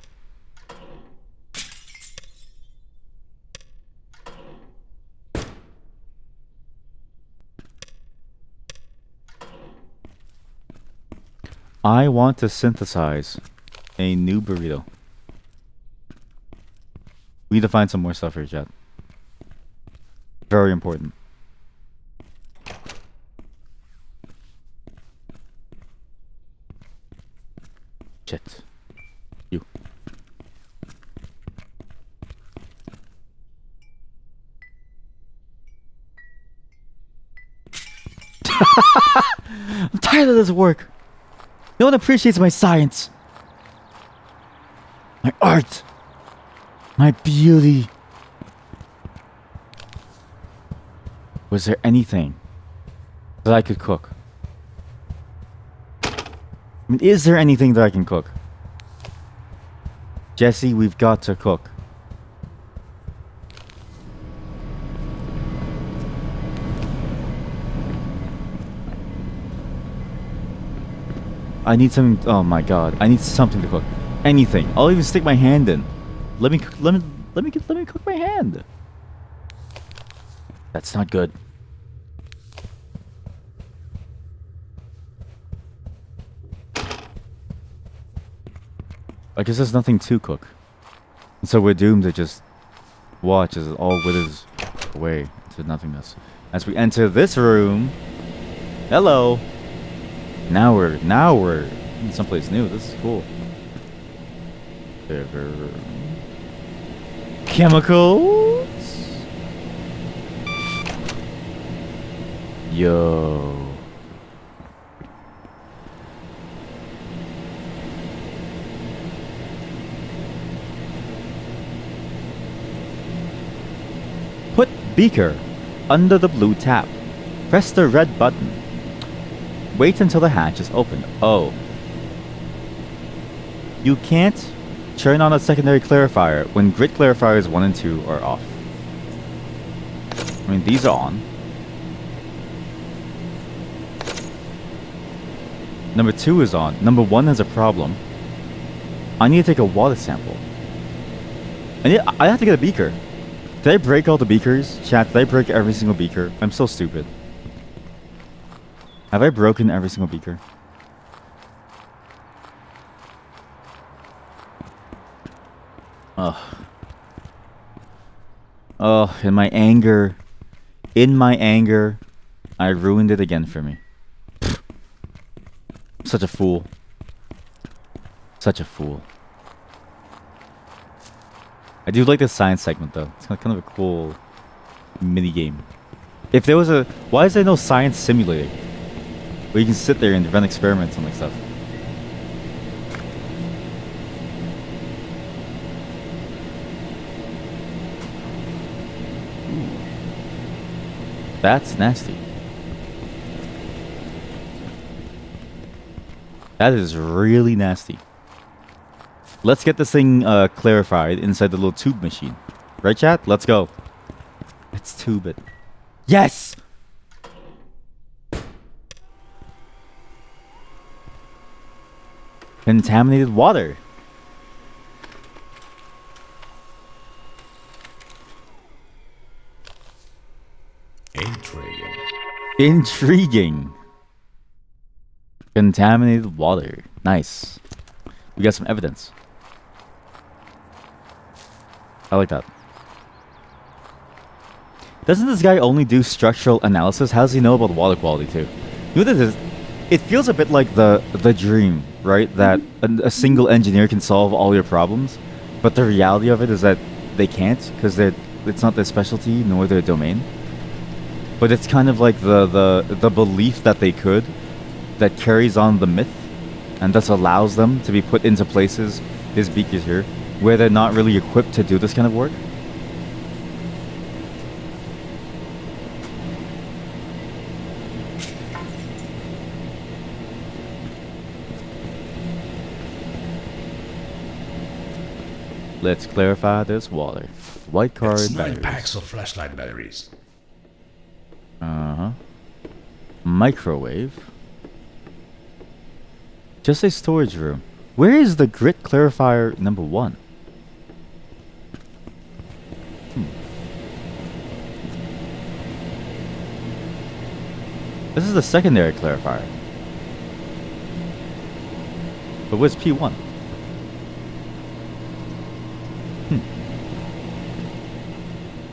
I want to synthesize a new burrito. We need to find some more stuff here, chat. Very important. Shit. You. I'm tired of this work. No one appreciates my science, my art, my beauty. Was there anything that I could cook? I mean, is there anything that I can cook? Jesse, we've got to cook. I need something. Oh my god! I need something to cook. Anything. I'll even stick my hand in. Let me cook my hand. That's not good. I guess there's nothing to cook, and so we're doomed to just watch as it all withers away to nothingness. As we enter this room. Hello. Now we're in someplace new. This is cool. Chemicals. Yo. Put beaker under the blue tap. Press the red button. Wait until the hatch is opened. Oh. You can't turn on a secondary clarifier when grid clarifiers 1 and 2 are off. I mean, these are on. Number 2 is on. Number 1 has a problem. I need to take a water sample. I have to get a beaker. Did I break all the beakers? Chat, did I break every single beaker? I'm so stupid. Have I broken every single beaker? Ugh. Oh, in my anger, I ruined it again for me. Such a fool. Such a fool. I do like the science segment though. It's kind of a cool mini game. If there was a, why is there no science simulator where you can sit there and run experiments on like stuff? Ooh. That's nasty. That is really nasty. Let's get this thing clarified inside the little tube machine. Right, chat? Let's go. Let's tube it. Yes! Contaminated water. Intriguing. Intriguing. Contaminated water. Nice. We got some evidence. I like that. Doesn't this guy only do structural analysis? How does he know about water quality too? You know what this is? It feels a bit like the dream, right? That a single engineer can solve all your problems, but the reality of it is that they can't because it's not their specialty nor their domain. But it's kind of like the belief that they could, that carries on the myth, and thus allows them to be put into places, his beakers here, where they're not really equipped to do this kind of work. Let's clarify this water. White card That's 9 batteries. packs of flashlight batteries. Uh-huh. Microwave. Just a storage room. Where is the grit clarifier number 1? This is the secondary clarifier. But where's P1?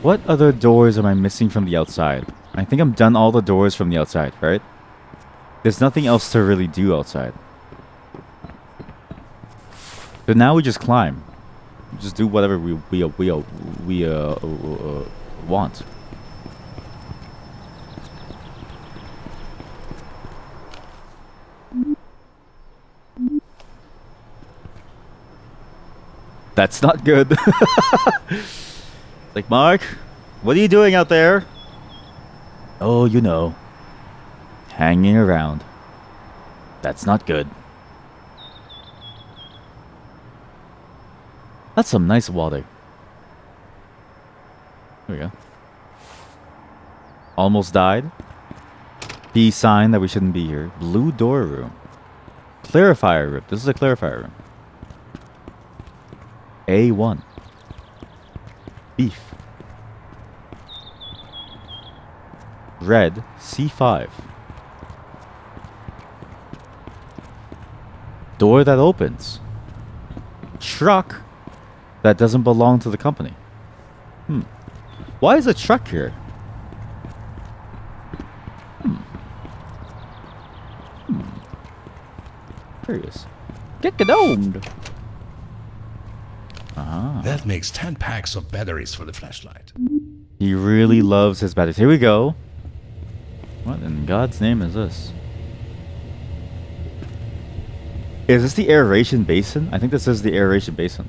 What other doors am I missing from the outside? I think I'm done all the doors from the outside, right? There's nothing else to really do outside. So now we just climb. Just do whatever we want. That's not good. Like, Mark, what are you doing out there? Oh, you know, hanging around. That's not good. That's some nice water. There we go. Almost died. Peace sign that we shouldn't be here. Blue door room. Clarifier room. This is a clarifier room. A1. Beef. Red. C5. Door that opens. Truck that doesn't belong to the company. Why is a truck here? Curious. Get domed. That makes 10 packs of batteries for the flashlight. He really loves his batteries. Here we go. What in God's name is this? Is this the aeration basin? I think this is the aeration basin.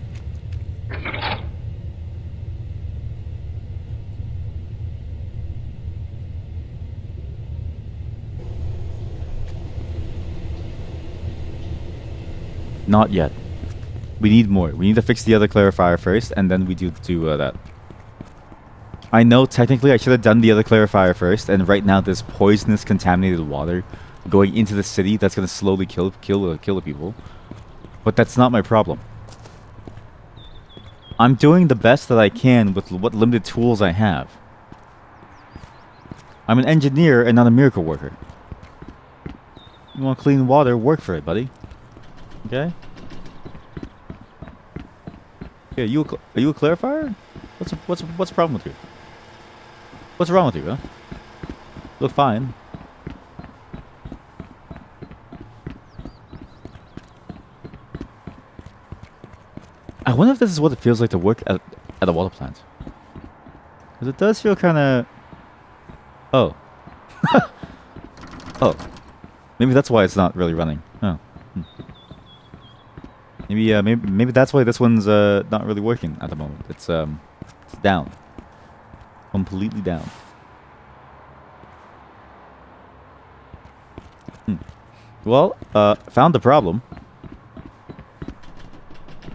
Not yet. We need more. We need to fix the other clarifier first, and then we do that. I know technically I should have done the other clarifier first, and right now there's poisonous contaminated water going into the city that's gonna slowly kill the people. But that's not my problem. I'm doing the best that I can with what limited tools I have. I'm an engineer and not a miracle worker. You want clean water? Work for it, buddy. Okay. Yeah, are you a clarifier? What's the problem with you? What's wrong with you, huh? You look fine. I wonder if this is what it feels like to work at a water plant. Because it does feel kind of... Oh. Oh. Maybe that's why it's not really running. Oh. Maybe that's why this one's not really working at the moment. It's down. Completely down. Well, found the problem.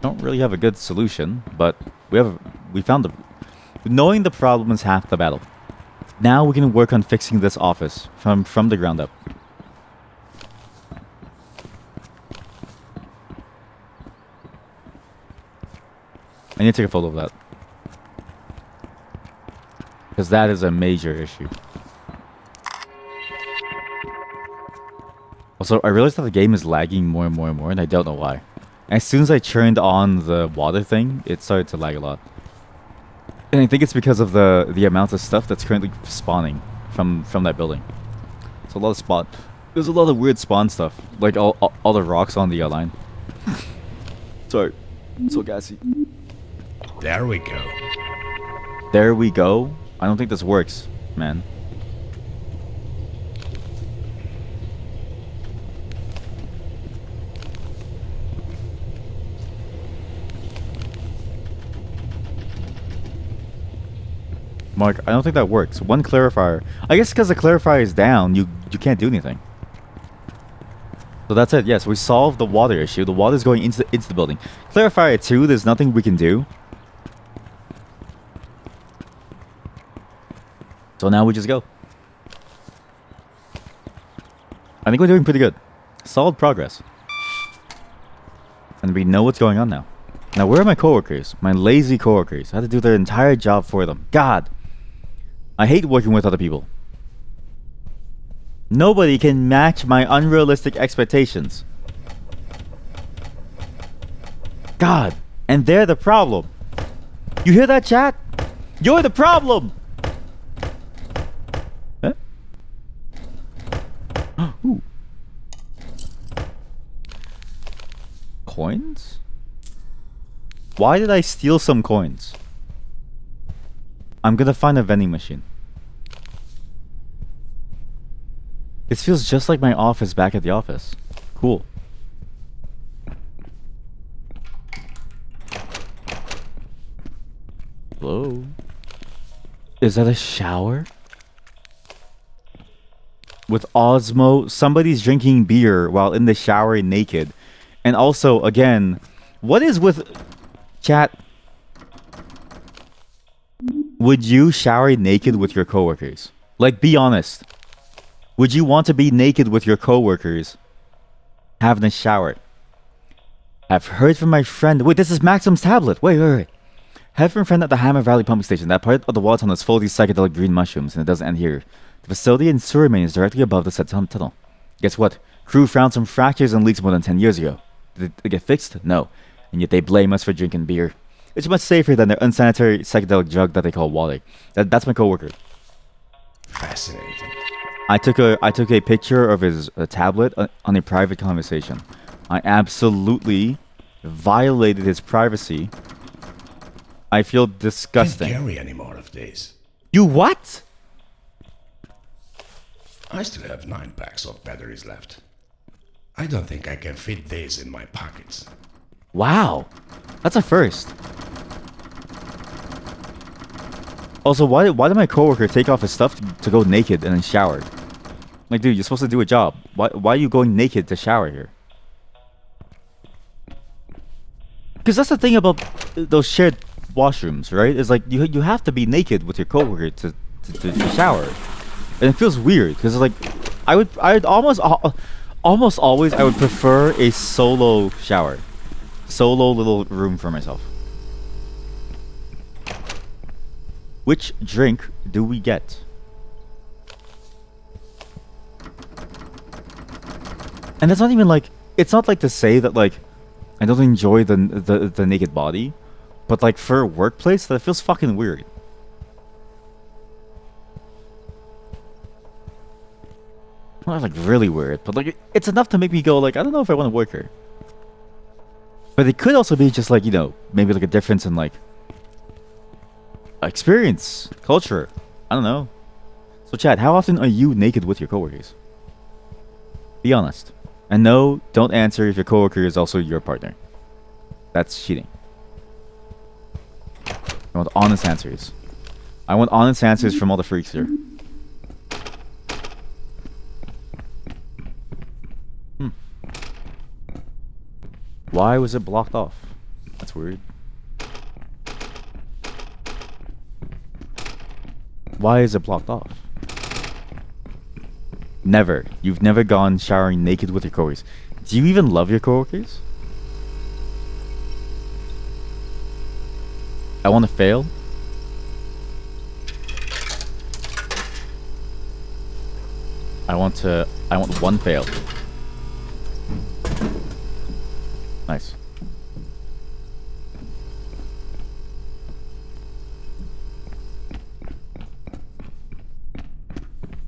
Don't really have a good solution, but we found the... Knowing the problem is half the battle. Now we can work on fixing this office from the ground up. I need to take a photo of that. Because that is a major issue. Also, I realized that the game is lagging more and more and more, and I don't know why. As soon as I turned on the water thing, it started to lag a lot. And I think it's because of the amount of stuff that's currently spawning from that building. It's a lot of spawn. There's a lot of weird spawn stuff. Like all the rocks on the line. Sorry. I'm so gassy. There we go. There we go? I don't think this works, man. Mark, I don't think that works. One clarifier. I guess because the clarifier is down, you can't do anything. So that's it. Yes, we solved the water issue. The water's going into the building. Clarifier 2, there's nothing we can do. So now we just go. I think we're doing pretty good. Solid progress. And we know what's going on now. Now, where are my coworkers? My lazy coworkers. I had to do their entire job for them. God. I hate working with other people. Nobody can match my unrealistic expectations. God. And they're the problem. You hear that, chat? You're the problem! Huh? Ooh. Coins? Why did I steal some coins? I'm gonna find a vending machine. This feels just like my office back at the office. Cool. Hello? Is that a shower? With Osmo, somebody's drinking beer while in the shower naked. And also, again, what is with... Chat, would you shower naked with your coworkers? Like, be honest. Would you want to be naked with your coworkers having a shower? I've heard from my friend... Wait, this is Maxim's tablet. Wait. Heard from a friend at the Hammer Valley pumping station. That part of the water tunnel is full of these psychedelic green mushrooms, and it doesn't end here. The facility and sewer main is directly above the said tunnel. Guess what? Crew found some fractures and leaks more than 10 years ago. Did it get fixed? No. And yet they blame us for drinking beer. It's much safer than their unsanitary psychedelic drug that they call water. That's my coworker. Fascinating. I took a picture of his tablet on a private conversation. I absolutely violated his privacy. I feel disgusting. Can't carry any more of these. You what? I still have 9 packs of batteries left. I don't think I can fit these in my pockets. Wow, that's a first. Also, why did my coworker take off his stuff to go naked and then shower? Like, dude, you're supposed to do a job. Why are you going naked to shower here? Because that's the thing about those shared washrooms, right? It's like you have to be naked with your coworker to shower, and it feels weird because like I'd almost always I would prefer a solo shower. Solo little room for myself. Which drink do we get? And that's not even like, it's not like to say that like I don't enjoy the naked body, but like for a workplace that feels fucking weird. Well, like really weird, but like it's enough to make me go like I don't know if I want to work here. But it could also be just like, you know, maybe like a difference in like experience, culture. I don't know. So Chad, how often are you naked with your coworkers? Be honest. And no, don't answer if your coworker is also your partner. That's cheating. I want honest answers. I want honest answers from all the freaks here. Why was it blocked off? That's weird. Why is it blocked off? Never. You've never gone showering naked with your coworkers. Do you even love your coworkers? I want to fail. I want one fail. Nice.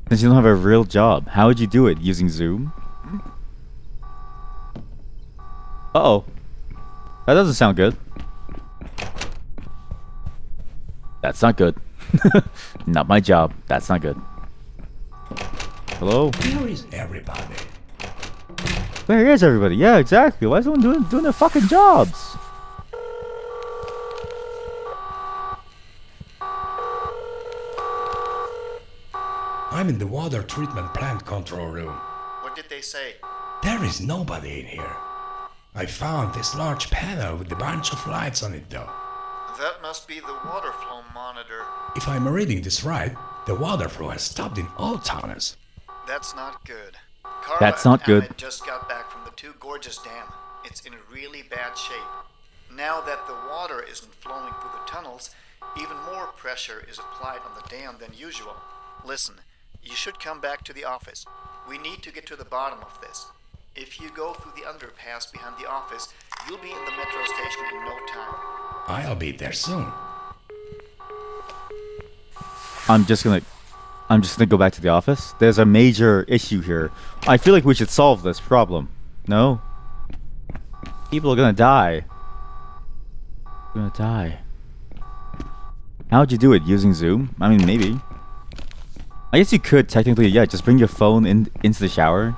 Since you don't have a real job, how would you do it? Using Zoom? Uh-oh. That doesn't sound good. That's not good. Not my job. That's not good. Hello? Where is everybody? Where is everybody? Yeah, exactly. Why is no one doing their fucking jobs? I'm in the water treatment plant control room. What did they say? There is nobody in here. I found this large panel with a bunch of lights on it though. That must be the water flow monitor. If I'm reading this right, the water flow has stopped in all tunnels. That's not good. Carla That's not and good. Ahmed just got back from the Two Gorges Dam. It's in really bad shape. Now that the water isn't flowing through the tunnels, even more pressure is applied on the dam than usual. Listen, you should come back to the office. We need to get to the bottom of this. If you go through the underpass behind the office, you'll be in the metro station in no time. I'll be there soon. I'm just gonna go back to the office. There's a major issue here. I feel like we should solve this problem. No? People are gonna die. Gonna die. How'd you do it? Using Zoom? I mean, maybe. I guess you could technically, yeah, just bring your phone into the shower.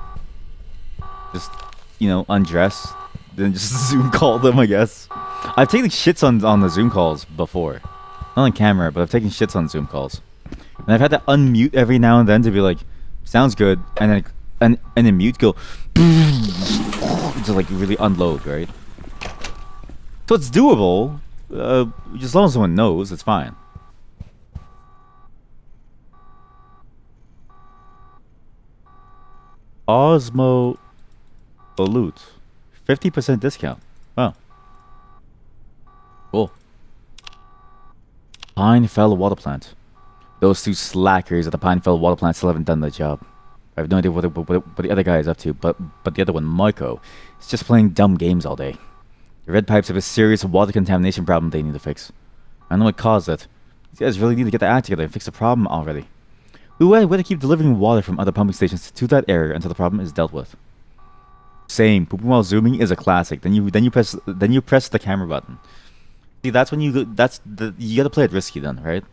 Just, undress. Then just Zoom call them, I guess. I've taken shits on the Zoom calls before. Not on camera, but I've taken shits on Zoom calls. And I've had to unmute every now and then to be like, sounds good. And then mute go, to like really unload, right? So it's doable. Just as long as someone knows, it's fine. Osmo Loot. 50% discount. Wow. Cool. Pinefell Water Plant. Those two slackers at the Pinefell Water Plant still haven't done their job. I have no idea what the other guy is up to, but the other one, Marco, is just playing dumb games all day. The red pipes have a serious water contamination problem they need to fix. I don't know what caused it. These guys really need to get their act together and fix the problem already. We want to keep delivering water from other pumping stations to that area until the problem is dealt with. Same. Pooping while zooming is a classic. Then you press the camera button. See, that's when you gotta play it risky then, right?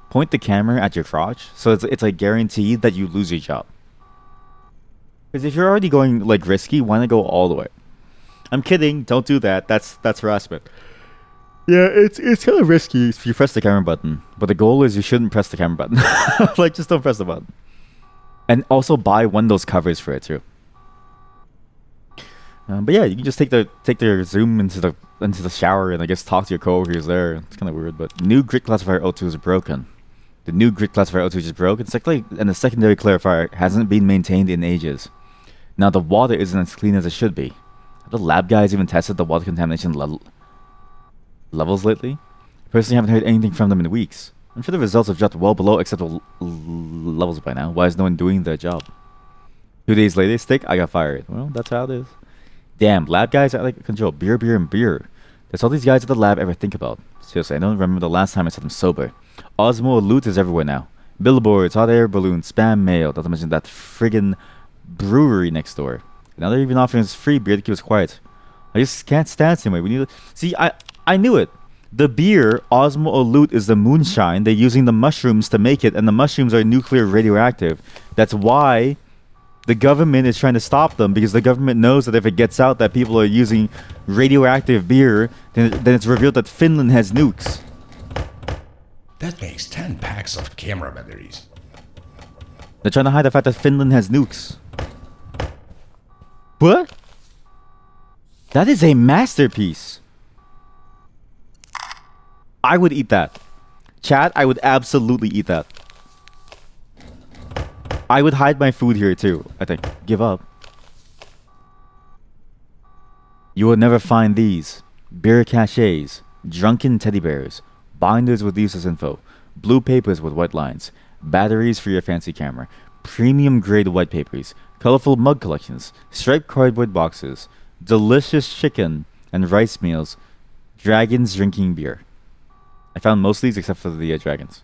Point the camera at your crotch, so it's like guaranteed that you lose your job. Because if you're already going like risky, why not go all the way? I'm kidding. Don't do that. That's harassment. Yeah, it's kind of risky if you press the camera button. But the goal is you shouldn't press the camera button. Like, just don't press the button. And also buy one of those covers for it too. But yeah, you can just take their Zoom into the shower and I guess talk to your coworkers there. It's kind of weird, but new grid classifier O2 is broken. The new grid classifier O2 is broken. And the secondary clarifier hasn't been maintained in ages. Now the water isn't as clean as it should be. Have the lab guys even tested the water contamination levels lately? I personally haven't heard anything from them in weeks. I'm sure the results have dropped well below acceptable levels by now. Why is no one doing their job? 2 days later, Stick, I got fired. Well, that's how it is. Damn, lab guys are out of control. Beer, and beer. That's all these guys at the lab ever think about. Seriously, I don't remember the last time I saw them sober. Osmo Loot is everywhere now. Billboards, hot air balloons, spam mail. Not to mention that friggin' brewery next door. Now they're even offering us free beer to keep us quiet. I just can't stand it anyway. We need to see. I knew it. The beer Osmo Loot is the moonshine. They're using the mushrooms to make it, and the mushrooms are nuclear radioactive. That's why the government is trying to stop them, because the government knows that if it gets out that people are using radioactive beer, then it's revealed that Finland has nukes. That makes 10 packs of camera batteries. They're trying to hide the fact that Finland has nukes. What? That is a masterpiece. I would eat that. Chat, I would absolutely eat that. I would hide my food here too, I think. Give up. You will never find these. Beer cachets, drunken teddy bears, binders with useless info, blue papers with white lines, batteries for your fancy camera, premium grade white papers, colorful mug collections, striped cardboard boxes, delicious chicken and rice meals, dragons drinking beer. I found most of these except for the dragons.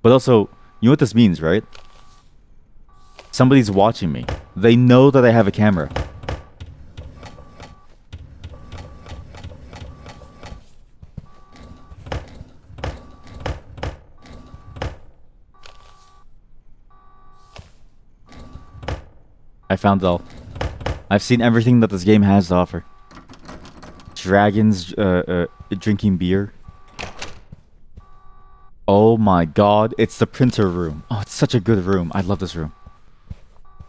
But also, you know what this means, right? Somebody's watching me. They know that I have a camera. I found it all. I've seen everything that this game has to offer. Dragons drinking beer. Oh my god, it's the printer room. Oh, it's such a good room. I love this room.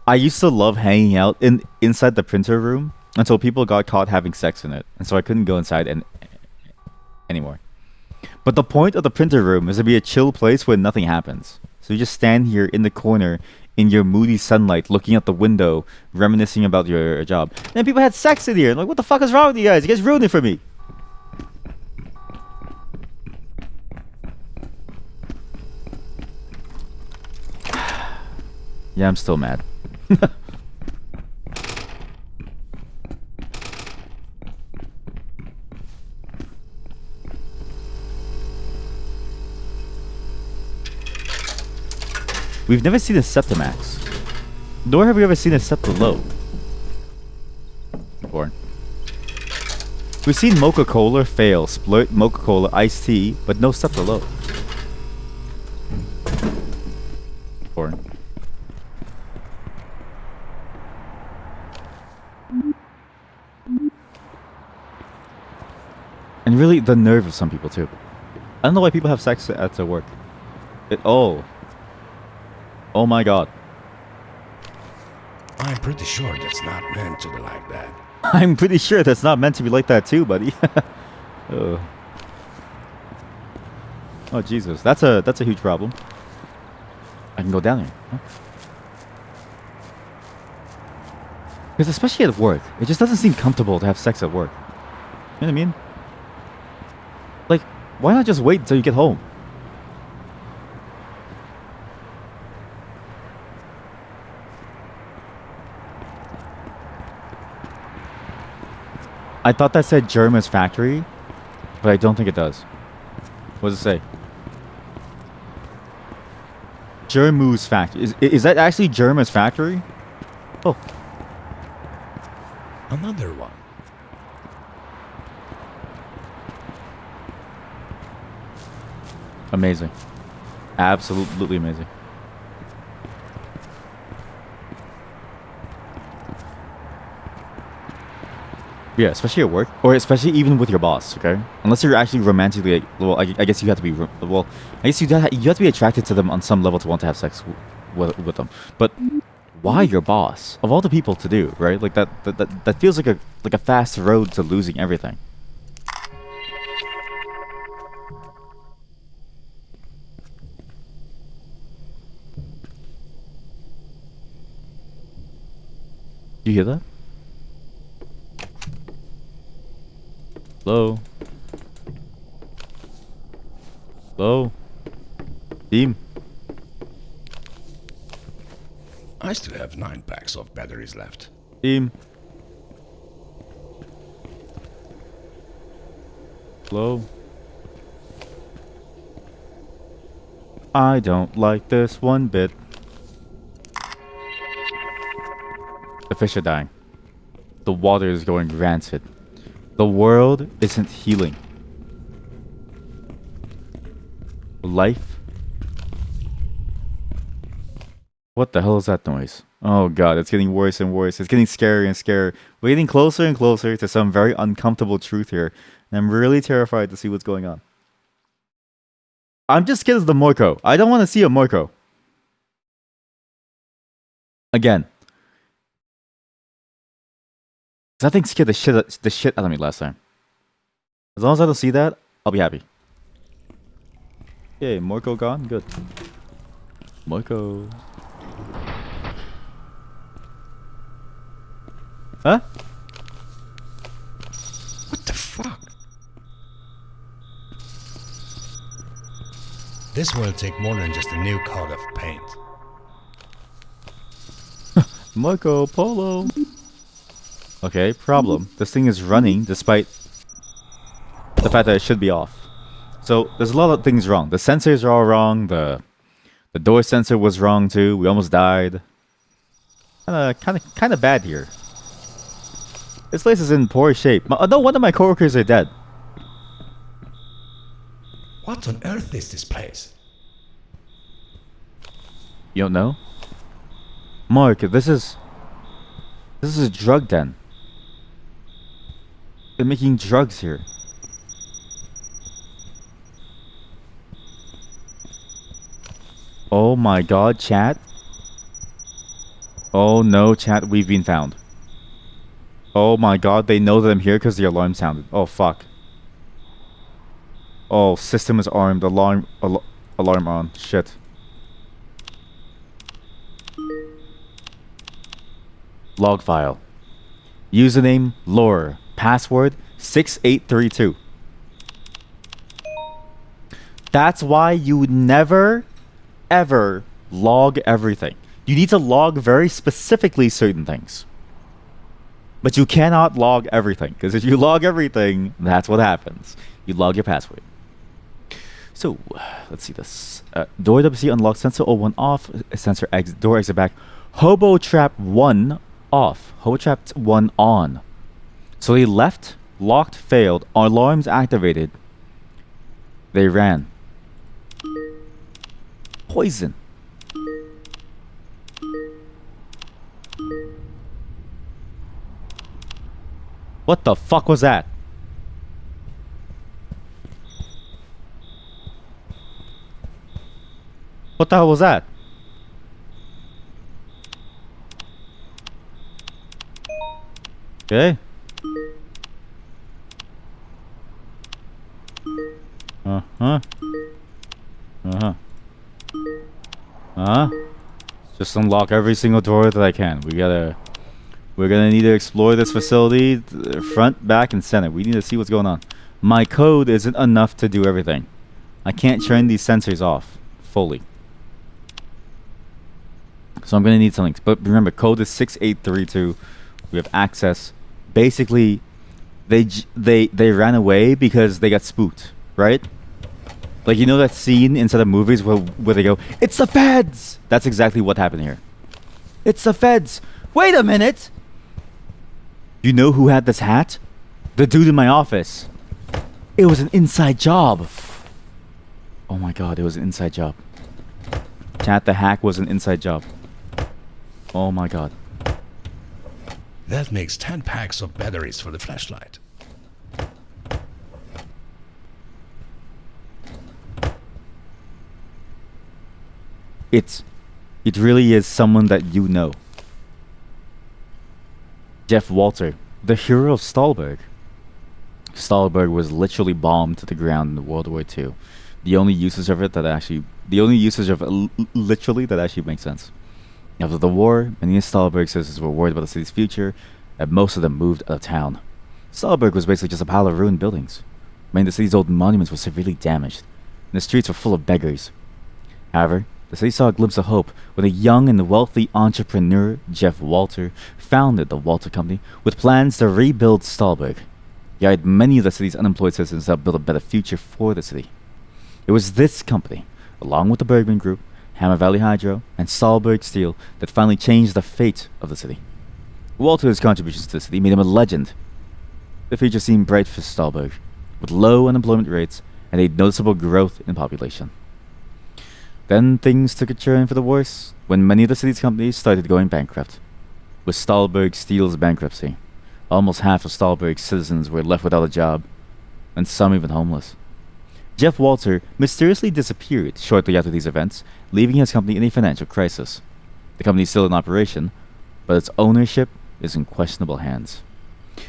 I used to love hanging out inside the printer room until people got caught having sex in it, and so I couldn't go inside anymore. But the point of the printer room is to be a chill place where nothing happens. So you just stand here in the corner in your moody sunlight, looking out the window, reminiscing about your job. And then people had sex in here. I'm like, what the fuck is wrong with you guys? You guys ruined it for me. Yeah, I'm still mad. We've never seen a Septimax. Nor have we ever seen a Septilow. Born. We've seen Mocha Cola fail, Splurt, Mocha Cola, Iced Tea, but no Septilow. Born. And really, the nerve of some people too. I don't know why people have sex at work. Oh my god. I'm pretty sure that's not meant to be like that. I'm pretty sure that's not meant to be like that too, buddy. Oh Jesus, that's a huge problem. I can go down here. Huh? Because especially at work, it just doesn't seem comfortable to have sex at work. You know what I mean? Like, why not just wait until you get home? I thought that said Germa's factory, but I don't think it does. What does it say? Germu's factory. Is that actually Germa's factory? Oh. Another one. Amazing. Absolutely amazing. Yeah, especially at work, or especially even with your boss. Okay, unless you're actually romantically, well, I guess you have to be. Well, I guess you have to be attracted to them on some level to want to have sex with them. But why your boss of all the people to do, right? Like that feels like a fast road to losing everything. You hear that? Hello? Hello? Team? I still have 9 packs of batteries left. Team? Hello? I don't like this one bit. The fish are dying. The water is going rancid. The world isn't healing. Life? What the hell is that noise? Oh god, it's getting worse and worse. It's getting scarier and scarier. We're getting closer and closer to some very uncomfortable truth here. And I'm really terrified to see what's going on. I'm just scared of the Moiko. I don't want to see a Moiko. Again. That thing scared the shit out of me last time. As long as I don't see that, I'll be happy. Yay, Moiko gone? Good. Moiko. Huh? What the fuck? This will take more than just a new coat of paint. Marco Polo. Okay, problem. This thing is running despite the fact that it should be off. So there's a lot of things wrong. The sensors are all wrong. The door sensor was wrong too. We almost died. Kind of bad here. This place is in poor shape. No, one of my coworkers are dead. What on earth is this place? You don't know? Mark, this is a drug den. They're making drugs here. Oh my god, chat. Oh no, chat, we've been found. Oh my god, they know that I'm here because the alarm sounded. Oh fuck. Oh, system is armed. Alarm on. Shit. Log file. Username lore. Password 6832. That's why you would never ever log everything. You need to log very specifically certain things. But you cannot log everything, because if you log everything, that's what happens. You log your password. So, let's see this. Door WC unlocked, sensor O1 off, sensor exit, door exit back. Hobo trap 1 off, hobo trap 1 on. So they left, locked, failed, alarms activated. They ran. Poison. What the fuck was that? What the hell was that? Okay. Uh-huh. Uh-huh. Uh-huh. Just unlock every single door that I can. We're gonna need to explore this facility, front, back, and center. We need to see what's going on. My code isn't enough to do everything. I can't turn these sensors off fully. So I'm gonna need something. But remember, code is 6832. We have access. Basically, they ran away because they got spooked, right? Like, you know that scene inside of movies where they go, "It's the feds!" That's exactly what happened here. It's the feds! Wait a minute! You know who had this hat? The dude in my office. It was an inside job. Oh my god, it was an inside job. Chat, the hack was an inside job. Oh my god. That makes 10 packs of batteries for the flashlight. It really is someone that you know. Jeff Walter, the hero of Stahlberg. Stahlberg was literally bombed to the ground in World War II. The only usage of it literally that actually makes sense. After the war, many of Stahlberg's citizens were worried about the city's future, and most of them moved out of town. Stahlberg was basically just a pile of ruined buildings. Many of the city's old monuments were severely damaged, and the streets were full of beggars. However, the city saw a glimpse of hope when a young and wealthy entrepreneur, Jeff Walter, founded the Walter Company with plans to rebuild Stahlberg. He hired many of the city's unemployed citizens to help build a better future for the city. It was this company, along with the Bergman Group, Hammer Valley Hydro, and Stahlberg Steel, that finally changed the fate of the city. Walter's contributions to the city made him a legend. The future seemed bright for Stahlberg, with low unemployment rates and a noticeable growth in population. Then things took a turn for the worse when many of the city's companies started going bankrupt. With Stahlberg Steel's bankruptcy, almost half of Stahlberg's citizens were left without a job, and some even homeless. Jeff Walter mysteriously disappeared shortly after these events, leaving his company in a financial crisis. The company is still in operation, but its ownership is in questionable hands.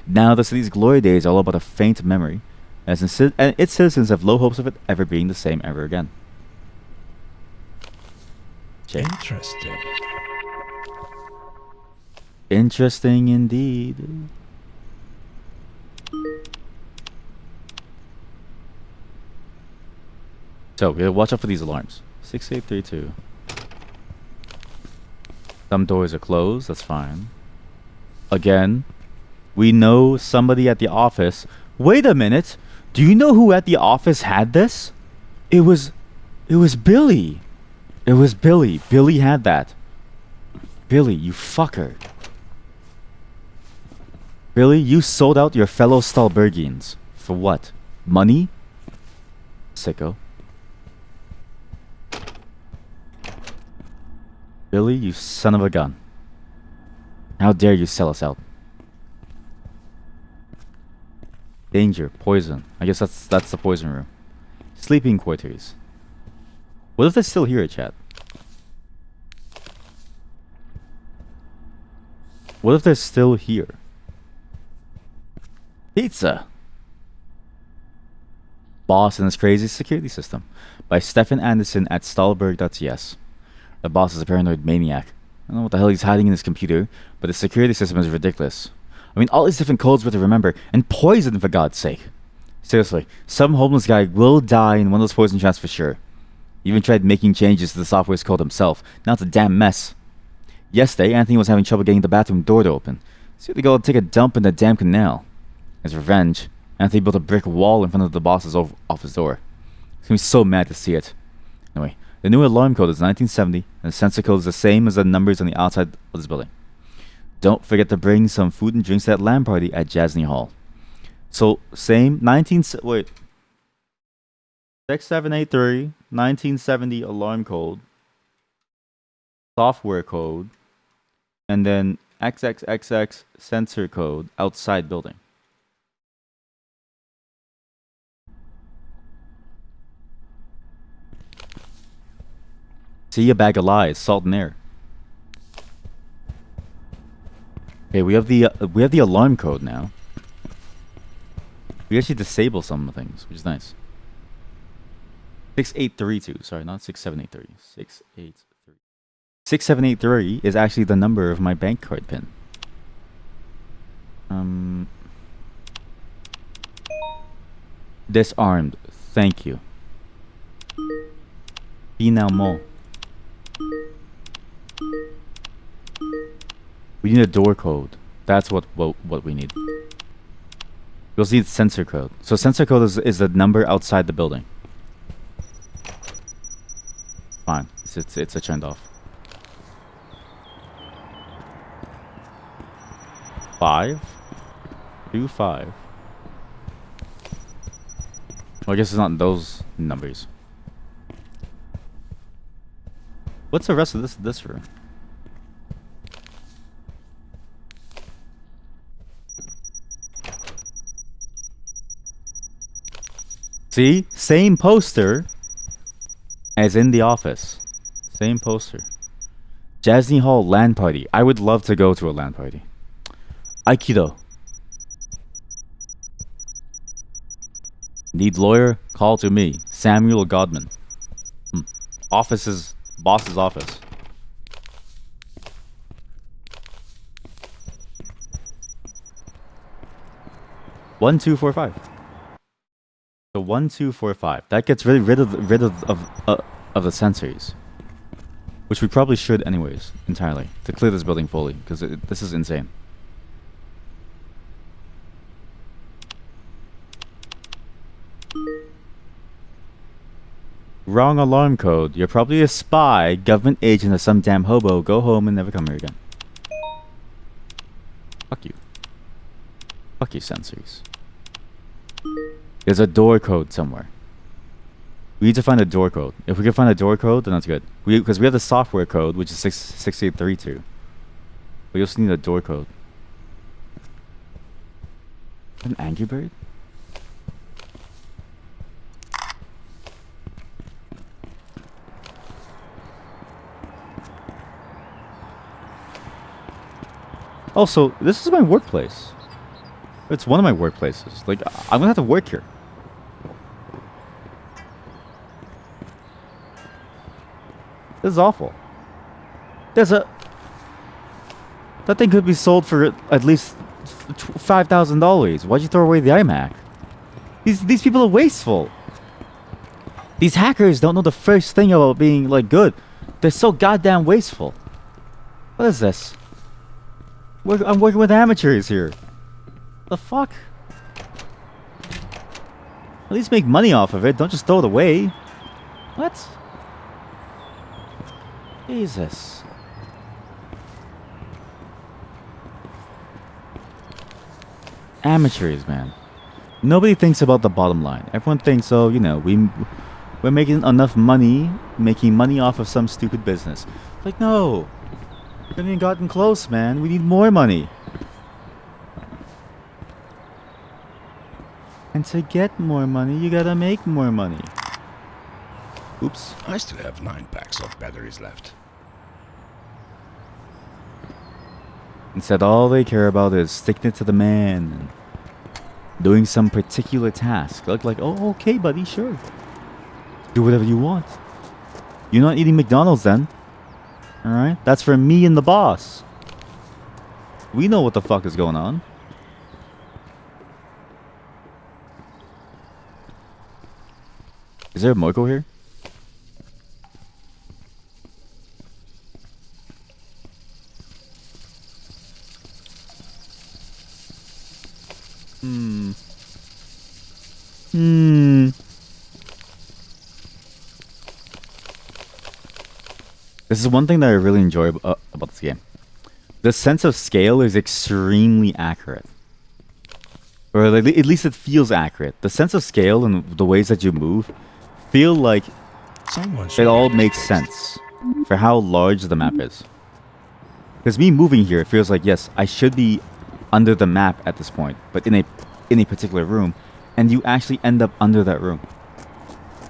Now the city's glory days are all but a faint memory, and its citizens have low hopes of it ever being the same ever again. Interesting. Interesting indeed. So, we gotta watch out for these alarms. 6832. Some doors are closed, that's fine. Again, we know somebody at the office. Wait a minute! Do you know who at the office had this? It was Billy. It was Billy. Billy had that. Billy, you fucker. Billy, you sold out your fellow Stahlbergians. For what? Money? Sicko. Billy, you son of a gun. How dare you sell us out? Danger, poison. I guess that's the poison room. Sleeping quarters. What if they're still here, chat? What if they're still here? Pizza. Boss and His Crazy Security System by Stefan Anderson at Stahlberg.ts. The boss is a paranoid maniac. I don't know what the hell he's hiding in his computer, but the security system is ridiculous. I mean, all these different codes we have to remember, and poison for God's sake. Seriously, some homeless guy will die in one of those poison traps for sure. He even tried making changes to the software's code himself. Now it's a damn mess. Yesterday, Anthony was having trouble getting the bathroom door to open, so he had to go take a dump in the damn canal. As revenge, Anthony built a brick wall in front of the boss's office door. He was so mad to see it. Anyway, the new alarm code is 1970, and the sensor code is the same as the numbers on the outside of this building. Don't forget to bring some food and drinks to that LAN party at Jasny Hall. So, same 6783, 1970 alarm code, software code, and then XXXX sensor code outside building. See, a bag of lies, salt and air. Okay, we have the alarm code now. We actually disable some things, which is nice. 6832, sorry, not 6783. 683. 6783 is actually the number of my bank card pin. Disarmed. Thank you. Finalement. We need a door code. That's what we need. We'll need sensor code. So sensor code is the number outside the building. Fine. It's a turned off. 525. Well, I guess it's not those numbers. What's the rest of this room? See? Same poster as in the office. Same poster. Jasny Hall LAN party. I would love to go to a LAN party. Aikido. Need lawyer? Call to me. Samuel Godman. Boss's office. One, 2, 4, 5. So 1, 2, 4, 5. That gets rid of the sensors, which we probably should anyways entirely to clear this building fully because this is insane. Wrong alarm code. You're probably a spy, government agent, or some damn hobo. Go home and never come here again. Fuck you. Fuck you, sensors. There's a door code somewhere. We need to find a door code. If we can find a door code, then that's good. Because we have the software code, which is 6832. We also need a door code. An Angry Bird? Also, this is my workplace. It's one of my workplaces. Like, I'm gonna have to work here. This is awful. That thing could be sold for at least $5,000. Why'd you throw away the iMac? These people are wasteful. These hackers don't know the first thing about being, like, good. They're so goddamn wasteful. What is this? I'm working with amateurs here. The fuck? At least make money off of it. Don't just throw it away. What? Jesus. Amateurs, man. Nobody thinks about the bottom line. Everyone thinks, oh, you know, we're making enough money, making money off of some stupid business. Like, no. We haven't even gotten close, man. We need more money. And to get more money, you gotta make more money. Oops. I still have 9 packs of batteries left. Instead, all they care about is sticking it to the man and doing some particular task. Like, oh, okay, buddy, sure. Do whatever you want. You're not eating McDonald's then. Alright? That's for me and the boss. We know what the fuck is going on. Is there a Moiko here? This is one thing that I really enjoy about this game. The sense of scale is extremely accurate. Or at least it feels accurate. The sense of scale and the ways that you move feel like it all makes sense for how large the map is. Because me moving here, it feels like, yes, I should be under the map at this point, but in a particular room, and you actually end up under that room.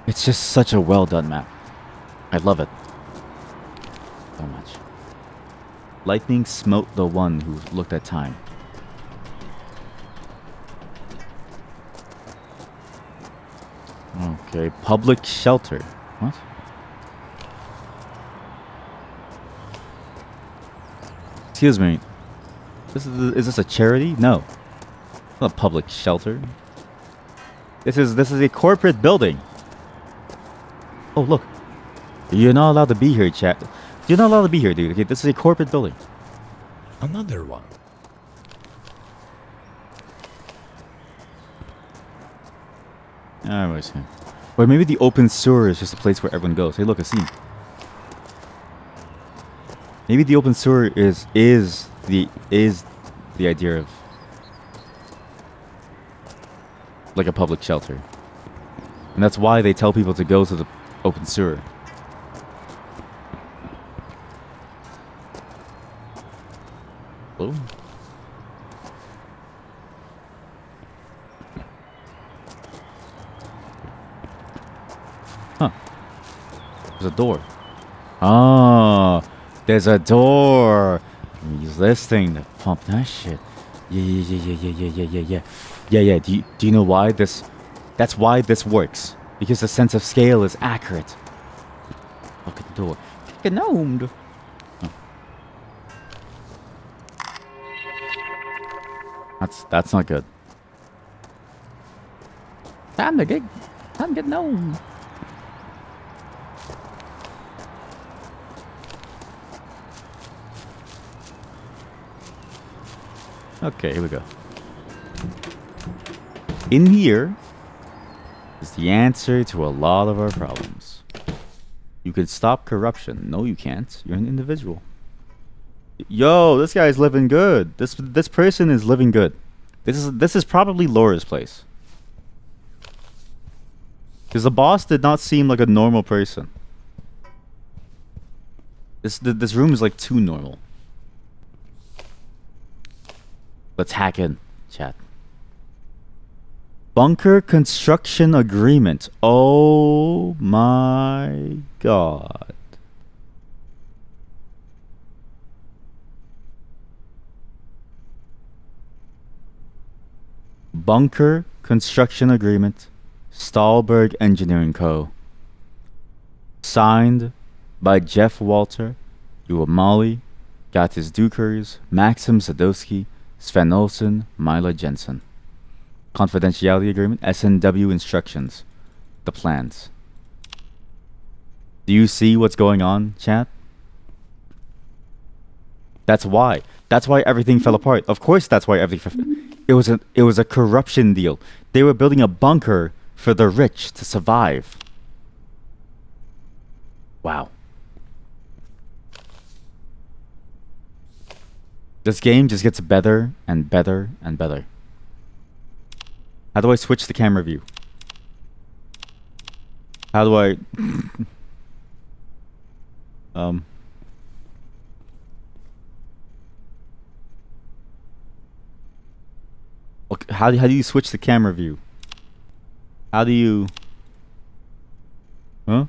It's just such a well done map. I love it so much. Lightning smote the one who looked at time. Okay, public shelter. What? Excuse me. Is this a charity? No. It's not a public shelter. This is a corporate building. Oh, look. You're not allowed to be here, chat. You're not allowed to be here, dude. Okay, this is a corporate building. Another one. I see. Or maybe the open sewer is just a place where everyone goes. Hey, look, a scene. Maybe the open sewer is the idea of like a public shelter, and that's why they tell people to go to the open sewer. Oh. Huh. There's a door. Oh, there's a door. Use this thing to pump that shit. Yeah. Do you know why this? That's why this works. Because the sense of scale is accurate. Look at the door. Gnomed. Oh. That's not good. Time to get gnomed. Okay, here we go. In here is the answer to a lot of our problems. You can stop corruption. No, you can't. You're an individual. Yo, this guy's living good. This person is living good. This is probably Laura's place. Because the boss did not seem like a normal person. This room is like too normal. Let's hack in, chat. Bunker construction agreement. Oh my god. Bunker construction agreement. Stahlberg Engineering Co. Signed by Jeff Walter, Uamali, Gatis Dukers, Maxim Sadowski, Sven Olsen, Mila Jensen. Confidentiality agreement, SNW instructions. The plans. Do you see what's going on, chat? That's why. That's why everything fell apart. Of course that's why everything it was a corruption deal. They were building a bunker for the rich to survive. Wow. This game just gets better and better and better. How do I switch the camera view? How do I... Okay, how do you switch the camera view? How do you... Huh?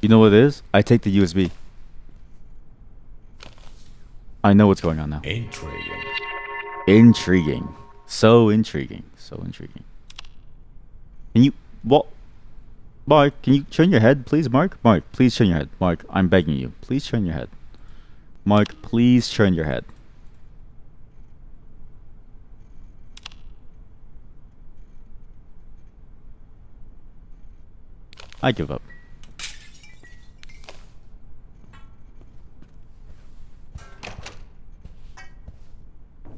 You know what it is? I take the USB. I know what's going on now. Intriguing. Intriguing. So intriguing. So intriguing. Can you... What? Mark, can you turn your head, please, Mark? Mark, please turn your head. Mark, I'm begging you. Please turn your head. Mark, please turn your head. I give up.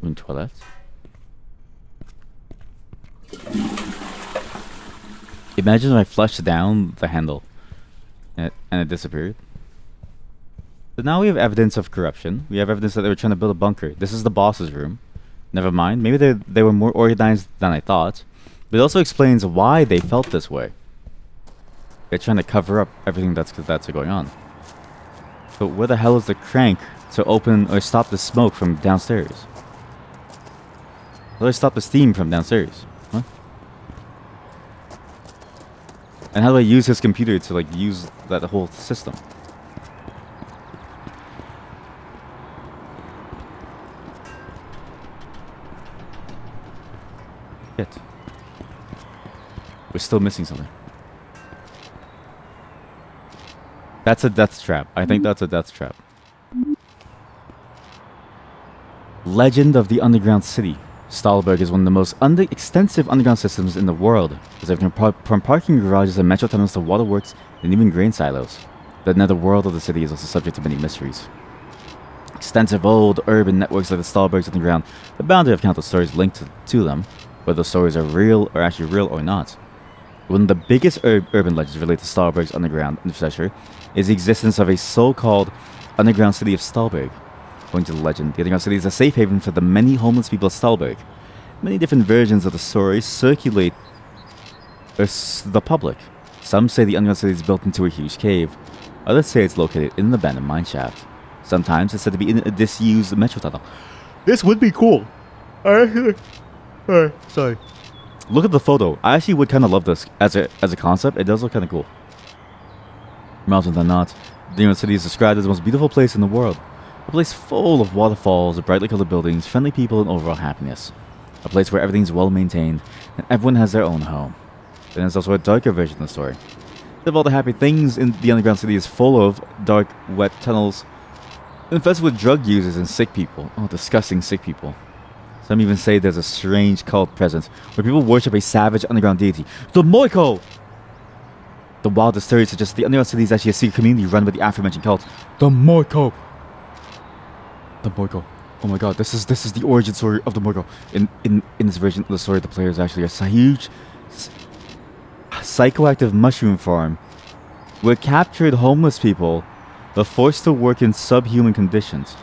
In toilets. Imagine if I flushed down the handle and it disappeared. But now we have evidence of corruption. We have evidence that they were trying to build a bunker. This is the boss's room. Never mind. Maybe they were more organized than I thought. But it also explains why they felt this way. They're trying to cover up everything that's going on. But where the hell is the crank to open or stop the smoke from downstairs? How do I stop the steam from downstairs? Huh? And how do I use his computer to like use that whole system? Shit. We're still missing something. That's a death trap. I think that's a death trap. Legend of the Underground City. Stahlberg is one of the most extensive underground systems in the world. There's everything from parking garages and metro tunnels to waterworks and even grain silos. The netherworld of the city is also subject to many mysteries. Extensive old urban networks like the Stahlberg's underground, the boundary of countless stories linked to them, whether those stories are real or actually real or not. One of the biggest urban legends related to Stahlberg's underground infrastructure is the existence of a so-called underground city of Stahlberg. According to the legend, the underground city is a safe haven for the many homeless people of Stahlberg. Many different versions of the story circulate the public. Some say the underground city is built into a huge cave. Others say it's located in an abandoned mine shaft. Sometimes it's said to be in a disused metro tunnel. This would be cool. Sorry. Look at the photo. I actually would kind of love this as a concept. It does look kind of cool. More often than not, the underground city is described as the most beautiful place in the world. A place full of waterfalls, brightly colored buildings, friendly people, and overall happiness. A place where everything's well maintained and everyone has their own home. Then there's also a darker version of the story. Of all the happy things in the underground city is full of dark, wet tunnels infested with drug users and sick people. Oh, disgusting sick people. Some even say there's a strange cult presence where people worship a savage underground deity, the Moiko! The wildest theories suggest the underground city is actually a secret community run by the aforementioned cult, the Moiko. The Moiko. Oh my god, this is the origin story of the Moiko. In this version of the story, the player is actually a huge psychoactive mushroom farm where captured homeless people are forced to work in subhuman conditions.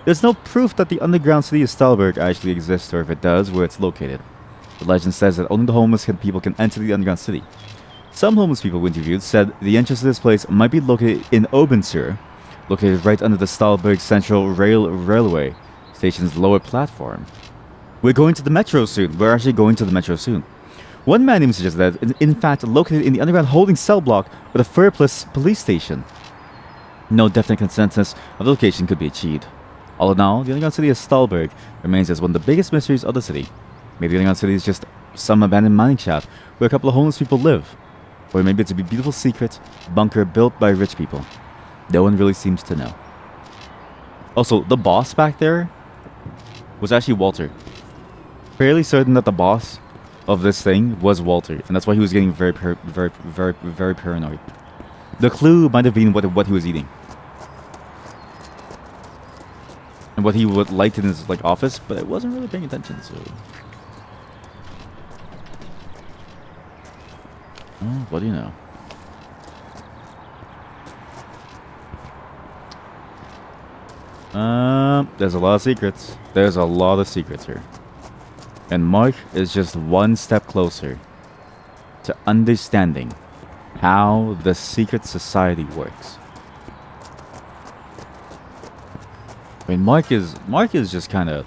There's no proof that the underground city of Stahlberg actually exists, or if it does, where it's located. The legend says that only the homeless people can enter the underground city. Some homeless people we interviewed said the entrance to this place might be located in Obensur, located right under the Stahlberg Central Railway Station's lower platform. We're going to the metro soon. We're actually going to the metro soon. One man even suggested that it's in fact located in the underground holding cell block with a Furpless police station. No definite consensus of the location could be achieved. All in all, the underground city of Stahlberg remains as one of the biggest mysteries of the city. Maybe the underground city is just some abandoned mining shaft where a couple of homeless people live. Or maybe it's a beautiful secret bunker built by rich people. No one really seems to know. Also, the boss back there was actually Walter. Fairly certain that the boss of this thing was Walter, and that's why he was getting very paranoid. The clue might have been what he was eating. And what he would liked in his office, but I wasn't really paying attention, so. Oh, what do you know? There's a lot of secrets. There's a lot of secrets here. And Mark is just one step closer to understanding how the secret society works. I mean, Mark is just kind of.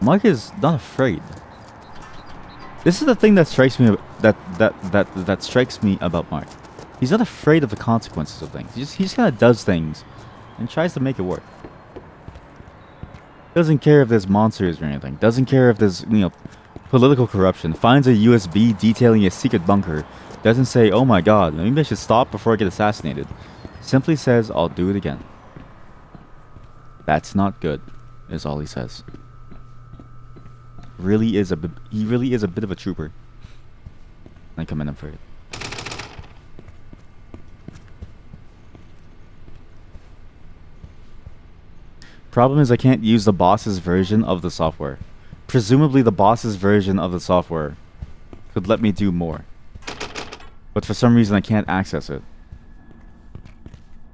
Mark is not afraid. This is the thing that strikes me that strikes me about Mark. He's not afraid of the consequences of things. He just kind of does things and tries to make it work. Doesn't care if there's monsters or anything. Doesn't care if there's, political corruption. Finds a USB detailing a secret bunker. Doesn't say, oh my god, maybe I should stop before I get assassinated. Simply says, I'll do it again. That's not good, is all he says. He really is a bit of a trooper. I commend him for it. Problem is I can't use the boss's version of the software. Presumably the boss's version of the software could let me do more. But for some reason I can't access it.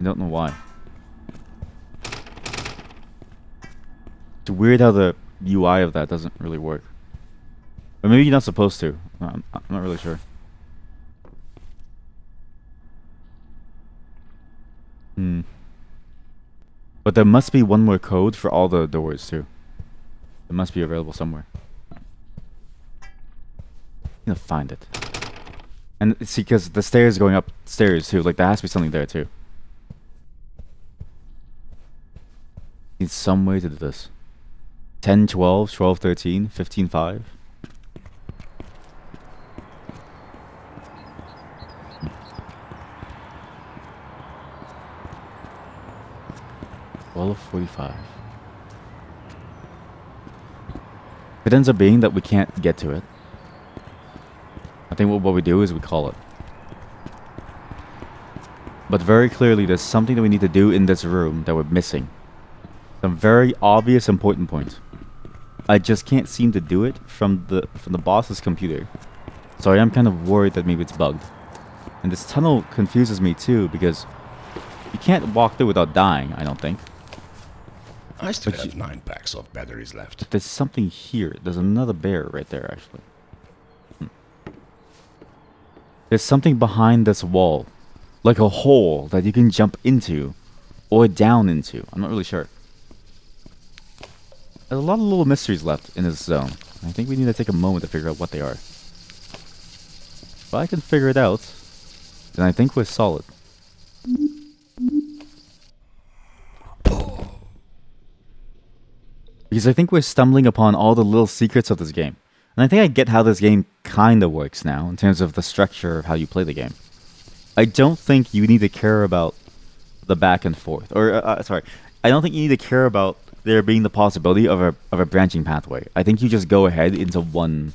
I don't know why. It's weird how the UI of that doesn't really work. Or maybe you're not supposed to. I'm not really sure. But there must be one more code for all the doors too. It must be available somewhere. I'm gonna find it. And see, because the stairs going upstairs too, like there has to be something there too. Need some way to do this. 10, 12, 12, 13, 15, 5. Well of 45. It ends up being that we can't get to it. I think what we do is we call it. But very clearly there's something that we need to do in this room that we're missing. Some very obvious important points. I just can't seem to do it from the boss's computer. So I am kind of worried that maybe it's bugged. And this tunnel confuses me too because you can't walk through without dying, I don't think. I still have 9 packs of batteries left. There's something here. There's another bear right there, actually. There's something behind this wall. Like a hole that you can jump into. Or down into. I'm not really sure. There's a lot of little mysteries left in this zone. I think we need to take a moment to figure out what they are. If I can figure it out, then I think we're solid. Because I think we're stumbling upon all the little secrets of this game. And I think I get how this game kinda works now, in terms of the structure of how you play the game. I don't think you need to care about the back and forth. Or, sorry. I don't think you need to care about there being the possibility of a branching pathway. I think you just go ahead into one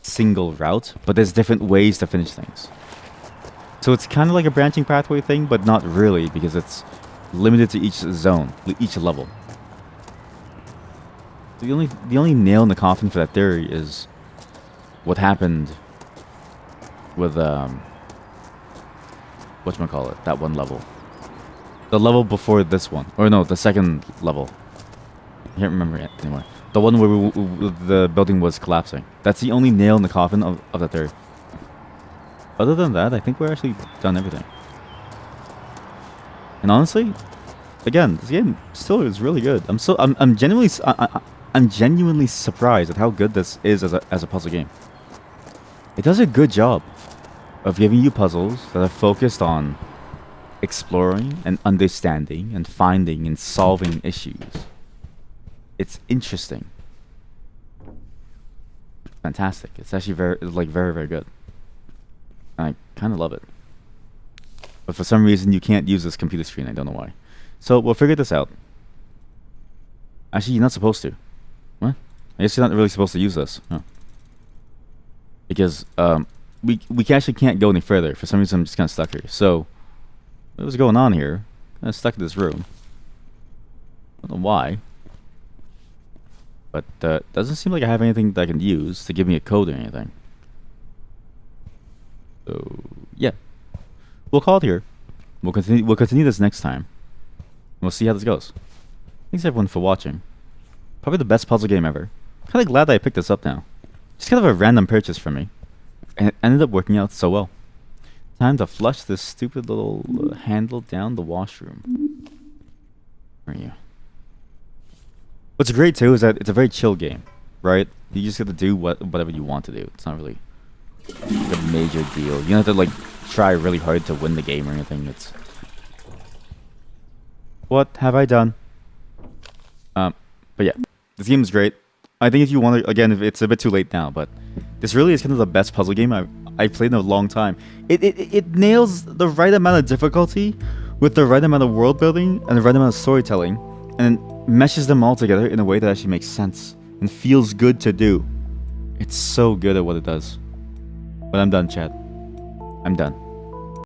single route, but there's different ways to finish things. So it's kind of like a branching pathway thing, but not really, because it's limited to each zone, each level. The only nail in the coffin for that theory is what happened with whatchamacallit, that one level. The level before this one. Or no, the second level. I can't remember it anymore. The one where the building was collapsing. That's the only nail in the coffin of that theory. Other than that, I think we're actually done everything. And honestly, again, this game still is really good. I'm genuinely surprised at how good this is as a puzzle game. It does a good job of giving you puzzles that are focused on exploring and understanding and finding and solving issues. It's interesting. Fantastic. It's actually very, very good. I kind of love it. But for some reason, you can't use this computer screen. I don't know why. So we'll figure this out. Actually, you're not supposed to. What? I guess you're not really supposed to use this. No. Because we actually can't go any further. For some reason, I'm just kind of stuck here. So what's going on here? Kind of stuck in this room. I don't know why. But doesn't seem like I have anything that I can use to give me a code or anything. So yeah, we'll call it here. We'll continue this next time. We'll see how this goes. Thanks everyone for watching. Probably the best puzzle game ever. Kind of glad that I picked this up now. Just kind of a random purchase for me, and it ended up working out so well. Time to flush this stupid little handle down the washroom. Where are you? What's great too is that it's a very chill game, right? You just have to do whatever you want to do. It's not really like a major deal. You don't have to like try really hard to win the game or anything. It's what have I done? But yeah, this game is great. I think if you want to, again, if it's a bit too late now, but this really is kind of the best puzzle game I've played in a long time. It nails the right amount of difficulty with the right amount of world building and the right amount of storytelling, and meshes them all together in a way that actually makes sense and feels good to do. It's so good at what it does. But I'm done, chat. I'm done.